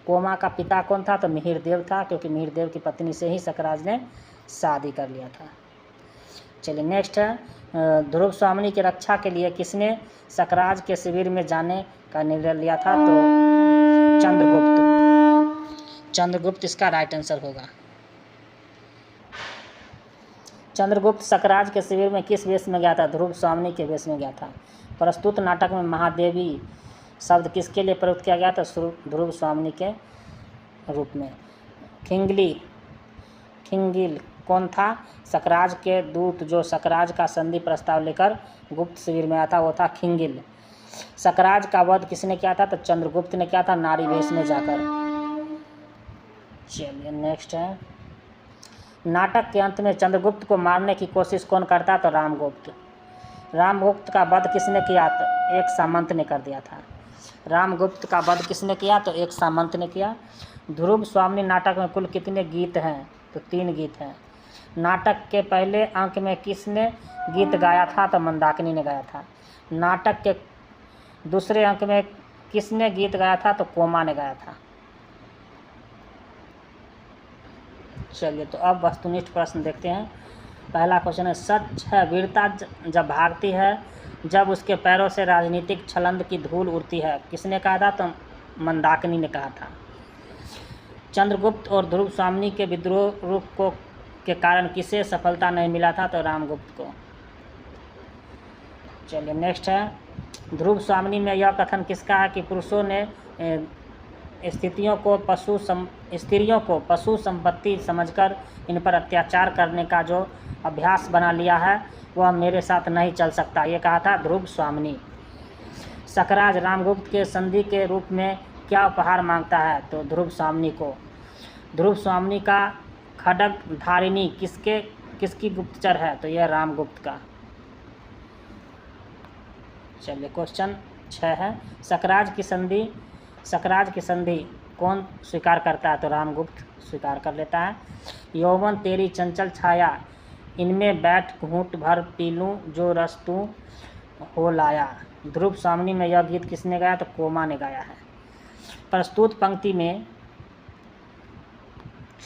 कोमा का पिता कौन था? तो मिहिर देव था, क्योंकि मिहिर देव की पत्नी से ही सकराज ने शादी कर लिया था। चलिए नेक्स्ट है, ध्रुव स्वामिनी की रक्षा के लिए किसने सकराज के शिविर में जाने का निर्णय लिया था? तो चंद्रगुप्त। चंद्रगुप्त इसका राइट आंसर होगा। चंद्रगुप्त सकराज के शिविर में किस वेश में गया था? ध्रुव स्वामिनी के वेश में गया था। प्रस्तुत नाटक में महादेवी शब्द किसके लिए प्रयुक्त किया गया था? ध्रुव स्वामिनी के रूप में। खिंगिल कौन था? सकराज के दूत जो सकराज का संधि प्रस्ताव लेकर गुप्त शिविर में आया था, वो था खिंगिल। सकराज का वध किसने किया था? तो चंद्रगुप्त ने किया था, नारी वेश में जाकर। चलिए नेक्स्ट है, नाटक के अंत में चंद्रगुप्त को मारने की कोशिश कौन करता? तो रामगुप्त। रामगुप्त का वध किसने किया? तो एक सामंत ने कर दिया था। रामगुप्त का वध किसने किया? तो एक सामंत ने किया। ध्रुव स्वामिनी नाटक में कुल कितने गीत हैं? तो 3 गीत हैं। नाटक के पहले अंक में किसने गीत गाया था? तो मंदाकिनी ने गाया था। नाटक के दूसरे अंक में किसने गीत गाया था? तो कोमा ने गाया था। चलिए तो अब वस्तुनिष्ठ प्रश्न देखते हैं। पहला क्वेश्चन है, सच है वीरता जब भागती है जब उसके पैरों से राजनीतिक छलंद की धूल उड़ती है, किसने कहा था? तो मंदाकिनी ने कहा था। चंद्रगुप्त और ध्रुव स्वामिनी के विद्रोह के कारण किसे सफलता नहीं मिला था? तो रामगुप्त को। चलिए नेक्स्ट है, ध्रुव स्वामिनी में यह कथन किसका है कि पुरुषों ने स्त्रियों को पशु संपत्ति समझकर इन पर अत्याचार करने का जो अभ्यास बना लिया है वह मेरे साथ नहीं चल सकता, ये कहा था ध्रुव स्वामिनी। सकराज रामगुप्त के संधि के रूप में क्या उपहार मांगता है? तो ध्रुव स्वामिनी को। ध्रुव स्वामिनी का खड्ग धारिणी किसकी गुप्तचर है? तो यह रामगुप्त का। चलिए क्वेश्चन 6 है, सकराज की संधि कौन स्वीकार करता है? तो रामगुप्त स्वीकार कर लेता है। यौवन तेरी चंचल छाया, इनमें बैठ घूंट भर पी लूं जो रस तू हो लाया। ध्रुव स्वामिनी में यह गीत किसने गाया? तो कोमा ने गाया है। प्रस्तुत पंक्ति में,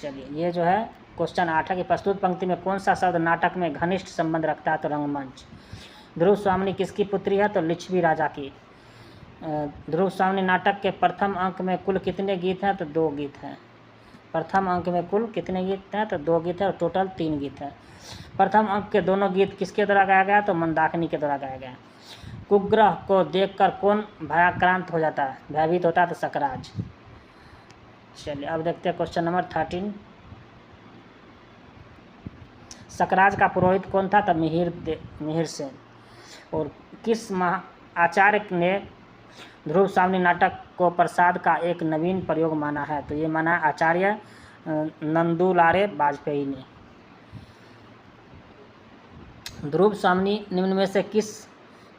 चलिए ये जो है क्वेश्चन 8 है कि प्रस्तुत पंक्ति में कौन सा शब्द नाटक में घनिष्ठ संबंध रखता है? तो रंगमंच। ध्रुव स्वामिनी किसकी पुत्री है? तो लिच्छवी राजा की। ध्रुव स्वामिनी नाटक के प्रथम अंक में कुल कितने गीत हैं? तो 2 गीत हैं। प्रथम अंक में कुल कितने गीत हैं? तो 2 गीत हैं और टोटल 3 गीत हैं। प्रथम अंक के दोनों गीत किसके द्वारा गाया गया? तो मंदाकिनी के द्वारा गाया गया। कुग्रह को देखकर कौन भयाक्रांत हो जाता है, भयभीत होता है? तो सकराज। चलिए अब देखते हैं क्वेश्चन नंबर 13। सकराज का पुरोहित कौन था? तो मिहिर सेन। और किस आचार्य ने ध्रुव स्वामिनी नाटक को प्रसाद का एक नवीन प्रयोग माना है? तो ये माना आचार्य नंदुलारे वाजपेयी ने। ध्रुव स्वामिनी निम्न में से किस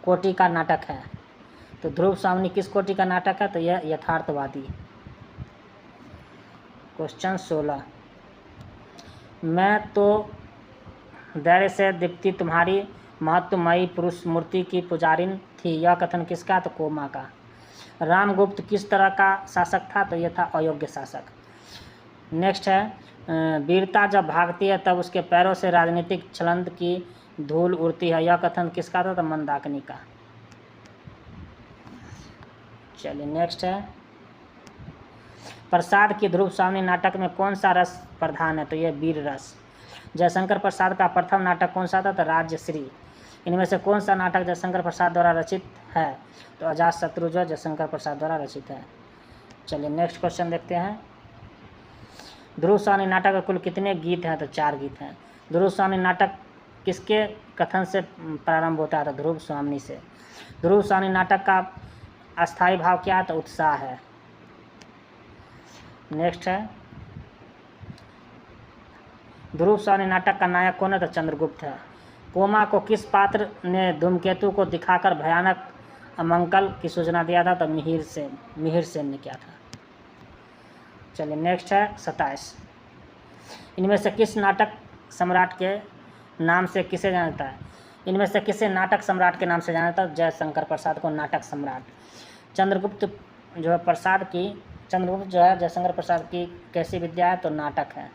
कोटि का नाटक है? तो ध्रुव स्वामिनी किस कोटि का नाटक है? तो यह यथार्थवादी। क्वेश्चन 16, मैं तो धैर्य से दीप्ति तुम्हारी महत्वमयी पुरुष मूर्ति की पुजारिन थी, यह कथन किसका? तो कोमा का। रामगुप्त किस तरह का शासक था? तो यह था अयोग्य शासक। नेक्स्ट है, वीरता जब भागती है तब उसके पैरों से राजनीतिक छलंद की धूल उड़ती है, यह कथन किसका था? तो मंदाकिनी का। चलिए नेक्स्ट है, प्रसाद की ध्रुव स्वामिनी नाटक में कौन सा रस प्रधान है? तो यह वीर रस। जयशंकर प्रसाद का प्रथम नाटक कौन सा था? तो राजश्री। इनमें से कौन सा नाटक जयशंकर प्रसाद द्वारा रचित है? तो अजातशत्रु जो जयशंकर प्रसाद द्वारा रचित है। चलिए नेक्स्ट क्वेश्चन देखते हैं। ध्रुव स्वामिनी नाटक में कुल कितने गीत हैं? तो 4 गीत हैं। ध्रुव स्वामिनी नाटक किसके कथन से प्रारंभ होता है? तो ध्रुव स्वामिनी से। ध्रुव स्वामिनी नाटक का अस्थायी भाव क्या है? तो उत्साह है। नेक्स्ट है, ध्रुव स्वामिनी नाटक का नायक कौन है? तो चंद्रगुप्त है। कोमा को किस पात्र ने धूमकेतु को दिखाकर भयानक अमंगल की सूचना दिया था? तो मिहिर सेन ने किया था। चलिए नेक्स्ट है 27। इनमें से किस नाटक सम्राट के नाम से किसे जाना जाता है? इनमें से किसे नाटक सम्राट के नाम से जाना जाता है? जयशंकर प्रसाद को नाटक सम्राट। चंद्रगुप्त जो है चंद्रगुप्त जो है जयशंकर प्रसाद की कैसी विद्या है? तो नाटक है।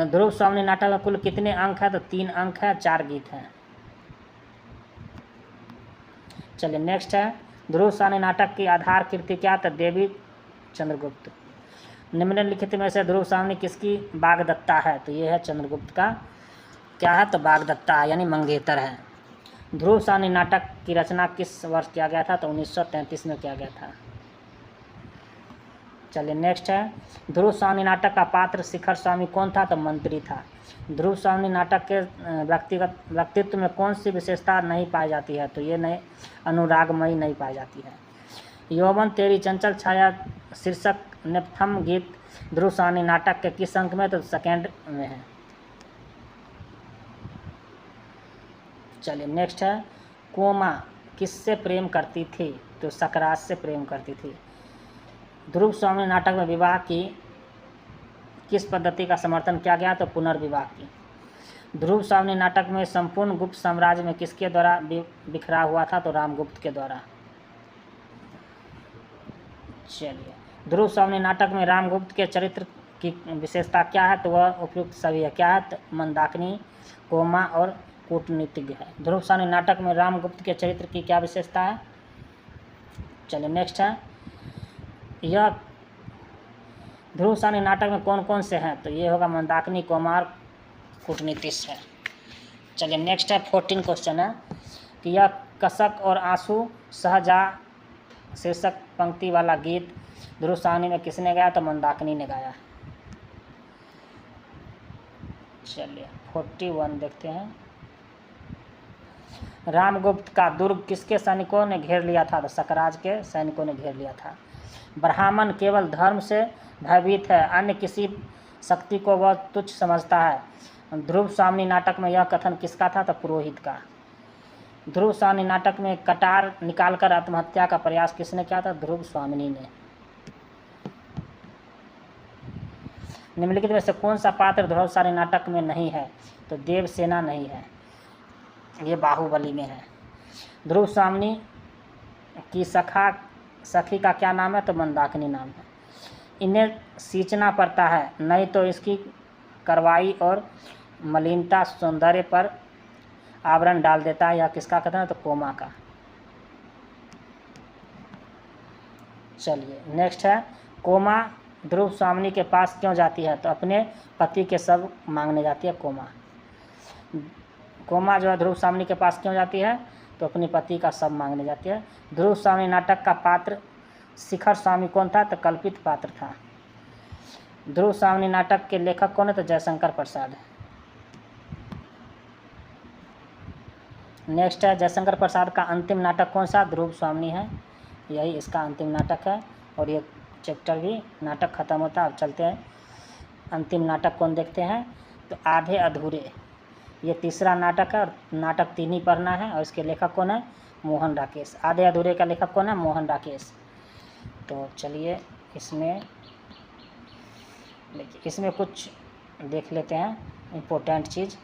ध्रुव स्वामी नाटक में कुल कितने अंक है? तो 3 अंक है, 4 गीत हैं। चलिए नेक्स्ट है ध्रुव स्वामी नाटक की आधार कृति क्या? तो देवी चंद्रगुप्त। निम्नलिखित में से ध्रुव स्वामी किसकी बागदत्ता है? तो ये है चंद्रगुप्त का क्या है? तो बागदत्ता है, यानी मंगेतर है। ध्रुव स्वामी नाटक की रचना किस वर्ष किया गया था? तो 1933 में किया गया था। चलिए नेक्स्ट है ध्रुव स्वामी नाटक का पात्र शिखर स्वामी कौन था? तो मंत्री था। ध्रुव स्वामी नाटक के व्यक्तित्व में कौन सी विशेषता नहीं पाई जाती है? तो ये नहीं, अनुरागमयी नहीं पाई जाती है। यौवन तेरी चंचल छाया शीर्षक नेपथ्यम गीत ध्रुव स्वामी नाटक के किस अंक में? तो 2nd में है। चलिए नेक्स्ट है कोमा किससे प्रेम करती थी? तो सकरात से प्रेम करती थी। ध्रुव स्वामी नाटक में विवाह की किस पद्धति का समर्थन किया गया? तो पुनर्विवाह की। ध्रुव स्वामी नाटक में संपूर्ण गुप्त साम्राज्य में किसके द्वारा बिखरा हुआ था? तो रामगुप्त के द्वारा। चलिए ध्रुव स्वामी नाटक में रामगुप्त के चरित्र की विशेषता क्या है? तो वह उपयुक्त सभी है। क्या है? तो मंदाकिनी, कोमा और कूटनीतिज्ञ है। ध्रुव स्वामी नाटक में रामगुप्त के चरित्र की क्या विशेषता है? चलिए नेक्स्ट है यह ध्रुव स्वामी नाटक में कौन कौन से हैं? तो ये होगा मंदाकिनी, कोमार, कूटनीतिज्ञ है। चलिए नेक्स्ट है 14 क्वेश्चन है कि यह कसक और आंसू सहजा शीर्षक पंक्ति वाला गीत ध्रुव स्वामी में किसने गाया? तो मंदाकिनी ने गाया। चलिए 41 देखते हैं। रामगुप्त का दुर्ग किसके सैनिकों ने घेर लिया था? तो सकराज के सैनिकों ने घेर लिया था। ब्राह्मण केवल धर्म से भयभीत है, अन्य किसी शक्ति को वह तुच्छ समझता है। ध्रुव स्वामी नाटक में यह कथन किसका था? तो पुरोहित का। ध्रुव स्वामी नाटक में कटार निकालकर आत्महत्या का प्रयास किसने किया था? ध्रुव स्वामिनी ने। निम्नलिखित में से कौन सा पात्र ध्रुव स्वामी नाटक में नहीं है? तो देवसेना नहीं है, ये बाहुबली में है। ध्रुव स्वामी की सखी का क्या नाम है? तो मंदाकिनी नाम है। इन्हें सींचना पड़ता है, नहीं तो इसकी करवाई और मलिनता सौंदर्य पर आवरण डाल देता है। यह किसका कथन है? तो कोमा का। चलिए नेक्स्ट है कोमा ध्रुव स्वामी के पास क्यों जाती है? तो अपने पति के सब मांगने जाती है कोमा। कोमा जो है ध्रुव स्वामी के पास क्यों जाती है? तो अपने पति का सब मांगने जाती है। ध्रुव स्वामी नाटक का पात्र शिखर स्वामी कौन था? तो कल्पित पात्र था। ध्रुव स्वामी नाटक के लेखक कौन है? तो जयशंकर प्रसाद। नेक्स्ट है जयशंकर प्रसाद का अंतिम नाटक कौन सा? ध्रुव स्वामी है, यही इसका अंतिम नाटक है। और ये चैप्टर भी नाटक खत्म होता है। अब चलते हैं अंतिम नाटक कौन देखते हैं? तो आधे अधूरे, ये तीसरा नाटक है और नाटक 3 ही पढ़ना है। और इसके लेखक कौन है? मोहन राकेश। आधे अधूरे का लेखक कौन है? मोहन राकेश। तो चलिए इसमें देखिए, इसमें कुछ देख लेते हैं इम्पोर्टेंट चीज़।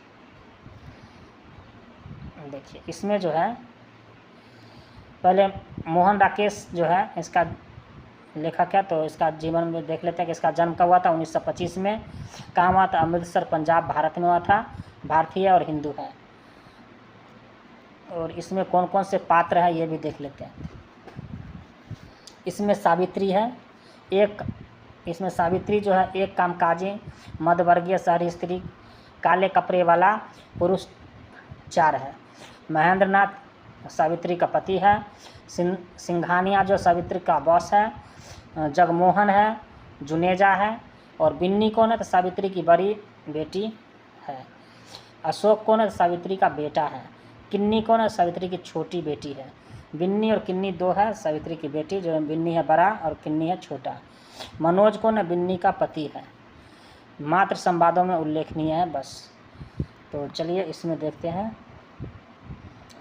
देखिए इसमें जो है पहले मोहन राकेश जो है इसका लेखक है, तो इसका जीवन में देख लेते हैं कि इसका जन्म कब हुआ था? 1925 में। कहाँ हुआ था? अमृतसर, पंजाब, भारत में हुआ था। भारतीय और हिंदू है। और इसमें कौन कौन से पात्र हैं ये भी देख लेते हैं। इसमें सावित्री है, इसमें सावित्री जो है एक कामकाजी मध्यवर्गीय शहरी स्त्री, काले कपड़े वाला पुरुष 4 है। महेंद्रनाथ सावित्री का पति है। सिंघानिया जो सावित्री का बॉस है। जगमोहन है, जुनेजा है। और बिन्नी कौन है? तो सावित्री की बड़ी बेटी है। अशोक कौन है? तो सावित्री का बेटा है। किन्नी कौन है? सावित्री की छोटी बेटी है। बिन्नी और किन्नी 2 है, सावित्री की बेटी, जो बिन्नी है बड़ा और किन्नी है छोटा। मनोज कौन है? बिन्नी का पति है। मात्र संवादों में उल्लेखनीय है बस। तो चलिए इसमें देखते हैं,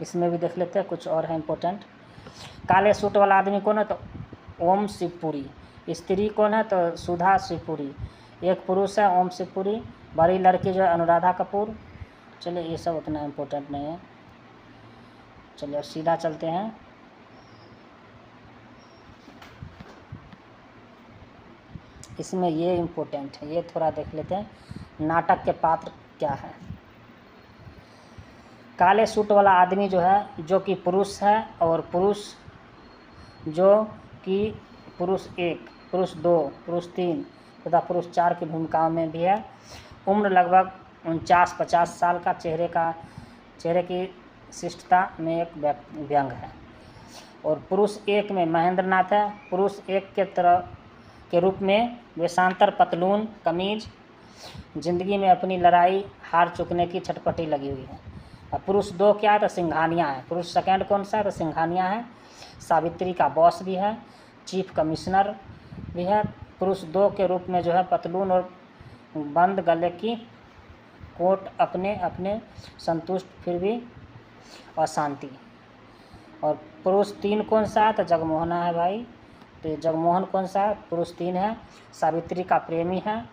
इसमें भी देख लेते हैं, कुछ और है इम्पोर्टेंट। काले सूट वाला आदमी कौन है? तो ओम शिवपुरी। स्त्री कौन है तो सुधा शिवपुरी, एक पुरुष है ओम शिवपुरी, बड़ी लड़की जो है अनुराधा कपूर। चलिए ये सब उतना इम्पोर्टेंट नहीं है, चलिए अब सीधा चलते हैं। इसमें ये इम्पोर्टेंट है, ये थोड़ा देख लेते हैं, नाटक के पात्र क्या है। काले सूट वाला आदमी जो है, जो कि पुरुष है, और पुरुष जो कि पुरुष 1, पुरुष 2, पुरुष 3 तथा पुरुष 4 की भूमिकाओं में भी है। उम्र लगभग 49-50 साल का, चेहरे की शिष्टता में एक व्यंग है। और पुरुष 1 में महेंद्र नाथ है। पुरुष 1 के रूप में वेशांतर पतलून कमीज, जिंदगी में अपनी लड़ाई हार चुकने की छटपटी लगी हुई है। अब पुरुष 2 क्या है तो सिंघानिया है। पुरुष 2 कौन सा है तो सिंघानिया है, सावित्री का बॉस भी है, चीफ कमिश्नर भी है। पुरुष 2 के रूप में जो है पतलून और बंद गले की कोट, अपने अपने संतुष्ट फिर भी अशांति। और पुरुष 3 कौन सा है तो जगमोहना है भाई। तो जगमोहन कौन सा है, पुरुष 3 है, सावित्री का प्रेमी है,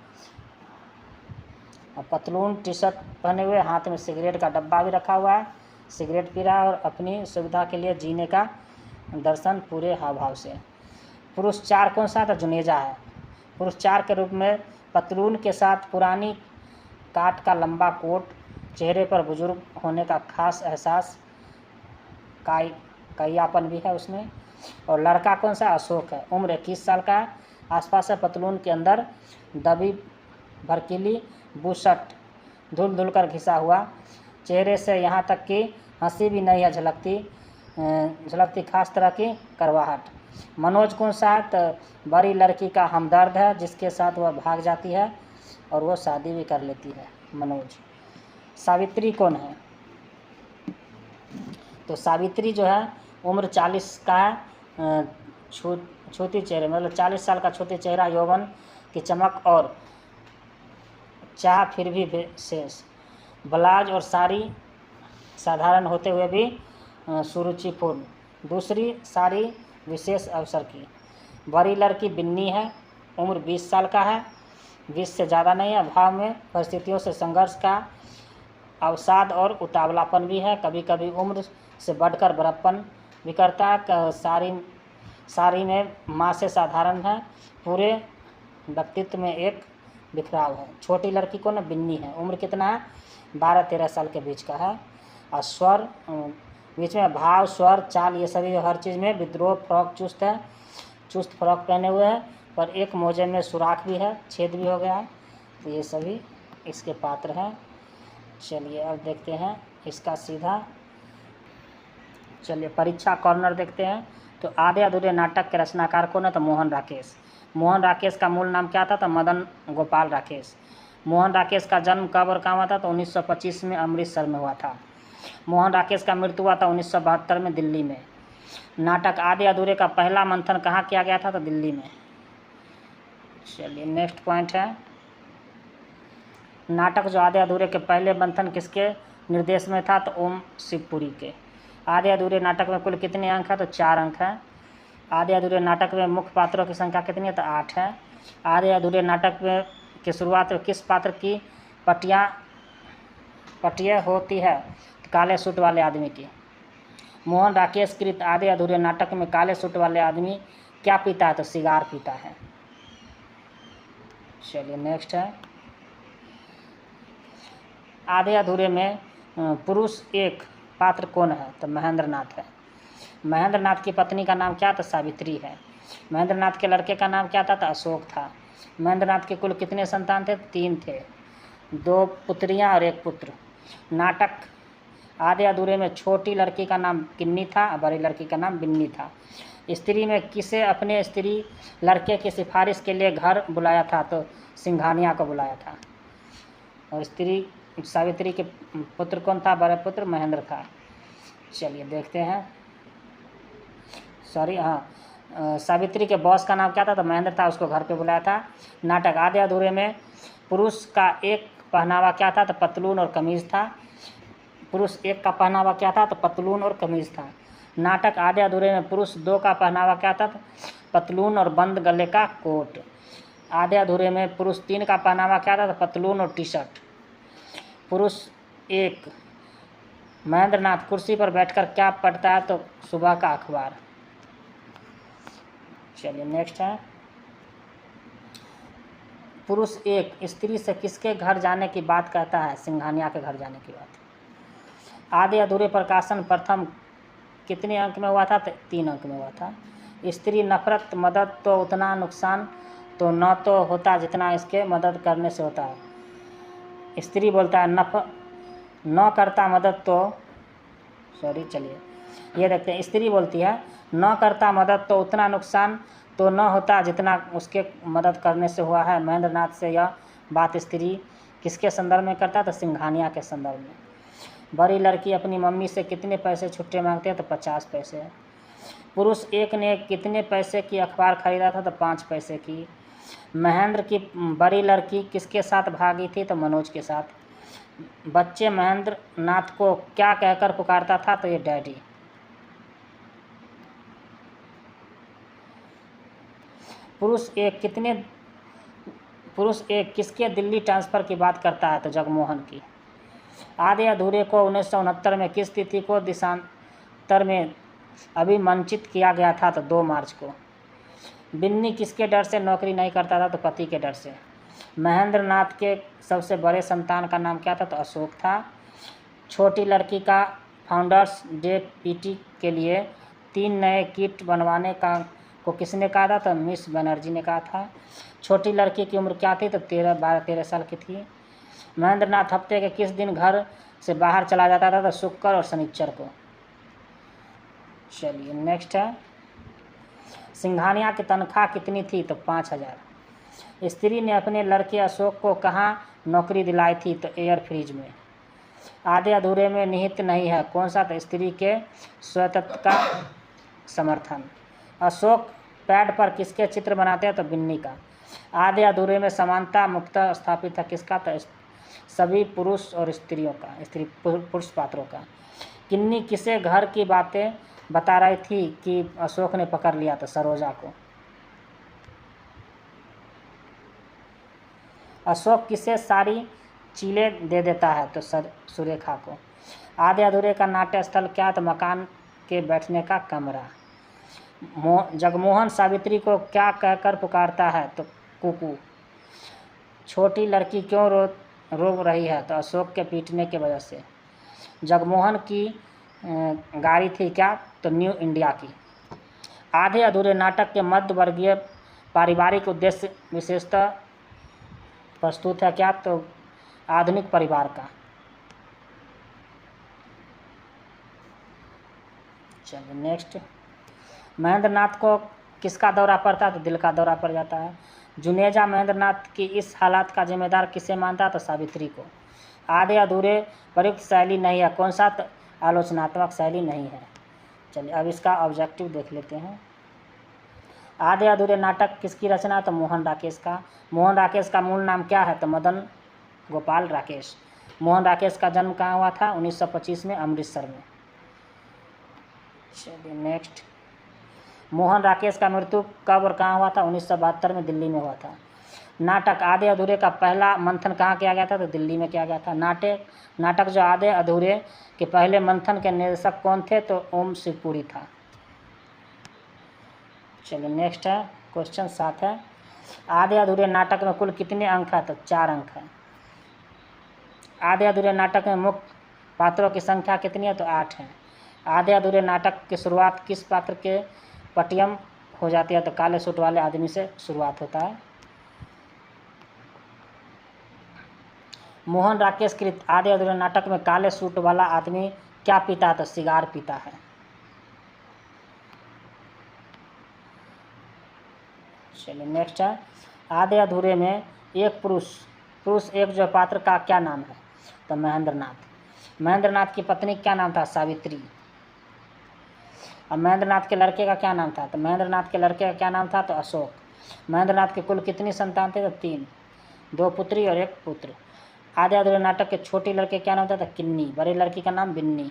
और पतलून टी शर्ट पहने हुए, हाथ में सिगरेट का डब्बा भी रखा हुआ है, सिगरेट पी रहा है, और अपनी सुविधा के लिए जीने का दर्शन पूरे हाव भाव से। पुरुष 4 कौन सा है तो जुनेजा है। पुरुष 4 के रूप में पतलून के साथ पुरानी काट का लंबा कोट, चेहरे पर बुजुर्ग होने का खास एहसास, कईयापन भी है उसमें। और लड़का कौन सा अशोक है, उम्र 21 साल का है, आसपास है पतलून के अंदर दबी भड़कीली बुशर्ट, धुल धुल कर घिसा हुआ, चेहरे से यहाँ तक कि हंसी भी नहीं है झलकती खास तरह की करवाहट। मनोज कौन सा है तो बड़ी लड़की का हमदर्द है, जिसके साथ वह भाग जाती है और वो शादी भी कर लेती है, मनोज। सावित्री कौन है तो सावित्री जो है उम्र 40 का है, छोटी चेहरे, मतलब 40 साल का छोटी चेहरा, यौवन की चमक और चाह फिर भी शेष, ब्लाउज और साड़ी साधारण होते हुए भी सुरुचिपूर्ण, दूसरी साड़ी विशेष अवसर की। बड़ी लड़की बिन्नी है, उम्र 20 साल का है, 20 से ज़्यादा नहीं है, भाव में परिस्थितियों से संघर्ष का अवसाद और उतावलापन भी है, कभी कभी उम्र से बढ़कर बड़प्पन भी करता है। साड़ी में माँ से साधारण है, पूरे व्यक्तित्व में एक बिखराव है। छोटी लड़की को ना बिन्नी है, उम्र कितना है 12-13 साल के बीच का है, और स्वर बीच में भाव, स्वर, चाल, ये सभी हर चीज़ में विद्रोह, फ्रॉक चुस्त फ्रॉक पहने हुए है, पर एक मोजे में सुराख भी है, छेद भी हो गया है। तो ये सभी इसके पात्र हैं। चलिए अब देखते हैं इसका सीधा, चलिए परीक्षा कॉर्नर देखते हैं। तो आधे अधूरे नाटक के रचनाकार कौन है तो मोहन राकेश। मोहन राकेश का मूल नाम क्या था तो मदन गोपाल राकेश। मोहन राकेश का जन्म कब और कहाँ हुआ था तो 1925 में अमृतसर में हुआ था। मोहन राकेश का मृत्यु हुआ था 1972 में दिल्ली में। नाटक आधे अधूरे का पहला मंथन कहाँ किया गया था तो दिल्ली में। चलिए नेक्स्ट पॉइंट है, नाटक जो आधे अधूरे के पहले मंथन किसके निर्देश में था तो ओम शिवपुरी के। आधे अधूरे नाटक में कुल कितने अंक हैं तो 4 अंक हैं। आधे अधूरे नाटक में मुख्य पात्रों की संख्या कितनी है तो 8 है। आधे अधूरे नाटक में की शुरुआत में किस पात्र की पटिया होती है तो काले सूट वाले आदमी की। मोहन राकेश कृत आधे अधूरे नाटक में काले सूट वाले आदमी क्या पीता है तो सिगार पीता है। चलिए नेक्स्ट है, आधे अधूरे में पुरुष 1 पात्र कौन है तो महेंद्र नाथ है। महेंद्र नाथ की पत्नी का नाम क्या था सावित्री है। महेंद्र नाथ के लड़के का नाम क्या था तो अशोक था। महेंद्र नाथ के कुल कितने संतान थे 3 थे, 2 पुत्रियां और 1 पुत्र। नाटक आधे अधूरे में छोटी लड़की का नाम किन्नी था और बड़ी लड़की का नाम बिन्नी था। स्त्री में किसे अपने स्त्री लड़के की सिफारिश के लिए घर बुलाया था तो सिंघानिया को बुलाया था। और स्त्री सावित्री के पुत्र कौन था, बड़े पुत्र महेंद्र था। चलिए देखते हैं, सावित्री के बॉस का नाम क्या था तो महेंद्र था, उसको घर पे बुलाया था। नाटक आधे अधूरे में पुरुष का एक पहनावा क्या था तो पतलून और कमीज था। पुरुष 1 का पहनावा क्या था तो पतलून और कमीज था। नाटक आधे अधूरे में पुरुष 2 का पहनावा क्या था? पतलून और बंद गले का कोट। आधे अधूरे में पुरुष 3 का पहनावा क्या था? पतलून और टी शर्ट। पुरुष 1 महेंद्रनाथ कुर्सी पर बैठकर क्या पढ़ता है? तो सुबह का अखबार। चलिए नेक्स्ट है, पुरुष 1 स्त्री से किसके घर जाने की बात कहता है? सिंघानिया के घर जाने की बात। आधे अधूरे प्रकाशन प्रथम कितने अंक में हुआ था? 3 अंक में हुआ था। स्त्री नफरत मदद तो उतना नुकसान तो न तो होता जितना इसके मदद करने से होता है। स्त्री बोलता है न करता मदद तो चलिए ये देखते हैं। स्त्री बोलती है न करता मदद तो उतना नुकसान तो न होता जितना उसके मदद करने से हुआ है। महेंद्रनाथ से यह बात स्त्री किसके संदर्भ में करता? तो सिंघानिया के संदर्भ में। बड़ी लड़की अपनी मम्मी से कितने पैसे छुट्टे मांगते हैं? तो 50 पैसे। पुरुष 1 ने कितने पैसे की अखबार खरीदा था? तो 5 पैसे की। महेंद्र की बड़ी लड़की किसके साथ भागी थी? तो मनोज के साथ। बच्चे महेंद्र नाथ को क्या कहकर पुकारता था? तो ये डैडी। पुरुष एक किसके दिल्ली ट्रांसफ़र की बात करता है? तो जगमोहन की। आधे अधूरे को 1969 में किस तिथि को देशांतर में अभिमंत्रित किया गया था? तो 2 मार्च को। बिन्नी किसके डर से नौकरी नहीं करता था? तो पति के डर से। महेंद्र नाथ के सबसे बड़े संतान का नाम क्या था? तो अशोक था। छोटी लड़की का फाउंडर्स डे पीटी के लिए 3 नए किट बनवाने को किसने कहा था? तो मिस बनर्जी ने कहा था। छोटी लड़की की उम्र क्या थी? तो 12-13 साल की थी। महेंद्र नाथ हफ्ते के किस दिन घर से बाहर चला जाता था? तो शुक्र और शनिचर को। चलिए नेक्स्ट है, सिंघानिया की तनख्वाह कितनी थी? तो 5000। स्त्री ने अपने लड़के अशोक को कहाँ नौकरी दिलाई थी? तो एयर फ्रीज में। आधे अधूरे में निहित नहीं है कौन सा? तो स्त्री के स्वायत्तता का समर्थन। अशोक पैड पर किसके चित्र बनाते हैं? तो बिन्नी का। आधे अधूरे में समानता मुक्ता स्थापित है किसका? तो सभी पुरुष और स्त्रियों का, पुरुष पात्रों का। किन्नी किसे घर की बातें बता रही थी कि अशोक ने पकड़ लिया? तो सरोजा को। अशोक किसे सारी चीले दे देता है? तो सुरेखा को। आधे अधूरे का नाट्य स्थल क्या? तो मकान के बैठने का कमरा। जगमोहन सावित्री को क्या कहकर पुकारता है? तो कुकू। छोटी लड़की क्यों रो रही है? तो अशोक के पीटने की वजह से। जगमोहन की गाड़ी थी क्या? तो न्यू इंडिया की। आधे अधूरे नाटक के मध्य वर्गीय पारिवारिक उद्देश्य विशेषतः प्रस्तुत है क्या? तो आधुनिक परिवार का। चलिए नेक्स्ट, महेंद्रनाथ को किसका दौरा पड़ता? तो दिल का दौरा पड़ जाता है। जुनेजा महेंद्रनाथ की इस हालात का जिम्मेदार किसे मानता? तो सावित्री को। आधे अधूरे प्रयुक्त शैली नहीं है कौन सा? तो आलोचनात्मक शैली नहीं है। चलिए अब इसका ऑब्जेक्टिव देख लेते हैं। आधे अधूरे नाटक किसकी रचना? तो मोहन राकेश का। मोहन राकेश का मूल नाम क्या है? तो मदन गोपाल राकेश। मोहन राकेश का जन्म कहाँ हुआ था? 1925 में अमृतसर में। चलिए नेक्स्ट, मोहन राकेश का मृत्यु कब और कहाँ हुआ था? 1972 में दिल्ली में हुआ था। नाटक आधे अधूरे का पहला मंथन कहाँ किया गया था? तो दिल्ली में किया गया था। नाटक जो आधे अधूरे के पहले मंथन के निर्देशक कौन थे? तो ओम शिवपुरी था। चलिए नेक्स्ट है, क्वेश्चन 7 है, आधे अधूरे नाटक में कुल कितने अंक है? तो 4 अंक है। आधे अधूरे नाटक में मुख्य पात्रों की संख्या कितनी है? तो 8 है। आधे अधूरे नाटक की शुरुआत किस पात्र के पटियम हो जाती है? तो काले सूट वाले आदमी से शुरुआत होता है। मोहन राकेश कृत आधे अधूरे नाटक में काले सूट वाला आदमी क्या पीता है? तो सिगार पीता है। चलिए नेक्स्ट है, आधे अधूरे में एक पुरुष एक जो पात्र का क्या नाम है? तो महेंद्रनाथ। महेंद्रनाथ की पत्नी क्या नाम था? सावित्री। अब महेंद्रनाथ के लड़के का क्या नाम था? तो महेंद्रनाथ के लड़के का क्या नाम था? तो अशोक। महेंद्रनाथ के कुल कितनी संतान थे? तो 3, 2 पुत्री और 1 पुत्र। आधे अधूरे नाटक के छोटी लड़के क्या नाम था? तो किन्नी। बड़ी लड़की का नाम बिन्नी।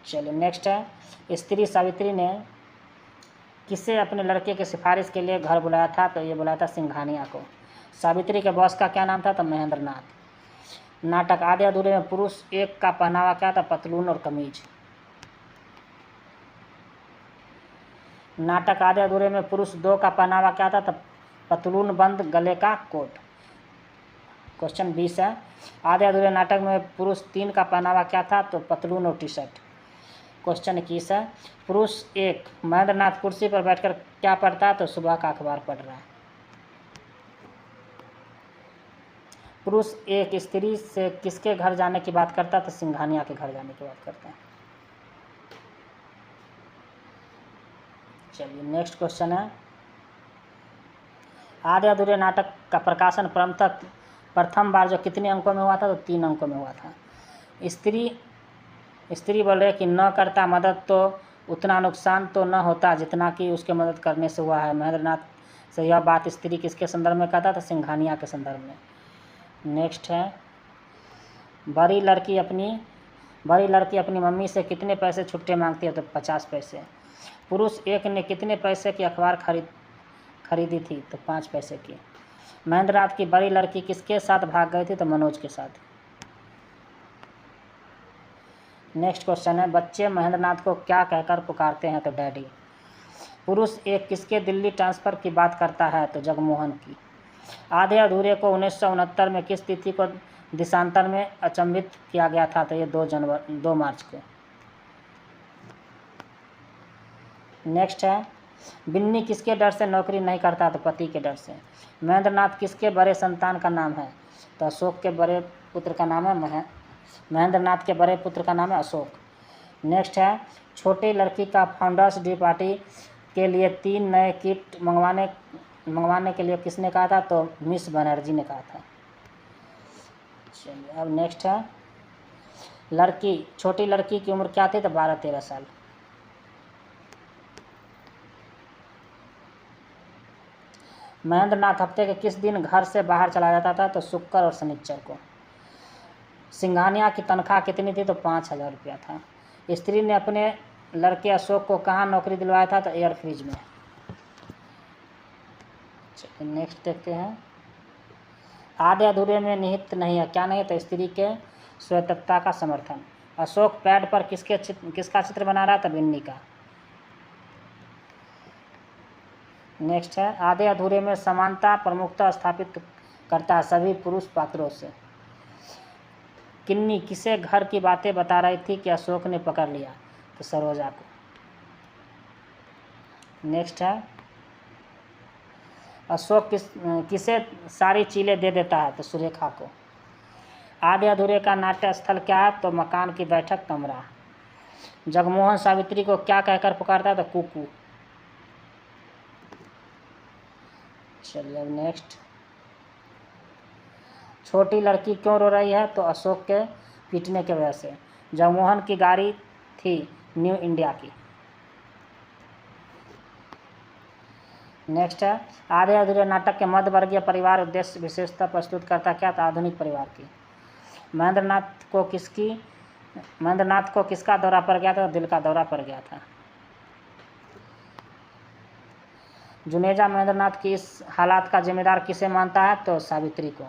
चलिए नेक्स्ट है, स्त्री सावित्री ने किसे अपने लड़के की सिफारिश के लिए घर बुलाया था? तो ये बुलाया था सिंघानिया को। सावित्री के बॉस का क्या नाम था? तो महेंद्र नाथ। नाटक आधे अधूरे में पुरुष एक का पहनावा क्या था? पतलून और कमीज। नाटक आधे अधूरे में पुरुष दो का पहनावा क्या था? तो पतलून बंद गले का कोट। क्वेश्चन 20 है, आधे अधूरे नाटक में पुरुष तीन का पहनावा क्या था? तो पतलून और टी शर्ट। क्वेश्चन 21 है, पुरुष एक महेंद्र नाथ कुर्सी पर बैठकर क्या पढ़ता है? तो सुबह का अखबार पढ़ रहा है। पुरुष एक स्त्री से किसके घर जाने की बात करता है? तो सिंघानिया के घर जाने की बात करता है। चलिए नेक्स्ट क्वेश्चन है, आधे अधूरे नाटक का प्रकाशन प्रथम बार जो कितने अंकों में हुआ था? तो 3 अंकों में हुआ था। स्त्री बोल रहे कि न करता मदद तो उतना नुकसान तो न होता जितना कि उसके मदद करने से हुआ है। महेंद्र नाथ से यह बात स्त्री किसके संदर्भ में कहता था? सिंघानिया के संदर्भ में। नेक्स्ट है, बड़ी लड़की अपनी मम्मी से कितने पैसे छुट्टे मांगती है? तो 50 पैसे। पुरुष एक ने कितने पैसे की अखबार खरीदी थी? तो 5 पैसे की। महेंद्र नाथ की बड़ी लड़की किसके साथ भाग गई थी? तो मनोज के साथ। नेक्स्ट क्वेश्चन है, बच्चे महेंद्र नाथ को क्या कहकर पुकारते हैं? तो डैडी। पुरुष एक किसके दिल्ली ट्रांसफ़र की बात करता है? तो जगमोहन की। आधे अधूरे को 1969 में किस तिथि को देशांतर में अचंभित किया गया था? तो ये 2 मार्च को। नेक्स्ट है, बिन्नी किसके डर से नौकरी नहीं करता? तो पति के डर से। महेंद्र नाथ किसके बड़े संतान का नाम है? तो अशोक के बड़े पुत्र का नाम है महेंद्र नाथ के बड़े पुत्र का नाम है अशोक। नेक्स्ट है, छोटी लड़की का फाउंडर्स डे पार्टी के लिए 3 नए किट मंगवाने के लिए किसने कहा था? तो मिस बनर्जी ने कहा था। चलिए अब नेक्स्ट है, छोटी लड़की की उम्र क्या थी? तो 12-13 साल। महेंद्र नाथ हफ्ते के किस दिन घर से बाहर चला जाता था? तो शुक्र और शनिचर को। सिंघानिया की तनख्वाह कितनी थी? तो 5,000 रुपया था। स्त्री ने अपने लड़के अशोक को कहाँ नौकरी दिलवाया था? तो एयर फ्रीज में। नेक्स्ट देखते हैं, आधे अधूरे में निहित नहीं है, क्या नहीं है? तो स्त्री के स्वायत्तता का समर्थन। अशोक पैड पर किसका चित्र बना रहा था? बिन्नी का। नेक्स्ट है, आधे अधूरे में समानता प्रमुखता स्थापित करता है सभी पुरुष पात्रों से। किन्नी किसे घर की बातें बता रही थी कि अशोक ने पकड़ लिया? तो सरोजा को। नेक्स्ट है, अशोक किसे सारी चीलें दे देता है? तो सुरेखा को। आधे अधूरे का नाट्य स्थल क्या है? तो मकान की बैठक कमरा। जगमोहन सावित्री को क्या कहकर पुकारता है? तो कुकू। चलिए अब नेक्स्ट, छोटी लड़की क्यों रो रही है? तो अशोक के पीटने की वजह से। जगमोहन की गाड़ी थी न्यू इंडिया की। नेक्स्ट है, आधे अधूरे नाटक के मध्य वर्गीय परिवार उद्देश्य विशेषता प्रस्तुत करता क्या? था आधुनिक परिवार की। महेंद्र नाथ को किसका दौरा पड़ गया था? दिल का दौरा पड़ गया था। जुनेजा महेंद्र नाथ की इस हालात का जिम्मेदार किसे मानता है? तो सावित्री को।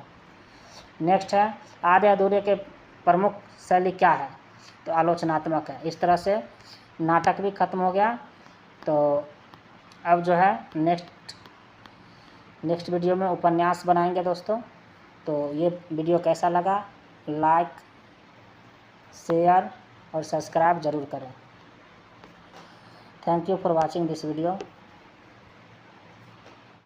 नेक्स्ट है, आधे अधूरे के प्रमुख शैली क्या है? तो आलोचनात्मक है। इस तरह से नाटक भी खत्म हो गया। तो अब जो है नेक्स्ट वीडियो में उपन्यास बनाएंगे दोस्तों। तो ये वीडियो कैसा लगा? लाइक, शेयर और सब्सक्राइब ज़रूर करें। Thank you for watching this video.